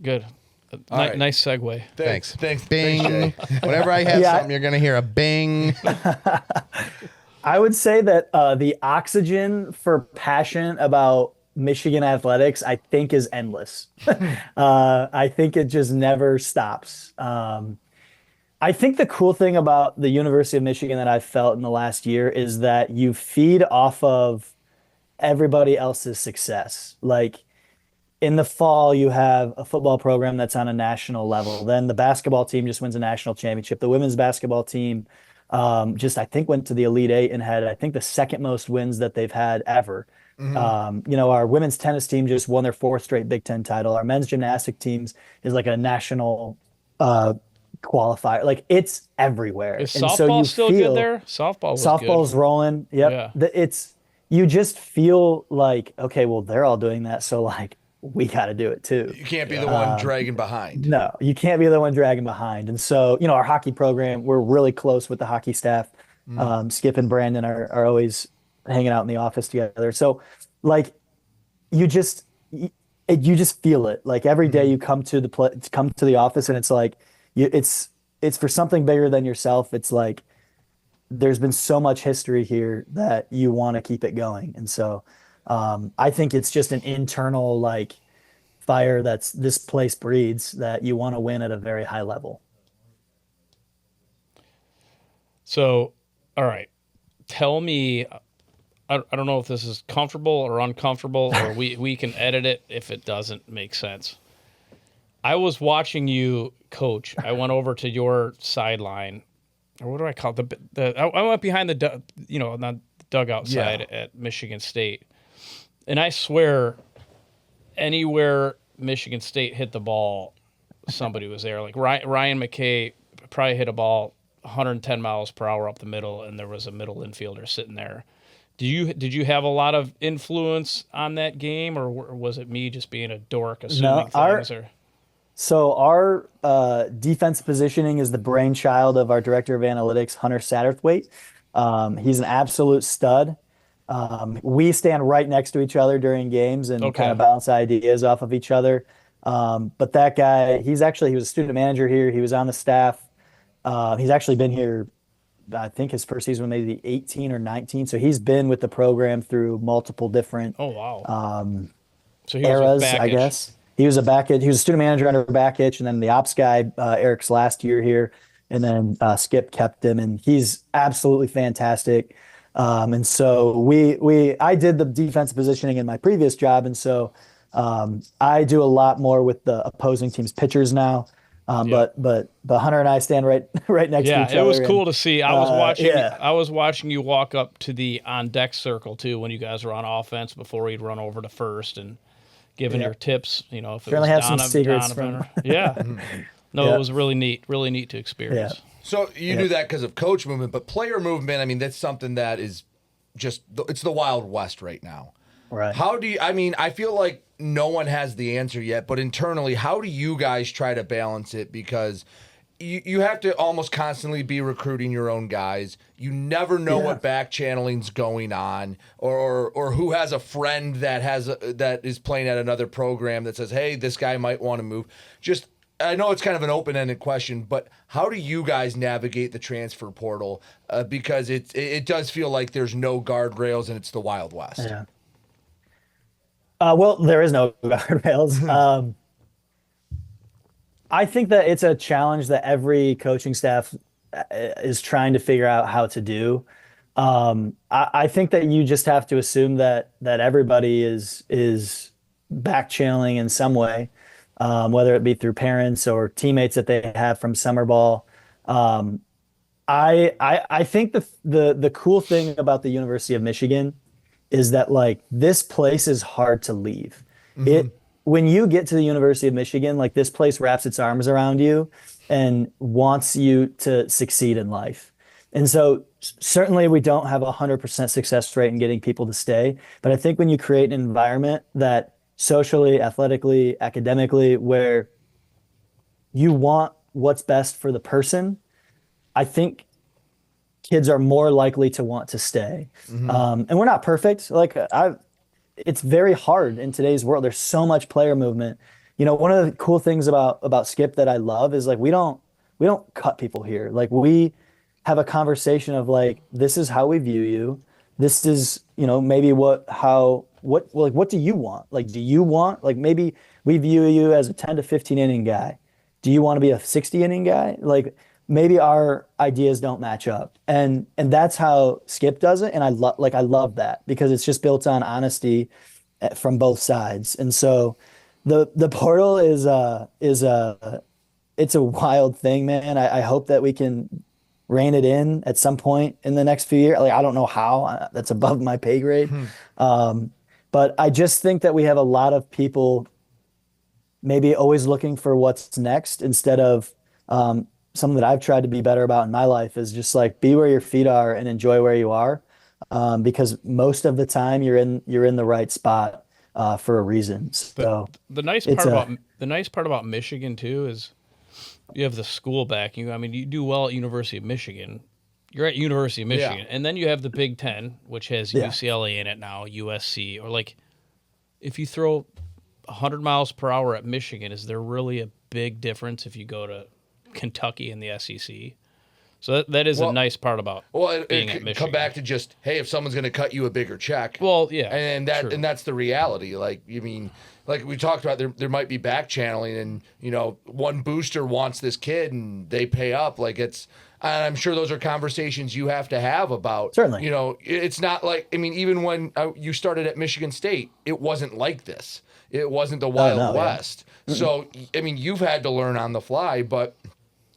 Speaker 3: Good.
Speaker 1: Right.
Speaker 3: Nice segue.
Speaker 2: Thanks.
Speaker 1: Thanks,
Speaker 2: Bing.
Speaker 1: Jay.
Speaker 2: Whenever I have something, you're gonna hear a bing.
Speaker 5: I would say that the oxygen for passion about Michigan athletics, I think, is endless. I think it just never stops. I think the cool thing about the University of Michigan that I've felt in the last year is that you feed off of everybody else's success. In the fall, you have a football program that's on a national level. Then the basketball team just wins a national championship. The women's basketball team I think went to the Elite Eight and had, I think, the second most wins that they've had ever. Mm-hmm. Our women's tennis team just won their 4th straight Big Ten title. Our men's gymnastic teams is a national qualifier. It's everywhere.
Speaker 3: Is softball still good there?
Speaker 5: Softball's rolling. Yep. Yeah. You just feel okay, well, they're all doing that, so we got to do it too.
Speaker 1: You can't be the one dragging behind.
Speaker 5: No, you can't be the one dragging behind. And so, our hockey program, we're really close with the hockey staff. Skip and Brandon are always hanging out in the office together. So you just feel it. Every day you come to the office and it's it's for something bigger than yourself. It's there's been so much history here that you want to keep it going. And so I think it's just an internal fire that's this place breeds that you want to win at a very high level.
Speaker 3: So, all right, tell me, I don't know if this is comfortable or uncomfortable, or we can edit it if it doesn't make sense. I was watching you coach. I went over to your sideline, or what do I call it? I went behind the on the dugout side at Michigan State. And I swear, anywhere Michigan State hit the ball, somebody was there. Ryan McKay probably hit a ball 110 miles per hour up the middle, and there was a middle infielder sitting there. Did you have a lot of influence on that game, or was it me just being a dork assuming things?
Speaker 5: So our defense positioning is the brainchild of our director of analytics, Hunter Satterthwaite. He's an absolute stud. We stand right next to each other during games and kind of bounce ideas off of each other. But that guy, he was a student manager here. He was on the staff. He's actually been here, I think his first season was maybe 18 or 19. So he's been with the program through multiple different
Speaker 3: So he was
Speaker 5: eras, I guess. He was a student manager under Backitch, and then the ops guy, Eric's last year here, and then Skip kept him, and he's absolutely fantastic. And so I did the defensive positioning in my previous job, and so I do a lot more with the opposing team's pitchers now. But Hunter and I stand right next to each other.
Speaker 3: Yeah, it was cool to see. I was watching you walk up to the on deck circle too when you guys were on offense before he'd run over to first and giving your tips. If it
Speaker 5: certainly
Speaker 3: was
Speaker 5: have some secrets from.
Speaker 3: It was really neat to experience.
Speaker 5: Yeah.
Speaker 1: So you do that because of coach movement, but player movement, I mean, that's something that is it's the Wild West right now.
Speaker 5: Right.
Speaker 1: I feel like no one has the answer yet, but internally, how do you guys try to balance it? Because you have to almost constantly be recruiting your own guys. You never know what back channeling's going on, or who has a friend that is playing at another program that says, hey, this guy might want to move. I know it's kind of an open-ended question, but how do you guys navigate the transfer portal? Because it does feel like there's no guardrails and it's the Wild West.
Speaker 5: Yeah. Well, there is no guardrails. I think that it's a challenge that every coaching staff is trying to figure out how to do. I think that you just have to assume that everybody is back channeling in some way, whether it be through parents or teammates that they have from summer ball. I think the cool thing about the University of Michigan is that like this place is hard to leave. When you get to the University of Michigan, like this place wraps its arms around you and wants you to succeed in life. And so certainly we don't have 100% success rate in getting people to stay. But I think when you create an environment that socially, athletically, academically, where you want what's best for the person, I think kids are more likely to want to stay. And we're not perfect. It's very hard in today's world. There's so much player movement. One of the cool things about Skip that I love is like we don't cut people here. Like we have a conversation of like, this is how we view you. This is, maybe what do you want? Like, do you want, like, maybe we view you as a 10 to 15 inning guy. Do you want to be a 60 inning guy? Like, maybe our ideas don't match up. And that's how Skip does it. And I love that because it's just built on honesty from both sides. And so the portal is it's a wild thing, man. I hope that we can rein it in at some point in the next few years. Like, I don't know how, that's above my pay grade. But I just think that we have a lot of people maybe always looking for what's next instead of, something that I've tried to be better about in my life is just like be where your feet are and enjoy where you are, because most of the time you're in the right spot for a reason. So
Speaker 3: the nice part about Michigan too is you have the school backing. I mean, you do well at University of Michigan. You're at University of Michigan, and then you have the Big Ten, which has UCLA in it now, USC, or like if you throw 100 miles per hour at Michigan, is there really a big difference if you go to Kentucky in the SEC? So that is a nice part about being at Michigan.
Speaker 1: Come back to just, hey, if someone's going to cut you a bigger check.
Speaker 3: Well, yeah.
Speaker 1: And that's the reality. Like, like we talked about, there might be back channeling and, one booster wants this kid and they pay up. Like I'm sure those are conversations you have to have about.
Speaker 5: Certainly.
Speaker 1: It's not like, even when you started at Michigan State, it wasn't like this. It wasn't the Wild West. Yeah. So, you've had to learn on the fly, but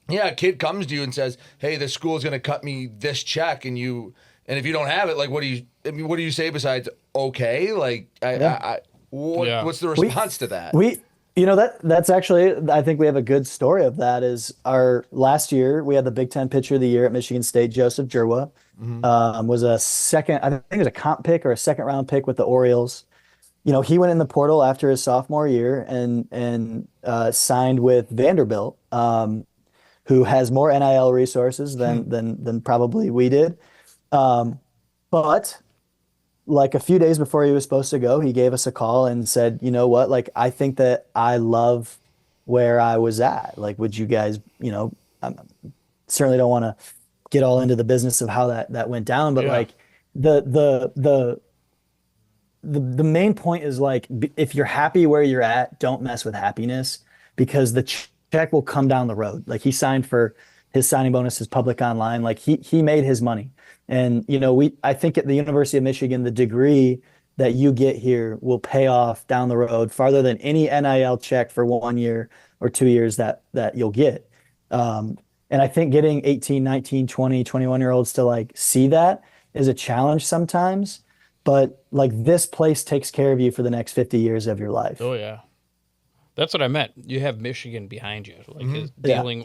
Speaker 1: yeah, a kid comes to you and says, hey, the school is going to cut me this check, and if you don't have it, like, what do you say besides, okay? Like, what's the response to that?
Speaker 5: That's actually, I think we have a good story of that. Is our last year we had the Big Ten Pitcher of the Year at Michigan State, Joseph Jerwa, was a second, I think it was a comp pick or a second round pick with the Orioles. He went in the portal after his sophomore year and signed with Vanderbilt, who has more NIL resources than probably we did. But like a few days before he was supposed to go, he gave us a call and said, you know what, like, I think that I love where I was at. Like, would you guys, I certainly don't want to get all into the business of how that went down, but like the main point is like, if you're happy where you're at, don't mess with happiness, because the check will come down the road. Like, he signed for his signing bonus is public online. Like, he made his money. And, I think at the University of Michigan, the degree that you get here will pay off down the road farther than any NIL check for 1 year or 2 years that you'll get. And I think getting 18, 19, 20, 21-year-olds to like see that is a challenge sometimes, but like, this place takes care of you for the next 50 years of your life.
Speaker 3: Oh yeah. That's what I meant. You have Michigan behind you. Like,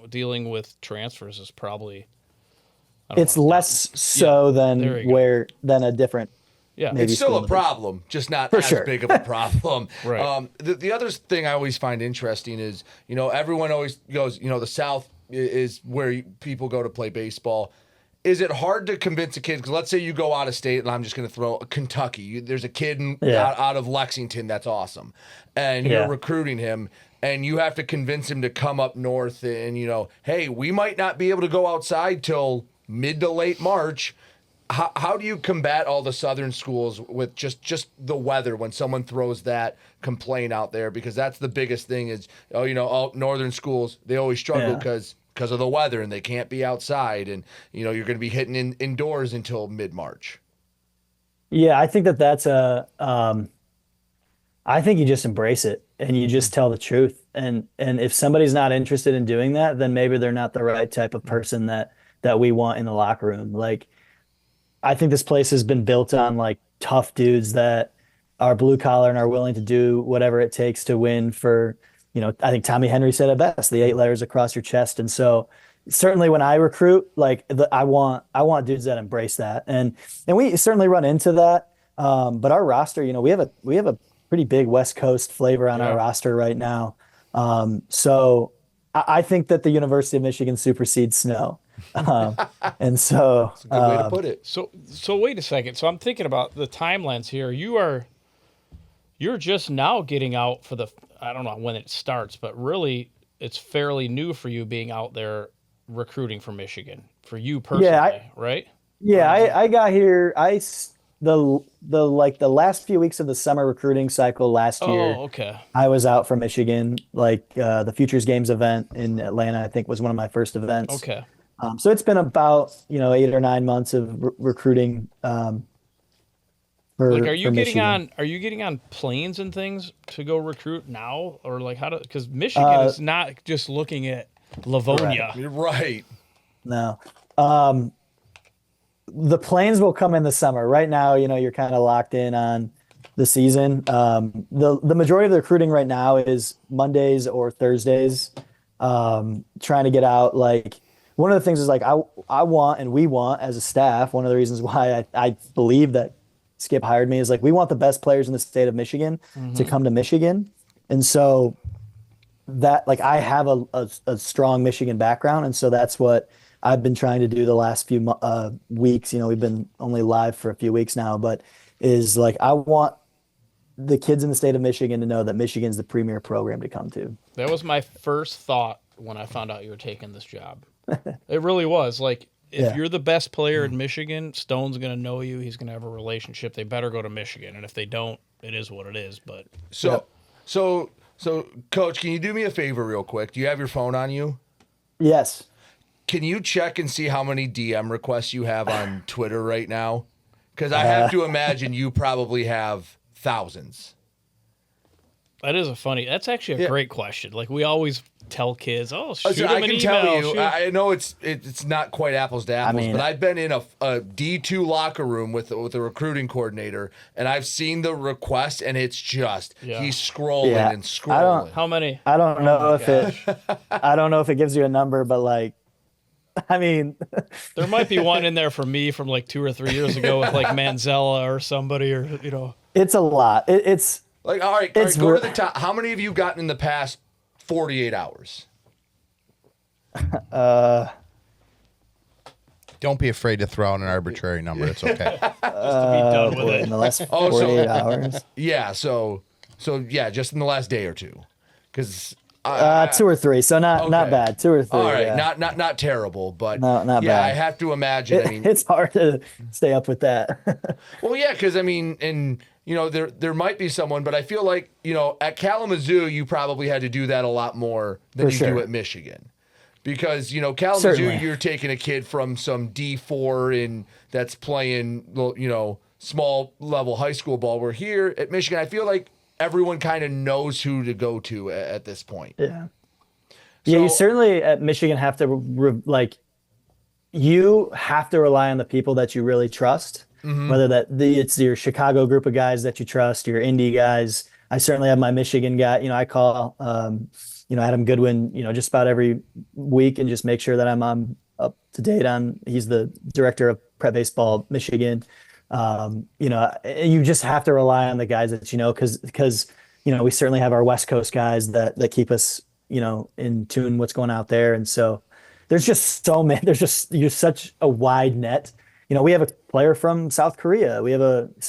Speaker 3: dealing with transfers is probably,
Speaker 5: it's less so than a different.
Speaker 3: Yeah,
Speaker 1: it's still a problem, just not as big of a problem.
Speaker 3: Right.
Speaker 1: The other thing I always find interesting is, everyone always goes, the South is where people go to play baseball. Is it hard to convince a kid? Because let's say you go out of state, and I'm just going to throw Kentucky. There's a kid out of Lexington that's awesome, and you're recruiting him, and you have to convince him to come up north. And hey, we might not be able to go outside till mid to late March. How do you combat all the Southern schools with just the weather when someone throws that complaint out there? Because that's the biggest thing is, Northern schools, they always struggle because of the weather and they can't be outside, and you're going to be hitting indoors until mid-March.
Speaker 5: Yeah, I think that's I think you just embrace it and you just tell the truth. And if somebody's not interested in doing that, then maybe they're not the right type of person that we want in the locker room. Like, I think this place has been built on like tough dudes that are blue collar and are willing to do whatever it takes to win for, I think Tommy Henry said it best, the 8 letters across your chest. And so certainly when I recruit, like, I want dudes that embrace that. And we certainly run into that. But our roster, we have a pretty big West Coast flavor on our roster right now. So I think that the University of Michigan supersedes snow. And so
Speaker 1: that's a good way to put it.
Speaker 3: So wait a second. So I'm thinking about the timelines here. You're just now getting out for I don't know when it starts, but really it's fairly new for you being out there recruiting for Michigan, for you personally, right?
Speaker 5: Yeah, I got here. The last few weeks of the summer recruiting cycle last year.
Speaker 3: Oh, okay.
Speaker 5: I was out from Michigan. Like, the Futures Games event in Atlanta, I think, was one of my first events.
Speaker 3: Okay.
Speaker 5: So it's been about 8 or 9 months of recruiting.
Speaker 3: Are you getting on planes and things to go recruit now, or like because Michigan is not just looking at Livonia,
Speaker 1: right?
Speaker 5: No. The planes will come in the summer. Right now, you're kind of locked in on the season. The majority of the recruiting right now is Mondays or Thursdays. Trying to get out. Like, one of the things is like I want, and we want as a staff, one of the reasons why I believe that Skip hired me is like, we want the best players in the state of Michigan to come to Michigan. And so that, like, I have a strong Michigan background. And so that's what I've been trying to do the last few weeks. We've been only live for a few weeks now, but is like, I want the kids in the state of Michigan to know that Michigan's the premier program to come to.
Speaker 3: That was my first thought when I found out you were taking this job. It really was. Like, if you're the best player in Michigan, Stone's going to know you. He's going to have a relationship. They better go to Michigan. And if they don't, it is what it is. But
Speaker 1: So, Coach, can you do me a favor real quick? Do you have your phone on you?
Speaker 5: Yes.
Speaker 1: Can you check and see how many DM requests you have on Twitter right now? – Because I have to imagine you probably have thousands.
Speaker 3: That is that's actually a great question. Like we always tell kids, oh, shoot
Speaker 1: So
Speaker 3: them
Speaker 1: I
Speaker 3: an
Speaker 1: can
Speaker 3: email.
Speaker 1: tell you,
Speaker 3: shoot-
Speaker 1: I know it's not quite apples to apples,
Speaker 5: mean-
Speaker 1: but I've been in a D2 locker room with a recruiting coordinator, and I've seen the request, and it's just he's scrolling
Speaker 5: Yeah.
Speaker 1: and scrolling.
Speaker 3: How many?
Speaker 5: I don't know if
Speaker 3: gosh.
Speaker 5: I don't know if it gives you a number, but like, I mean,
Speaker 3: There might be one in there for me from like 2 or 3 years ago with like Manzella or somebody, or
Speaker 5: it's a lot. It's
Speaker 1: Like, all right,
Speaker 5: It's
Speaker 1: go
Speaker 5: re-
Speaker 1: to the top. How many have you gotten in the past 48 hours?
Speaker 2: Don't be afraid to throw out an arbitrary number. It's okay.
Speaker 3: just to be done with
Speaker 5: in
Speaker 3: it.
Speaker 5: the last
Speaker 1: Oh, so-
Speaker 5: 48 hours.
Speaker 1: Yeah, so yeah, just in the last day or two, because
Speaker 5: 2 or 3, so not
Speaker 1: Okay.
Speaker 5: bad. 2 or 3.
Speaker 1: all right,
Speaker 5: yeah.
Speaker 1: not terrible, but
Speaker 5: Not
Speaker 1: yeah,
Speaker 5: bad.
Speaker 1: I have to imagine. I mean,
Speaker 5: It's hard to stay up with that.
Speaker 1: well, yeah, because I mean, and there might be someone, but I feel like at Kalamazoo you probably had to do that a lot more than
Speaker 5: For
Speaker 1: you do
Speaker 5: sure.
Speaker 1: at Michigan, because Kalamazoo
Speaker 5: Certainly.
Speaker 1: you're taking a kid from some D4 and that's playing small level high school ball. Where here at Michigan, I feel like everyone kind of knows who to go to at this point.
Speaker 5: Yeah. Yeah, you
Speaker 1: So-
Speaker 5: certainly at Michigan have to you have to rely on the people that you really trust, whether it's your Chicago group of guys that you trust, your Indy guys. I certainly have my Michigan guy. I call Adam Goodwin, just about every week and just make sure that I'm up to date on. He's the director of prep baseball Michigan. You just have to rely on the guys that because we certainly have our West Coast guys that keep us in tune what's going out there, and so there's just so many. You're such a wide net. We have a player from South Korea. We have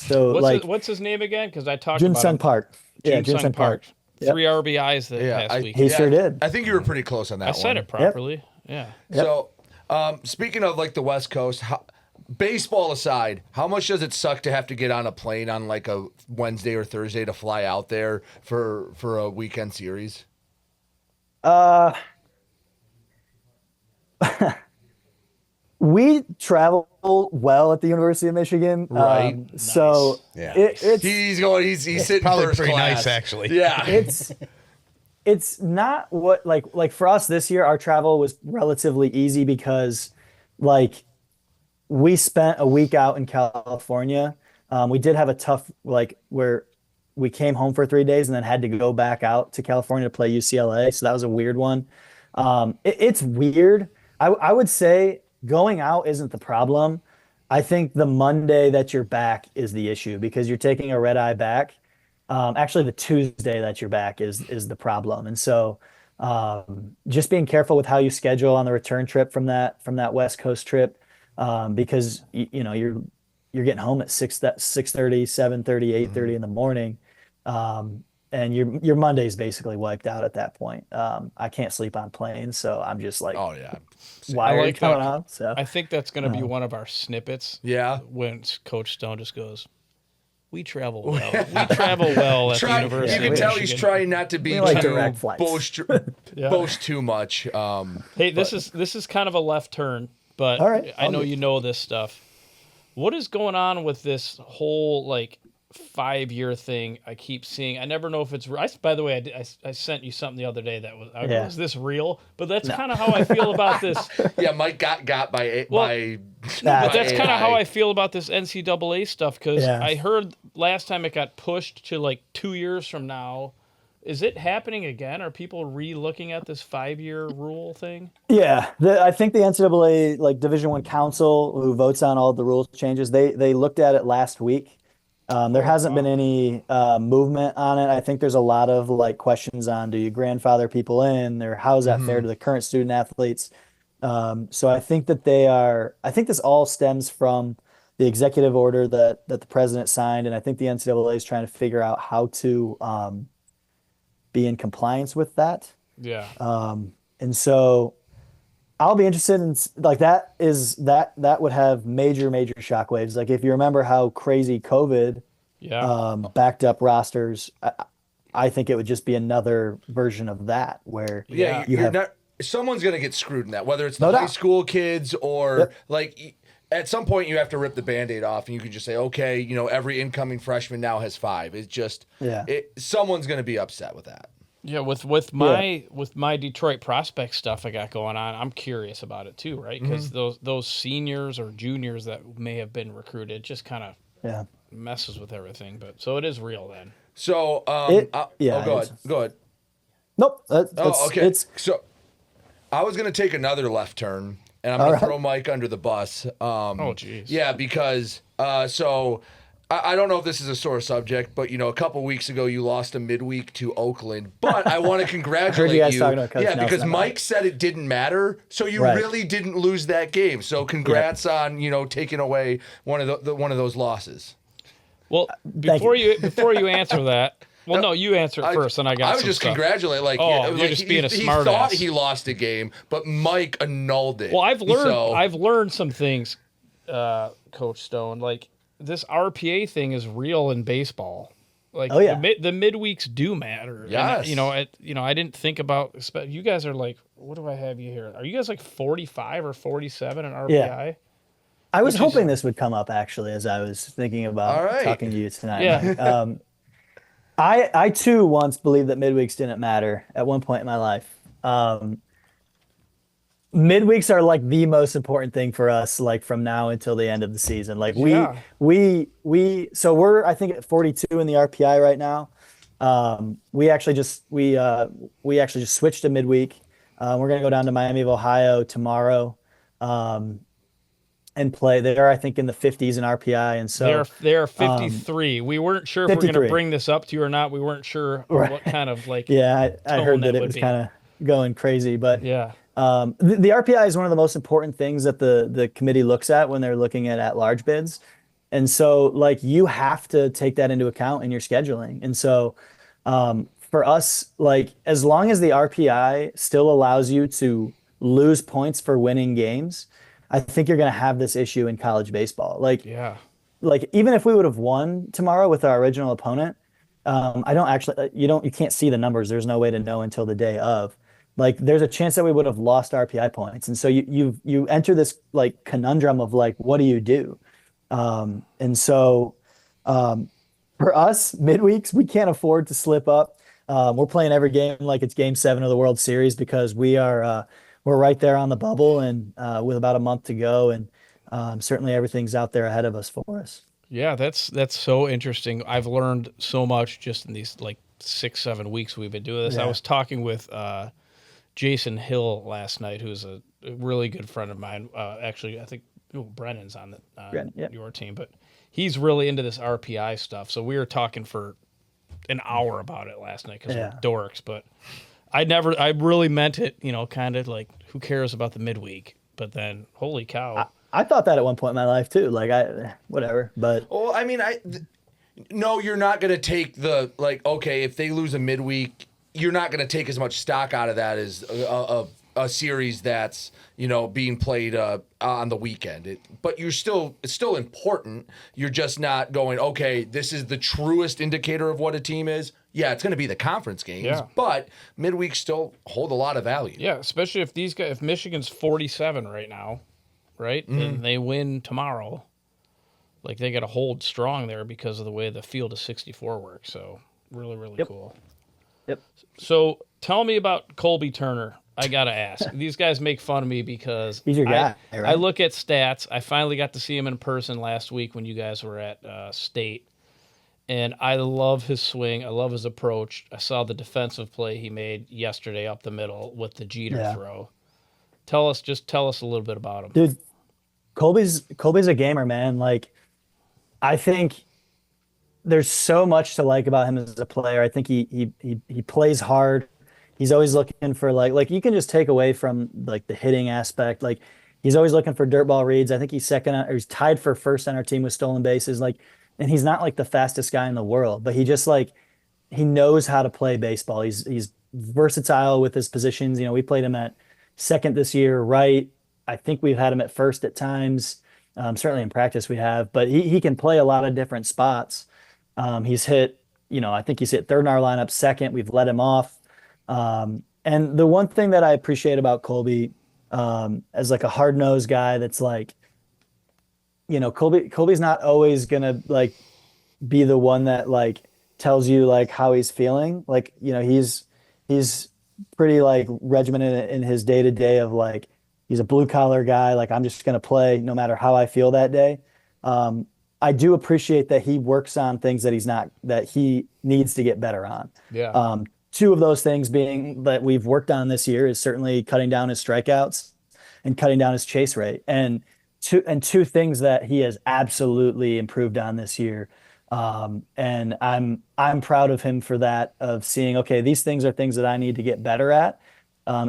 Speaker 3: What's his name again? Because I talked
Speaker 5: Jun
Speaker 3: about
Speaker 5: Sung
Speaker 3: him.
Speaker 5: Park. Yeah, Jun Sung Park. Yep.
Speaker 3: 3 RBIs the past week.
Speaker 5: He sure did.
Speaker 1: I think you were pretty close on that
Speaker 3: I
Speaker 1: one.
Speaker 3: said it properly. Yeah.
Speaker 1: So, speaking of like the West Coast, baseball aside, how much does it suck to have to get on a plane on like a Wednesday or Thursday to fly out there for a weekend series?
Speaker 5: We travel well at the University of Michigan,
Speaker 1: Right.
Speaker 5: So
Speaker 2: Yeah.
Speaker 5: it's
Speaker 1: He's sitting
Speaker 2: Probably
Speaker 1: first
Speaker 2: pretty
Speaker 1: class.
Speaker 2: nice, actually.
Speaker 1: Yeah.
Speaker 5: it's not what like for us this year. Our travel was relatively easy because like we spent a week out in California. We did have a tough where we came home for 3 days and then had to go back out to California to play UCLA. So that was a weird one. It's weird. I would say going out isn't the problem. I think the Monday that you're back is the issue because you're taking a red eye back. Actually, the Tuesday that you're back is the problem. And so just being careful with how you schedule on the return trip from that West Coast trip because you're getting home at 6:30, 7:30, 8:30 in the morning. And your Monday's basically wiped out at that point. I can't sleep on planes, so I'm just like
Speaker 1: Oh yeah.
Speaker 5: wired
Speaker 3: like
Speaker 5: coming
Speaker 3: that.
Speaker 5: out. So
Speaker 3: I think that's going to be one of our snippets.
Speaker 1: Yeah.
Speaker 3: When Coach Stone just goes, "We travel well. We travel well at the
Speaker 1: You
Speaker 3: University
Speaker 1: can
Speaker 3: of
Speaker 1: tell
Speaker 3: Michigan."
Speaker 1: he's trying not to be
Speaker 5: We like
Speaker 1: too
Speaker 5: direct flights.
Speaker 1: boast too much.
Speaker 3: Hey, this is kind of a left turn, but
Speaker 5: All right,
Speaker 3: I
Speaker 5: I'll
Speaker 3: know
Speaker 5: do it.
Speaker 3: you know this stuff. What is going on with this whole 5-year thing I keep seeing? I never know if it's by the way, I sent you something the other day that was
Speaker 5: Yeah.
Speaker 3: is this real? But that's kind of how I feel about this.
Speaker 1: Yeah, Mike got by
Speaker 3: But that's kind of how I feel about this NCAA stuff because
Speaker 5: Yeah.
Speaker 3: I heard last time it got pushed to 2 years from now. Is it happening again? Are people re-looking at this 5-year rule thing?
Speaker 5: yeah, I think the NCAA Division I Council who votes on all the rules changes, they looked at it last week. There hasn't been any movement on it. I think there's a lot of questions on do you grandfather people in or how's that fair to the current student athletes? So I think that I think this all stems from the executive order that the president signed, and I think the NCAA is trying to figure out how to be in compliance with that.
Speaker 3: Yeah.
Speaker 5: And so I'll be interested in that would have major shockwaves. Like if you remember how crazy COVID backed up rosters, I think it would just be another version of that where
Speaker 1: Yeah,
Speaker 5: you have
Speaker 1: someone's gonna get screwed in that, whether it's the
Speaker 5: No
Speaker 1: high
Speaker 5: doubt.
Speaker 1: school kids or
Speaker 5: Yep.
Speaker 1: at some point you have to rip the Band-Aid off, and you can just say, okay, you know, every incoming freshman now has 5. It's just, someone's going to be upset with that.
Speaker 3: Yeah, with my Detroit prospect stuff I got going on, I'm curious about it too, right? Because those seniors or juniors that may have been recruited just kind of messes with everything. But so it is real then.
Speaker 1: So go ahead.
Speaker 5: Nope.
Speaker 1: Okay. So I was going to take another left turn, and I'm going to throw Mike under the bus.
Speaker 3: Oh, jeez.
Speaker 1: Yeah, because so I don't know if this is a sore subject, but, you know, a couple weeks ago you lost a midweek to Oakland. But I want to congratulate
Speaker 5: you. Guys talking about Coach
Speaker 1: because
Speaker 5: Nelson
Speaker 1: Mike said it didn't matter, so you really didn't lose that game. So congrats on, you know, taking away one of those losses.
Speaker 3: Well, before you answer that. Well, no, you answer it first, and I got.
Speaker 1: I was just congratulate, like,
Speaker 3: you're just being a smart
Speaker 1: He thought
Speaker 3: ass.
Speaker 1: he lost a game, but Mike annulled it.
Speaker 3: Well, I've learned some things, Coach Stone. Like, this RPA thing is real in baseball. Like, the midweeks do matter.
Speaker 1: Yes.
Speaker 3: And, I didn't think about. You guys are like, what do I have you here? Are you guys like 45 or 47 in RPI?
Speaker 5: Yeah. I was hoping this would come up actually as I was thinking about talking to you tonight.
Speaker 3: Yeah.
Speaker 5: Mike. I too once believed that midweeks didn't matter at one point in my life. Midweeks are like the most important thing for us, like from now until the end of the season. Like so we're I think at 42 in the RPI right now. We actually just switched to midweek. We're gonna go down to Miami of Ohio tomorrow. And play. They're, I think, in the 50s in RPI, and so
Speaker 3: they're 53. We weren't sure if we were going to bring this up to you or not. We weren't sure what kind of like.
Speaker 5: I heard that it was kind of going crazy, but
Speaker 3: yeah,
Speaker 5: the RPI is one of the most important things that the committee looks at when they're looking at large bids, and so like you have to take that into account in your scheduling, and so for us, like as long as the RPI still allows you to lose points for winning games, I think you're going to have this issue in college baseball. Like even if we would have won tomorrow with our original opponent, I don't actually, you can't see the numbers. There's no way to know until the day of. Like there's a chance that we would have lost RPI points. And so you enter this like conundrum of like, what do you do? And so for us midweeks, we can't afford to slip up. We're playing every game like it's game 7 of the World Series because we're right there on the bubble and with about a month to go. And certainly everything's out there ahead of us for us.
Speaker 3: Yeah, that's so interesting. I've learned so much just in these like 6-7 weeks we've been doing this.
Speaker 5: Yeah.
Speaker 3: I was talking with Jason Hill last night, who's a really good friend of mine. Actually, I think Brennan's on your team, but he's really into this RPI stuff. So we were talking for an hour about it last night because we're dorks, but I really meant it, kind of like, who cares about the midweek? But then, holy cow.
Speaker 5: I thought that at one point in my life too. Like whatever, but.
Speaker 1: Well, I mean, no, you're not going to take the, like, okay, if they lose a midweek, you're not going to take as much stock out of that as a series that's, being played on the weekend. But it's still important. You're just not going, okay, this is the truest indicator of what a team is. Yeah, it's going to be the conference games, but midweek still hold a lot of value.
Speaker 3: Yeah, especially if Michigan's 47 right now, right, and they win tomorrow, like they got to hold strong there because of the way the field of 64 works. So really, really cool.
Speaker 5: Yep.
Speaker 3: So tell me about Colby Turner. I got to ask. These guys make fun of me because
Speaker 5: he's your guy, right?
Speaker 3: I look at stats. I finally got to see him in person last week when you guys were at State. And I love his swing. I love his approach. I saw the defensive play he made yesterday up the middle with the Jeter throw. Tell us a little bit about him.
Speaker 5: Dude, Colby's a gamer, man. Like, I think there's so much to like about him as a player. I think he plays hard. He's always looking for like you can just take away from like the hitting aspect. Like he's always looking for dirt ball reads. I think he's he's tied for first on our team with stolen bases. Like, and he's not like the fastest guy in the world, but he just like he knows how to play baseball. He's versatile with his positions. We played him at second this year, right? I think we've had him at first at times. Certainly in practice we have, but he can play a lot of different spots. He's hit, I think he's hit third in our lineup, second. We've let him off. And the one thing that I appreciate about Colby, as like a hard-nosed guy that's like, Colby's not always gonna like be the one that like tells you like how he's feeling. Like, he's pretty like regimented in his day to day of like, he's a blue collar guy. Like, I'm just going to play no matter how I feel that day. I do appreciate that he works on things that he needs to get better on.
Speaker 3: Yeah.
Speaker 5: Two of those things being that we've worked on this year is certainly cutting down his strikeouts and cutting down his chase rate. And two things that he has absolutely improved on this year. And I'm proud of him for that, of seeing, okay, these things are things that I need to get better at.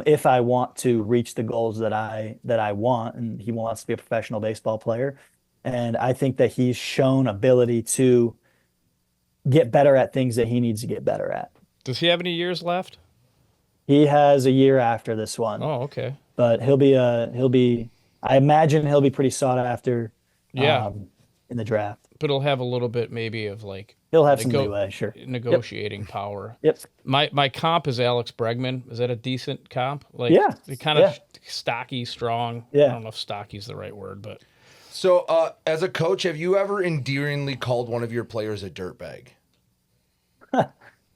Speaker 5: If I want to reach the goals that I want, and he wants to be a professional baseball player. And I think that he's shown ability to get better at things that he needs to get better at.
Speaker 3: Does he have any years left?
Speaker 5: He has a year after this one.
Speaker 3: Oh, okay.
Speaker 5: But I imagine he'll be pretty sought after.
Speaker 3: Yeah.
Speaker 5: In the draft.
Speaker 3: But he'll have a little bit maybe of like
Speaker 5: He'll have some leeway, sure.
Speaker 3: Negotiating power.
Speaker 5: Yep.
Speaker 3: My comp is Alex Bregman. Is that a decent comp? Like,
Speaker 5: yeah.
Speaker 3: Kind of stocky, strong.
Speaker 5: Yeah.
Speaker 3: I don't know if stocky's the right word, but.
Speaker 1: So, as a coach, have you ever endearingly called one of your players a dirtbag?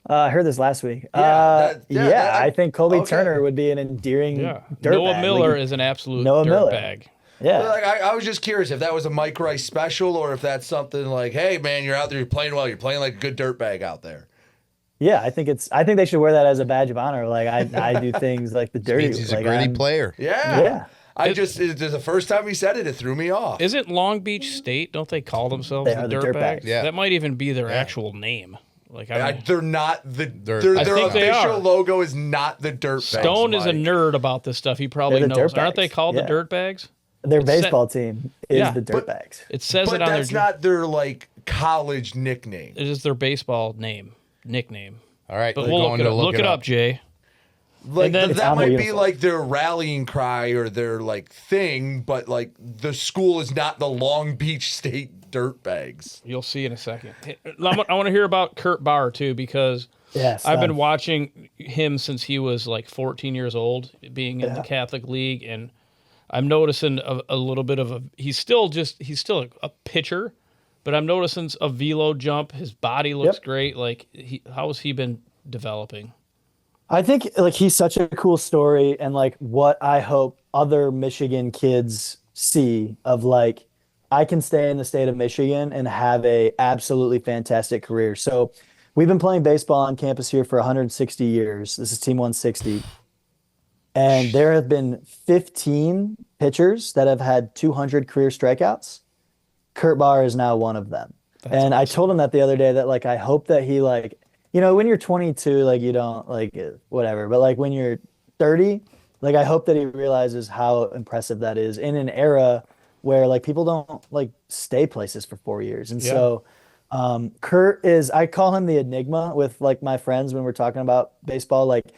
Speaker 5: I heard this last week. I think Colby Turner would be an endearing dirtbag.
Speaker 3: Noah Miller is an absolute dirtbag.
Speaker 5: Yeah.
Speaker 1: Like, I was just curious if that was a Mike Rice special or if that's something like, hey, man, you're out there, you're playing well, you're playing like a good dirtbag out there.
Speaker 5: Yeah, I think they should wear that as a badge of honor. Like, I do things like the dirty.
Speaker 2: He's
Speaker 5: like,
Speaker 2: a gritty player.
Speaker 1: Yeah.
Speaker 5: Yeah.
Speaker 1: It's the first time he said it threw me off.
Speaker 3: Isn't Long Beach State, don't they call themselves the Dirtbags?
Speaker 2: Yeah.
Speaker 3: That might even be their actual name. Like,
Speaker 1: they're not their
Speaker 3: I think they
Speaker 1: official
Speaker 3: are.
Speaker 1: logo is not the Dirtbags.
Speaker 3: Stone is a
Speaker 1: Mike.
Speaker 3: nerd about this stuff. He probably
Speaker 5: They're the
Speaker 3: knows.
Speaker 5: Dirtbags.
Speaker 3: Aren't they called the Dirtbags?
Speaker 5: Their baseball team is the
Speaker 1: but-
Speaker 5: Dirtbags.
Speaker 3: It says
Speaker 1: But
Speaker 3: it on
Speaker 1: that's
Speaker 3: their.
Speaker 1: not their like college nickname.
Speaker 3: It is their baseball nickname.
Speaker 2: All right,
Speaker 3: But
Speaker 2: we're
Speaker 3: we'll
Speaker 2: going to
Speaker 3: look it up, Jay.
Speaker 1: Like
Speaker 3: And then-
Speaker 1: that
Speaker 5: on
Speaker 1: might
Speaker 5: their
Speaker 1: be
Speaker 5: uniform.
Speaker 1: like their rallying cry or their like thing, but like the school is not the Long Beach State Dirtbags.
Speaker 3: You'll see in a second. I want to hear about Kurt Bauer too, because
Speaker 5: Yes,
Speaker 3: I've been watching him since he was like 14 years old, being in the Catholic League, and I'm noticing a little bit of he's still a pitcher, but I'm noticing a velo jump. His body looks great. Like, how has he been developing?
Speaker 5: I think like he's such a cool story, and like what I hope other Michigan kids see of like, I can stay in the state of Michigan and have a absolutely fantastic career. So we've been playing baseball on campus here for 160 years. This is Team 160. And there have been 15 pitchers that have had 200 career strikeouts. Kurt Bauer is now one of them. And I told him that the other day, that like, I hope that he like, when you're 22, like you don't like whatever, but like when you're 30, like I hope that he realizes how impressive that is in an era where like people don't like stay places for 4 years. And so Kurt is, I call him the enigma with like my friends when we're talking about baseball. Like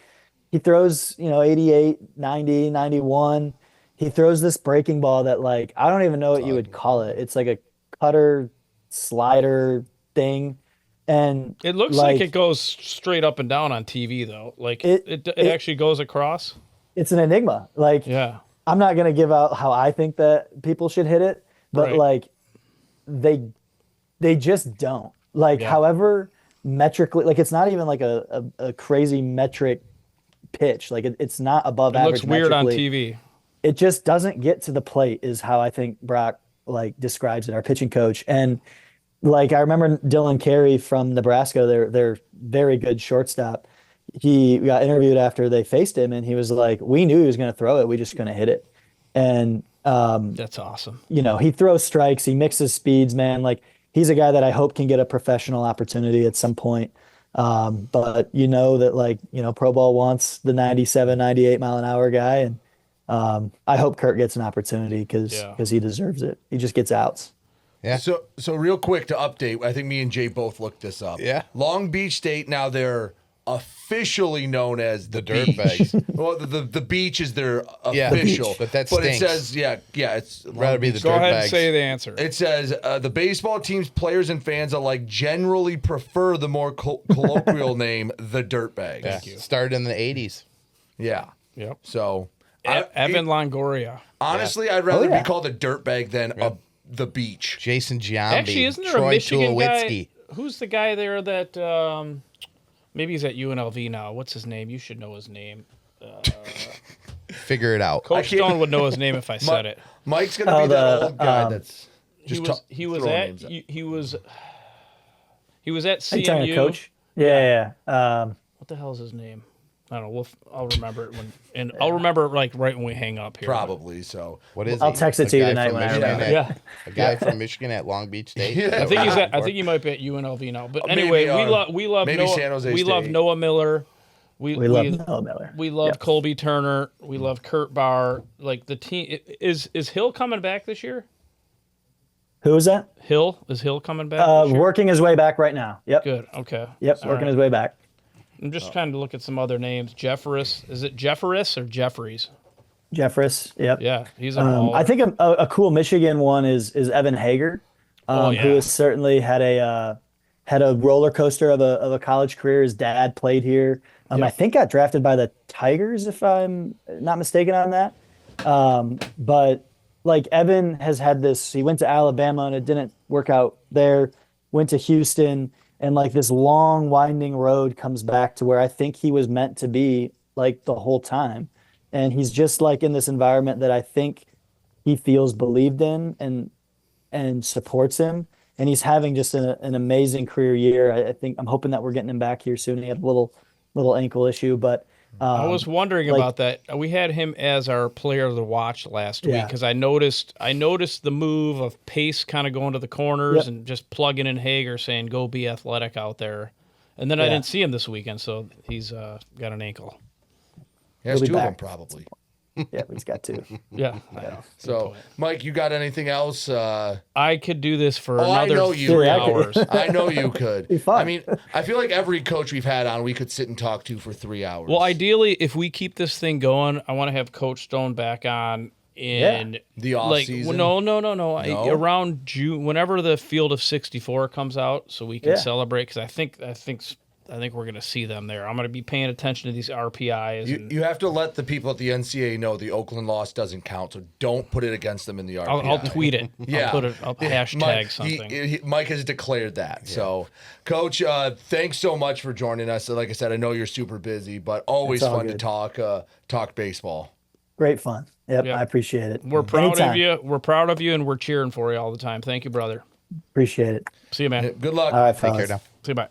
Speaker 5: he throws, 88, 90, 91. He throws this breaking ball that like, I don't even know what you would call it. It's like a cutter slider thing. And
Speaker 3: It looks like it goes straight up and down on TV though. Like it actually goes across.
Speaker 5: It's an enigma. Like,
Speaker 3: Yeah.
Speaker 5: I'm not going to give out how I think that people should hit it, but
Speaker 3: Right.
Speaker 5: like they just don't. Like, however metrically, like it's not even like a crazy metric pitch. Like it's not above
Speaker 3: It
Speaker 5: average
Speaker 3: looks weird on
Speaker 5: metrically.
Speaker 3: TV.
Speaker 5: It just doesn't get to the plate is how I think Brock like describes it, our pitching coach. And like, I remember Dylan Carey from Nebraska, they're very good shortstop. He got interviewed after they faced him, and he was like, we knew he was going to throw it. We just going to hit it. And,
Speaker 3: That's awesome.
Speaker 5: he throws strikes. He mixes speeds, man. Like, he's a guy that I hope can get a professional opportunity at some point. But that like, pro ball wants the 97, 98 mile an hour guy. And I hope Kurt gets an opportunity because he deserves it. He just gets outs.
Speaker 2: Yeah.
Speaker 1: So real quick to update, I think me and Jay both looked this up.
Speaker 2: Yeah.
Speaker 1: Long Beach State, now they're officially known as the
Speaker 2: Dirtbags.
Speaker 1: Beach. Well, the beach is their
Speaker 2: Yeah,
Speaker 1: official.
Speaker 2: but that
Speaker 1: But it
Speaker 2: stinks.
Speaker 1: says, it's
Speaker 2: Rather be the
Speaker 3: Go ahead and
Speaker 2: Dirtbags.
Speaker 3: say the answer.
Speaker 1: It says the baseball team's players and fans alike generally prefer the more colloquial name, the Dirtbags.
Speaker 2: Yeah. Started in the 80s.
Speaker 1: Yeah.
Speaker 3: Yep.
Speaker 1: So
Speaker 3: Evan Longoria.
Speaker 1: honestly, I'd rather
Speaker 5: yeah.
Speaker 1: be called a dirtbag than the beach.
Speaker 2: Jason Giambi.
Speaker 3: Actually, isn't there
Speaker 2: Troy
Speaker 3: a Michigan
Speaker 2: Tulowitzki.
Speaker 3: guy? Who's the guy there that maybe he's at UNLV now? What's his name? You should know his name.
Speaker 2: Figure it out.
Speaker 3: Coach Stone would know his name if I said it.
Speaker 1: Mike's gonna be that old guy that's
Speaker 3: He
Speaker 1: just
Speaker 3: was
Speaker 1: throwing
Speaker 3: at
Speaker 1: names out.
Speaker 3: he was at
Speaker 5: Are you talking to
Speaker 3: CMU.
Speaker 5: coach? Yeah.
Speaker 3: What the hell is his name? I don't know. I'll remember it I'll remember it like right when we hang up here.
Speaker 1: Probably so.
Speaker 2: What is
Speaker 5: I'll
Speaker 2: he?
Speaker 5: text it
Speaker 2: A
Speaker 5: to you
Speaker 2: guy
Speaker 5: tonight
Speaker 2: from
Speaker 5: when I
Speaker 2: Michigan
Speaker 5: remember.
Speaker 2: at-
Speaker 3: Yeah.
Speaker 2: A guy from Michigan at Long Beach State.
Speaker 1: Yeah.
Speaker 3: I think he might be at UNLV now. But
Speaker 1: Maybe,
Speaker 3: anyway, we love
Speaker 1: maybe
Speaker 3: Noah.
Speaker 1: San Jose
Speaker 3: we love
Speaker 1: State.
Speaker 3: Noah Miller.
Speaker 5: We love Noah Miller.
Speaker 3: We love
Speaker 5: Yep.
Speaker 3: Colby Turner. We love Kurt Barr. Like the team is Hill coming back this year?
Speaker 5: Who was that?
Speaker 3: Is Hill coming back this year?
Speaker 5: Working his way back right now. Yep.
Speaker 3: Good. Okay.
Speaker 5: Yep.
Speaker 3: All
Speaker 5: Working
Speaker 3: right.
Speaker 5: his way back.
Speaker 3: I'm just trying to look at some other names. Jeffress. Is it Jeffress or Jeffries?
Speaker 5: Jeffress. Yep.
Speaker 3: Yeah, he's a baller.
Speaker 5: I think a cool Michigan one is Evan Hager,
Speaker 3: Oh, yeah.
Speaker 5: who has certainly had a roller coaster of a college career. His dad played here. I think got drafted by the Tigers, if I'm not mistaken on that. But like Evan has had this. He went to Alabama and it didn't work out there. Went to Houston, and like this long winding road comes back to where I think he was meant to be like the whole time. And he's just like in this environment that I think he feels believed in and supports him. And he's having just an amazing career year. I think I'm hoping that we're getting him back here soon. He had a little ankle issue, but
Speaker 3: I was wondering about that. We had him as our player of the watch last week
Speaker 5: Yeah.
Speaker 3: because I noticed the move of Pace kind of going to the corners
Speaker 5: Yep.
Speaker 3: and just plugging in Hager saying go be athletic out there. And then I
Speaker 5: Yeah.
Speaker 3: didn't see him this weekend, so he's got an ankle.
Speaker 1: He has
Speaker 5: He'll be
Speaker 1: two of them
Speaker 5: back.
Speaker 1: probably.
Speaker 5: yeah, he's got two.
Speaker 3: Yeah. I know.
Speaker 1: So, Mike, you got anything else?
Speaker 3: I could do this for
Speaker 1: I
Speaker 3: another
Speaker 1: know you.
Speaker 3: 3
Speaker 5: Yeah, I could-
Speaker 3: hours.
Speaker 1: I know you could.
Speaker 5: Be fun.
Speaker 1: I mean, I feel like every coach we've had on, we could sit and talk to for 3 hours.
Speaker 3: Well, ideally, if we keep this thing going, I want to have Coach Stone back on in
Speaker 1: The off
Speaker 3: like
Speaker 1: season?
Speaker 3: no.
Speaker 1: No?
Speaker 3: Around June, whenever the Field of 64 comes out, so we can
Speaker 5: Yeah.
Speaker 3: celebrate. Because I think we're gonna see them there. I'm gonna be paying attention to these RPIs. and
Speaker 1: You have to let the people at the NCAA know the Oakland loss doesn't count, so don't put it against them in the RPI.
Speaker 3: I'll tweet it.
Speaker 1: Yeah.
Speaker 3: I'll hashtag
Speaker 1: Mike,
Speaker 3: something.
Speaker 1: Mike has declared that. So, Coach, thanks so much for joining us. Like I said, I know you're super busy, but always
Speaker 5: It's all
Speaker 1: fun
Speaker 5: good.
Speaker 1: to talk baseball.
Speaker 5: Great fun. Yep,
Speaker 3: Yep.
Speaker 5: I appreciate it.
Speaker 3: We're proud
Speaker 5: Anytime.
Speaker 3: of you. We're proud of you, and we're cheering for you all the time. Thank you, brother.
Speaker 5: Appreciate it.
Speaker 3: See you, man.
Speaker 1: Good luck.
Speaker 5: All right,
Speaker 2: Take
Speaker 5: fellas.
Speaker 2: care now.
Speaker 3: See you, bye.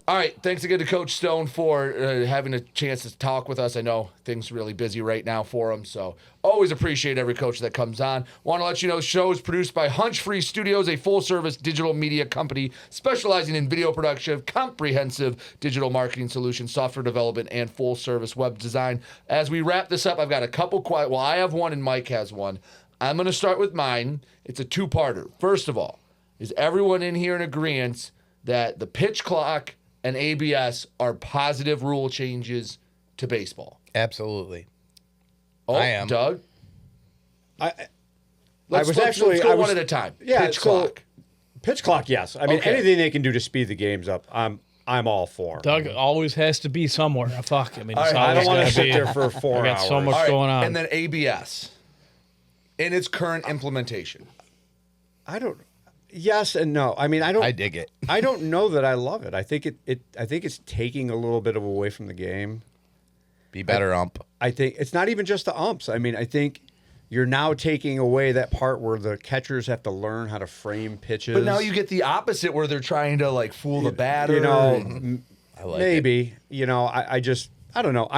Speaker 1: All right, thanks again to Coach Stone for having a chance to talk with us. I know things are really busy right now for him, so always appreciate every coach that comes on. Want to let you know, the show is produced by Hunch Free Studios, a full-service digital media company specializing in video production, comprehensive digital marketing solutions, software development, and full-service web design. As we wrap this up, I've got a couple I have one and Mike has one. I'm going to start with mine. It's a two-parter. First of all, is everyone in here in agreement that the pitch clock and ABS are positive rule changes to baseball?
Speaker 2: Absolutely.
Speaker 1: Oh,
Speaker 2: I am.
Speaker 1: Doug?
Speaker 4: Let's
Speaker 1: Let's
Speaker 4: actually
Speaker 1: go one at a time.
Speaker 4: Yeah,
Speaker 1: Pitch
Speaker 4: so-
Speaker 1: clock.
Speaker 4: Pitch clock, yes. I mean,
Speaker 1: Okay.
Speaker 4: anything they can do to speed the games up, I'm all for.
Speaker 3: Doug always has to be somewhere. Fuck. I mean, it's
Speaker 1: right,
Speaker 4: I
Speaker 3: always
Speaker 4: don't want
Speaker 3: gotta
Speaker 4: to sit
Speaker 3: be.
Speaker 4: there for 4
Speaker 3: I got
Speaker 4: hours.
Speaker 3: so much
Speaker 1: All right,
Speaker 3: going on.
Speaker 1: and then ABS in its current implementation.
Speaker 4: I don't. Yes and no. I mean, I don't.
Speaker 2: I dig it.
Speaker 4: I don't know that I love it. I think I think it's taking a little bit away from the game.
Speaker 2: Be better, ump.
Speaker 4: I think it's not even just the umps. I mean, I think you're now taking away that part where the catchers have to learn how to frame pitches.
Speaker 1: But now you get the opposite where they're trying to like fool the batter.
Speaker 4: you know,
Speaker 2: I like it.
Speaker 4: maybe. You know, I just I don't know.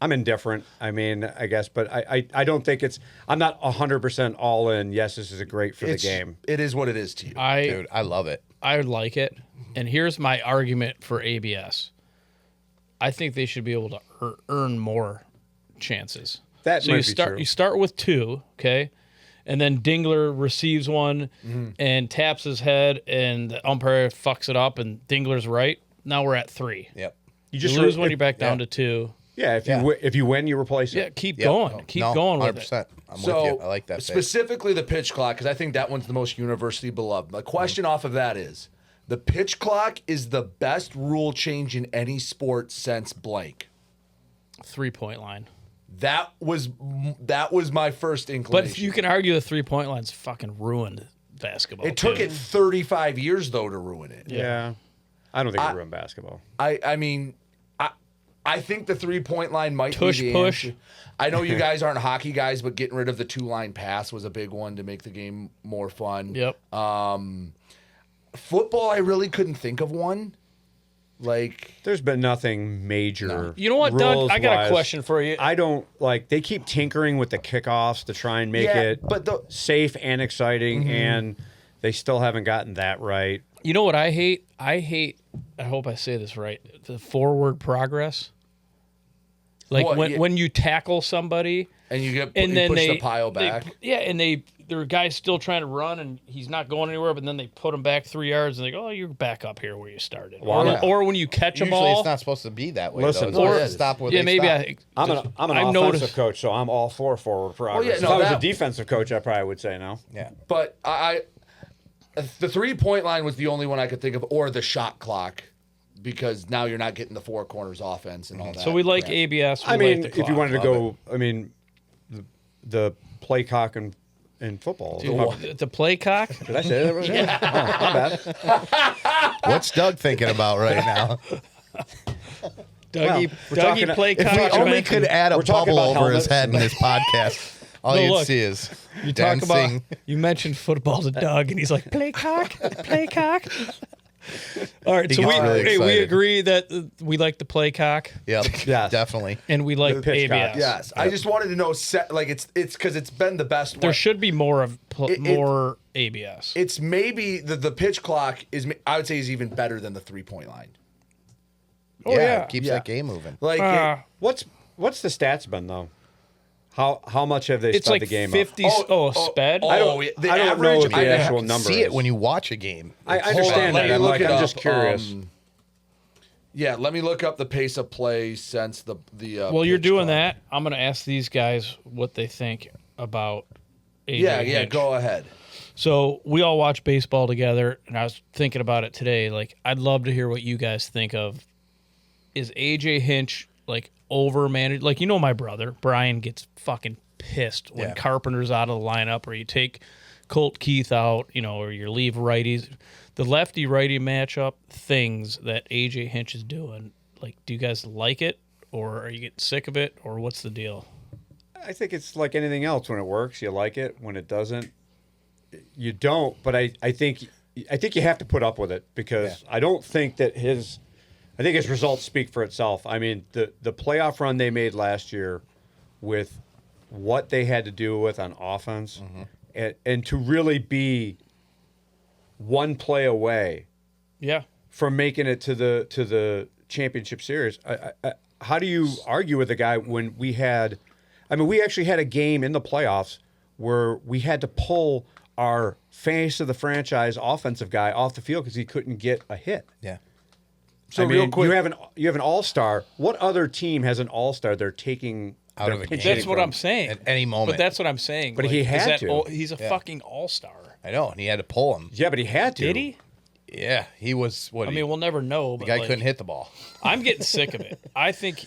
Speaker 4: I'm indifferent. I mean, I guess, but I don't think it's. I'm not 100% all in. Yes, this is great for the game.
Speaker 1: It is what it is to you.
Speaker 2: Dude, I love it.
Speaker 3: I like it. And here's my argument for ABS. I think they should be able to earn more chances.
Speaker 4: That
Speaker 3: so
Speaker 4: might
Speaker 3: you
Speaker 4: be
Speaker 3: start
Speaker 4: true.
Speaker 3: you start with 2, okay? And then Dingler receives one and taps his head and the umpire fucks it up and Dingler's right. Now we're at 3.
Speaker 2: Yep.
Speaker 3: You lose when you're back down
Speaker 2: yeah.
Speaker 3: to 2.
Speaker 4: Yeah, if you win, you replace it.
Speaker 3: Yeah, keep
Speaker 2: Yep.
Speaker 3: going. Keep going with
Speaker 2: 100%.
Speaker 3: it.
Speaker 2: I'm
Speaker 1: So
Speaker 2: with you. I like that. Pick.
Speaker 1: specifically the pitch clock, because I think that one's the most universally beloved. My question off of that is, the pitch clock is the best rule change in any sport since blank.
Speaker 3: 3-point line.
Speaker 1: That was my first inclination.
Speaker 3: But you can argue the 3-point line's fucking ruined basketball.
Speaker 1: It took
Speaker 3: too.
Speaker 1: it 35 years though to ruin it.
Speaker 4: Yeah. I don't think it ruined basketball.
Speaker 1: I mean, I think the 3-point line might
Speaker 3: Tush
Speaker 1: be the
Speaker 3: push.
Speaker 1: answer. I know you guys aren't hockey guys, but getting rid of the 2-line pass was a big one to make the game more fun.
Speaker 3: Yep.
Speaker 1: Football, I really couldn't think of one. Like,
Speaker 4: There's been nothing major.
Speaker 3: You know what, Doug? I got a
Speaker 4: rules-wise.
Speaker 3: question for you.
Speaker 4: I don't like. They keep tinkering with the kickoffs to try and make
Speaker 1: Yeah,
Speaker 4: it
Speaker 1: but
Speaker 4: safe and exciting, and they still haven't gotten that right.
Speaker 3: You know what I hate? I hope I say this right. The forward progress. Like
Speaker 1: What,
Speaker 3: when you tackle somebody
Speaker 1: and you
Speaker 3: and
Speaker 1: you
Speaker 3: then
Speaker 1: push
Speaker 3: they
Speaker 1: the pile back.
Speaker 3: and there are guys still trying to run and he's not going anywhere, but then they put him back 3 yards and they go, "Oh, you're back up here where you started." Or when you catch them
Speaker 2: Usually
Speaker 3: all.
Speaker 2: it's not supposed to be that way.
Speaker 4: Listen,
Speaker 2: though. It's
Speaker 1: or-
Speaker 2: supposed to stop where
Speaker 3: yeah,
Speaker 2: they
Speaker 3: maybe
Speaker 2: stop.
Speaker 4: I'm an
Speaker 3: I've
Speaker 4: offensive
Speaker 3: noticed-
Speaker 4: coach, so I'm all for forward progress.
Speaker 1: no,
Speaker 4: if I was
Speaker 1: that-
Speaker 4: a defensive coach, I probably would say no.
Speaker 2: Yeah.
Speaker 1: But the 3-point line was the only one I could think of, or the shot clock, because now you're not getting the 4 corners offense and all that.
Speaker 3: So we like
Speaker 1: crap.
Speaker 3: ABS.
Speaker 4: I
Speaker 3: we
Speaker 4: mean,
Speaker 3: like the
Speaker 4: if you
Speaker 3: clock.
Speaker 4: wanted to go, I mean, the play cock in football.
Speaker 3: The play cock.
Speaker 4: Did I say that right? Yeah. Oh, my bad.
Speaker 2: What's Doug thinking about right now?
Speaker 3: Dougie,
Speaker 4: we're
Speaker 3: Dougie
Speaker 4: talking-
Speaker 3: play
Speaker 4: if
Speaker 3: cock.
Speaker 2: If we only
Speaker 3: dimension.
Speaker 2: could add a
Speaker 4: We're talking
Speaker 2: bubble
Speaker 4: about
Speaker 2: over his
Speaker 4: helmets.
Speaker 2: head in this podcast, all
Speaker 3: No,
Speaker 2: you'd
Speaker 3: look,
Speaker 2: see is
Speaker 3: You talk
Speaker 2: dancing.
Speaker 3: about you mentioned football to Doug, and he's like, "Play cock, play cock." All right,
Speaker 2: He
Speaker 3: so
Speaker 2: gets really
Speaker 3: we
Speaker 2: excited.
Speaker 3: agree that we like to play cock,
Speaker 2: Yep.
Speaker 4: Yes.
Speaker 2: Definitely.
Speaker 3: and we like
Speaker 4: The pitch cock,
Speaker 3: ABS.
Speaker 1: Yes, I just wanted to know. Like it's because it's been the best.
Speaker 3: There
Speaker 1: one.
Speaker 3: should be more of
Speaker 1: It-
Speaker 3: more ABS.
Speaker 1: It's maybe the pitch clock is. I would say is even better than the 3-point line.
Speaker 3: Oh, yeah.
Speaker 2: It keeps
Speaker 1: Yeah.
Speaker 2: that game moving.
Speaker 1: Like
Speaker 4: What's the stats been though? How much have they
Speaker 3: It's
Speaker 4: sped
Speaker 3: like
Speaker 4: the game
Speaker 3: 50. Sped.
Speaker 1: oh,
Speaker 4: I don't
Speaker 1: the
Speaker 4: know
Speaker 1: average-
Speaker 4: what the
Speaker 1: I
Speaker 4: actual
Speaker 2: You
Speaker 4: number
Speaker 2: see
Speaker 4: is.
Speaker 2: it when you watch a game.
Speaker 4: I
Speaker 2: It's-
Speaker 4: understand
Speaker 1: let
Speaker 4: that.
Speaker 1: me
Speaker 4: I'm
Speaker 1: look
Speaker 4: like,
Speaker 1: it
Speaker 4: I'm
Speaker 1: up.
Speaker 4: just curious.
Speaker 1: Yeah, let me look up the pace of play since the.
Speaker 3: Well, you're
Speaker 1: pitch
Speaker 3: doing
Speaker 1: clock.
Speaker 3: that. I'm going to ask these guys what they think about AJ
Speaker 1: Yeah,
Speaker 3: Hinch.
Speaker 1: go ahead.
Speaker 3: So we all watch baseball together, and I was thinking about it today. Like, I'd love to hear what you guys think of. Is AJ Hinch like overmanaged? Like, you know, my brother Brian gets fucking pissed when
Speaker 2: Yeah.
Speaker 3: Carpenter's out of the lineup, or you take Colt Keith out, you know, or you leave righties. The lefty righty matchup things that AJ Hinch is doing. Like, do you guys like it, or are you getting sick of it, or what's the deal?
Speaker 4: I think it's like anything else. When it works, you like it. When it doesn't, you don't. But I think you have to put up with it because I don't think that I think his results speak for itself. I mean, the playoff run they made last year with what they had to deal with on offense and to really be one play away
Speaker 3: Yeah.
Speaker 4: from making it to the championship series. How do you argue with a guy when we actually had a game in the playoffs where we had to pull our face of the franchise offensive guy off the field because he couldn't get a hit.
Speaker 2: Yeah.
Speaker 4: So
Speaker 1: real quick-
Speaker 4: you have an all-star. What other team has an all-star they're taking
Speaker 2: Out
Speaker 4: their
Speaker 2: of a
Speaker 4: pinch
Speaker 2: game.
Speaker 3: That's
Speaker 4: hitting
Speaker 3: what
Speaker 4: from?
Speaker 3: I'm saying.
Speaker 2: At any moment.
Speaker 3: But that's what I'm saying.
Speaker 4: But he
Speaker 3: is
Speaker 4: had
Speaker 3: that
Speaker 4: to.
Speaker 3: he's a fucking all-star.
Speaker 2: I know, and he had to pull him.
Speaker 4: Yeah, but he had to.
Speaker 3: Did he?
Speaker 2: Yeah, he was. What?
Speaker 3: I mean, we'll never know.
Speaker 2: the
Speaker 3: But
Speaker 2: guy
Speaker 3: like,
Speaker 2: couldn't hit the ball.
Speaker 3: I'm getting sick of it. I think.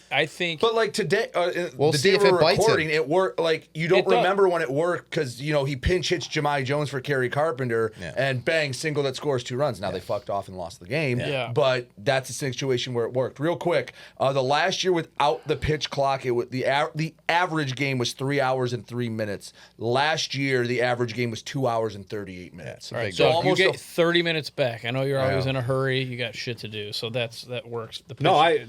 Speaker 1: But like today,
Speaker 2: We'll
Speaker 1: the
Speaker 2: see
Speaker 1: day
Speaker 2: if
Speaker 1: we're
Speaker 2: it bites
Speaker 1: recording,
Speaker 2: him.
Speaker 1: it worked. Like you don't
Speaker 3: It does.
Speaker 1: remember when it worked because he pinch hits Jahmai Jones for Kerry Carpenter and bang single that scores 2 runs. Now they fucked off and lost the game.
Speaker 3: Yeah.
Speaker 1: But that's a situation where it worked. Real quick, the last year without the pitch clock, the average game was 3 hours and 3 minutes. Last year, the average game was 2 hours and 38 minutes.
Speaker 3: All right,
Speaker 1: So
Speaker 3: so you
Speaker 1: almost
Speaker 3: get
Speaker 1: a-
Speaker 3: 30 minutes back. I know you're always in a hurry. You got shit to do, so that works. The
Speaker 4: No,
Speaker 3: pitch-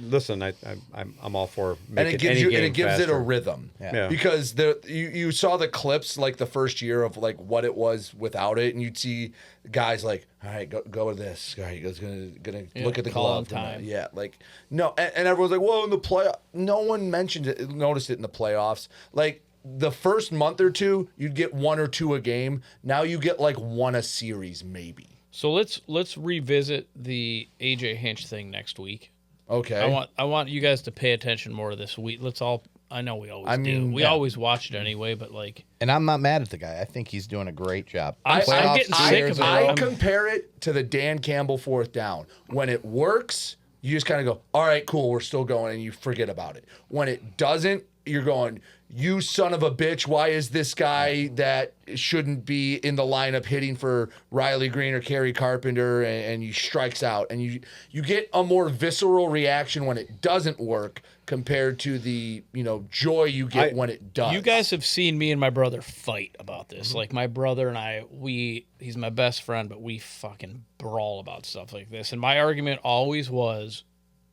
Speaker 4: I'm all for
Speaker 1: and
Speaker 4: making
Speaker 1: it gives
Speaker 4: any
Speaker 1: you
Speaker 4: game
Speaker 1: and it gives it a
Speaker 4: faster.
Speaker 1: rhythm.
Speaker 4: Yeah.
Speaker 1: Because you saw the clips like the first year of like what it was without it, and you'd see guys like, all right, go with this. All right, gonna look at the
Speaker 3: call
Speaker 1: glove
Speaker 3: on time.
Speaker 1: Yeah, like no, and everyone's like, whoa, in the play. No one mentioned it, noticed it in the playoffs. Like the first month or two, you'd get 1 or 2 a game. Now you get like 1 a series, maybe.
Speaker 3: So let's revisit the AJ Hinch thing next week.
Speaker 1: Okay.
Speaker 3: I want you guys to pay attention more this week. Let's all. I know we always
Speaker 1: mean,
Speaker 3: do. We
Speaker 1: yeah.
Speaker 3: always watch it anyway, but like
Speaker 2: And I'm not mad at the guy. I think he's doing a great job.
Speaker 3: I'm
Speaker 2: Playoffs,
Speaker 3: getting
Speaker 2: 2
Speaker 3: sick
Speaker 2: years
Speaker 3: of it.
Speaker 2: in a row.
Speaker 1: I compare it to the Dan Campbell 4th down. When it works, you just kind of go, all right, cool, we're still going, and you forget about it. When it doesn't, you're going, you son of a bitch, why is this guy that shouldn't be in the lineup hitting for Riley Green or Kerry Carpenter, and he strikes out, and you get a more visceral reaction when it doesn't work compared to the joy you get when it does.
Speaker 3: You guys have seen me and my brother fight about this. Like my brother and I, he's my best friend, but we fucking brawl about stuff like this. And my argument always was,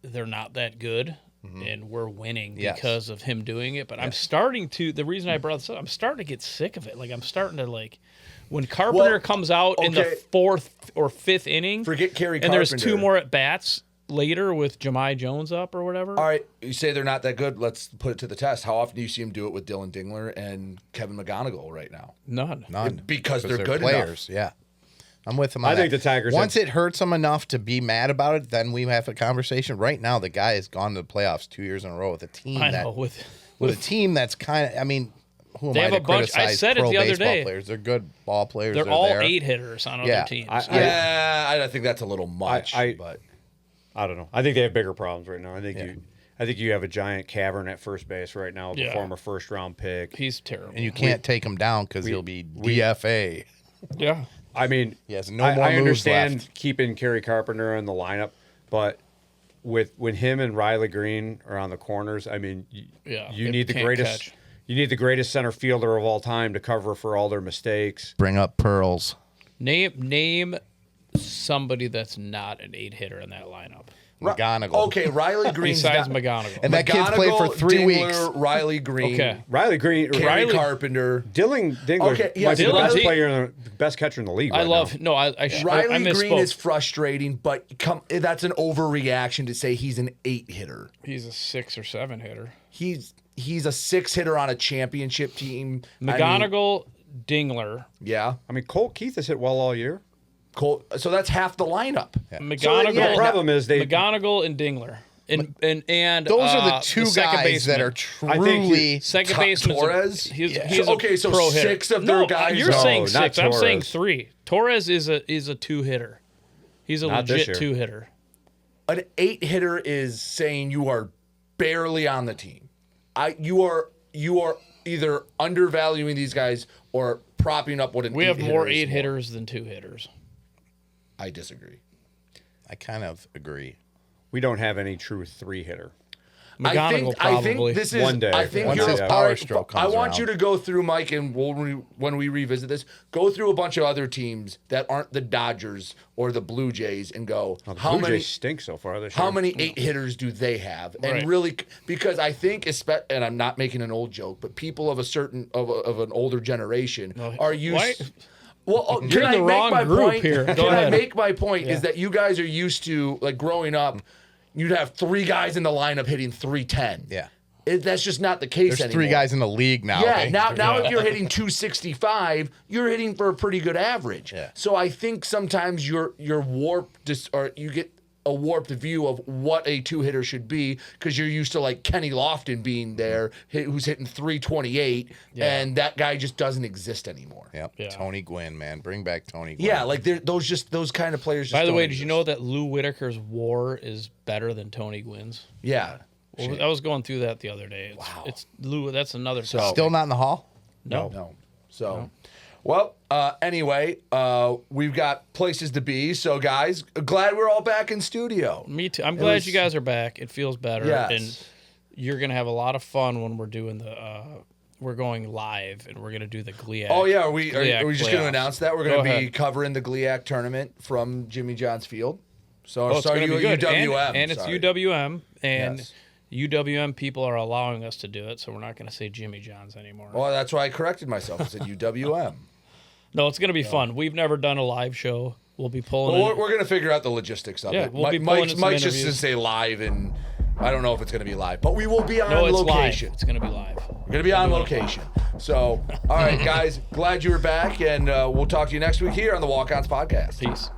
Speaker 3: they're not that good. And we're winning because of him doing it. But I'm starting to, the reason I brought this up, I'm starting to get sick of it. Like, I'm starting to, like, when Carpenter comes out in the 4th or 5th inning.
Speaker 1: Forget Kerry
Speaker 3: and
Speaker 1: Carpenter.
Speaker 3: there's 2 more at-bats later with Jahmai Jones up or whatever.
Speaker 1: All right, you say they're not that good. Let's put it to the test. How often do you see him do it with Dylan Dingler and Kevin McGonigal right now?
Speaker 3: None.
Speaker 1: Because they're good
Speaker 2: players.
Speaker 1: enough.
Speaker 2: Yeah. I'm with him on
Speaker 4: I think
Speaker 2: that.
Speaker 4: the Tigers
Speaker 2: Once it hurts them enough to be mad about it, then we have a conversation. Right now, the guy has gone to the playoffs 2 years in a row with a team with a team that's kind of. I mean, who am
Speaker 3: They
Speaker 2: I
Speaker 3: have
Speaker 2: to
Speaker 3: a bunch- I
Speaker 2: criticize
Speaker 3: said it
Speaker 2: pro
Speaker 3: the other
Speaker 2: baseball
Speaker 3: day.
Speaker 2: players? They're good ball players.
Speaker 3: They're all
Speaker 2: there.
Speaker 3: 8-hitters on
Speaker 2: Yeah.
Speaker 3: other teams.
Speaker 1: I think that's a little much. But
Speaker 4: I don't know. I think they have bigger problems right now. I think you have a giant cavern at first base right now with a former first-round pick.
Speaker 3: He's terrible.
Speaker 2: And you can't take him down because he'll be DFA.
Speaker 3: Yeah.
Speaker 4: I mean,
Speaker 2: He has no more
Speaker 4: I
Speaker 2: moves
Speaker 4: understand
Speaker 2: left.
Speaker 4: keeping Kerry Carpenter in the lineup, but when him and Riley Green are on the corners, I mean, you need the
Speaker 3: can't
Speaker 4: greatest.
Speaker 3: catch.
Speaker 4: You need the greatest center fielder of all time to cover for all their mistakes.
Speaker 2: Bring up Pearls.
Speaker 3: Name somebody that's not an 8-hitter in that lineup.
Speaker 2: McGonigal.
Speaker 1: okay, Riley Green's
Speaker 3: Besides
Speaker 1: not,
Speaker 3: McGonigal.
Speaker 2: And that kid's played for 3
Speaker 1: Dingler,
Speaker 2: weeks.
Speaker 1: Riley Green,
Speaker 3: Okay.
Speaker 4: Riley Green,
Speaker 1: Kerry
Speaker 3: Riley-
Speaker 1: Carpenter.
Speaker 4: Dylan Dingler
Speaker 1: Okay, yeah,
Speaker 4: might be the
Speaker 3: Dylan
Speaker 4: best
Speaker 3: D-
Speaker 4: player, the best catcher in the league.
Speaker 3: I
Speaker 4: right
Speaker 3: love
Speaker 4: now.
Speaker 3: I
Speaker 1: Riley Green
Speaker 3: misspoke.
Speaker 1: is frustrating, but that's an overreaction to say he's an 8-hitter.
Speaker 3: He's a 6 or 7 hitter.
Speaker 1: He's a 6-hitter on a championship team.
Speaker 3: McGonigal, Dingler,
Speaker 1: Yeah.
Speaker 4: I mean, Cole Keith has hit well all year.
Speaker 1: Cole, so that's half the lineup.
Speaker 3: McGonigal.
Speaker 1: yeah,
Speaker 4: The problem is
Speaker 3: McGonigal and Dingler, and
Speaker 2: Those are the two
Speaker 3: second
Speaker 2: guys
Speaker 3: baseman.
Speaker 2: that are
Speaker 4: I think
Speaker 2: truly.
Speaker 3: second baseman.
Speaker 1: Torres?
Speaker 3: He's
Speaker 1: So-
Speaker 3: a
Speaker 1: okay, so
Speaker 3: pro hitter.
Speaker 1: 6 of their
Speaker 3: No,
Speaker 1: guys
Speaker 3: You're
Speaker 1: are-
Speaker 3: saying
Speaker 4: No, not
Speaker 3: 6. I'm saying
Speaker 4: Torres.
Speaker 3: 3. Torres is a 2-hitter. He's a
Speaker 4: Not this
Speaker 3: legit
Speaker 4: year.
Speaker 3: 2-hitter.
Speaker 1: An 8-hitter is saying you are barely on the team. You are either undervaluing these guys or propping up what an
Speaker 3: We have
Speaker 1: 8-hitter
Speaker 3: more
Speaker 1: is
Speaker 3: 8-hitters than 2-hitters.
Speaker 1: I disagree.
Speaker 2: I kind of agree.
Speaker 4: We don't have any true 3-hitter.
Speaker 3: McGonigal
Speaker 1: I
Speaker 3: probably.
Speaker 1: think this is
Speaker 4: One day.
Speaker 1: I think
Speaker 2: Once
Speaker 1: you're
Speaker 2: his
Speaker 1: all
Speaker 2: power
Speaker 1: right,
Speaker 2: stroke
Speaker 1: I
Speaker 2: comes
Speaker 1: want
Speaker 2: around.
Speaker 1: you to go through, Mike, and when we revisit this, go through a bunch of other teams that aren't the Dodgers or the Blue Jays and go
Speaker 4: The
Speaker 1: how
Speaker 4: Blue
Speaker 1: many
Speaker 4: Jays stink so far this
Speaker 1: how
Speaker 4: year.
Speaker 1: many 8-hitters do they have? And
Speaker 3: Right.
Speaker 1: really, because I think, and I'm not making an old joke, but people of a certain of an older generation are used.
Speaker 3: Why-
Speaker 1: Well,
Speaker 3: You're
Speaker 1: can
Speaker 3: in the
Speaker 1: I make
Speaker 3: wrong
Speaker 1: my
Speaker 3: group
Speaker 1: point?
Speaker 3: here. Go
Speaker 1: Can I
Speaker 3: ahead.
Speaker 1: make my point? Is that you guys are used to, like, growing up, you'd have 3 guys in the lineup hitting 310.
Speaker 2: Yeah.
Speaker 1: That's just not the case
Speaker 2: There's
Speaker 1: anymore.
Speaker 2: 3 guys in the league now.
Speaker 1: Yeah,
Speaker 2: okay?
Speaker 1: now if you're hitting 265, you're hitting for a pretty good average.
Speaker 2: Yeah.
Speaker 1: So I think sometimes you're warped, or you get a warped view of what a 2-hitter should be because you're used to, like, Kenny Lofton being there, who's hitting 328, and that guy just doesn't exist anymore.
Speaker 2: Yep.
Speaker 3: Yeah.
Speaker 2: Tony Gwynn, man. Bring back Tony Gwynn.
Speaker 1: Yeah, like those kind of players. Just
Speaker 3: By the
Speaker 1: don't
Speaker 3: way, did you
Speaker 1: exist.
Speaker 3: know that Lou Whitaker's WAR is better than Tony Gwynn's?
Speaker 1: Yeah.
Speaker 3: Well, I was going through that the other day. It's Lou. That's another. topic.
Speaker 2: Still not in the hall?
Speaker 1: No. So, well, anyway, we've got places to be. So, guys, glad we're all back in studio.
Speaker 3: Me too. I'm glad you guys are back. It feels better,
Speaker 1: Yes.
Speaker 3: and you're gonna have a lot of fun when we're doing the. We're going live, and we're gonna do the GLIAC.
Speaker 1: Oh yeah, are we just
Speaker 3: GLIAC
Speaker 1: going to
Speaker 3: playoffs.
Speaker 1: announce that we're
Speaker 3: Go
Speaker 1: going to be
Speaker 3: ahead.
Speaker 1: covering the GLIAC tournament from Jimmy John's Field? So,
Speaker 3: Oh, it's
Speaker 1: sorry,
Speaker 3: gonna be good.
Speaker 1: UWM,
Speaker 3: and it's
Speaker 1: sorry.
Speaker 3: UWM, and
Speaker 1: Yes.
Speaker 3: UWM people are allowing us to do it, so we're not gonna say Jimmy John's anymore.
Speaker 1: Well, that's why I corrected myself. I said UWM.
Speaker 3: No, it's gonna be fun. We've never done a live show. We'll be pulling.
Speaker 1: Well,
Speaker 3: in-
Speaker 1: we're going to figure out the logistics of
Speaker 3: Yeah,
Speaker 1: it.
Speaker 3: we'll be pulling in some
Speaker 1: Mike's just to
Speaker 3: interviews.
Speaker 1: say live, and I don't know if it's going to be live, but we will be on
Speaker 3: no, it's
Speaker 1: location.
Speaker 3: live. It's gonna be live.
Speaker 1: We're going to be on location. So, all right, guys, glad you were back, and we'll talk to you next week here on the Walk-Ons podcast.
Speaker 3: Peace.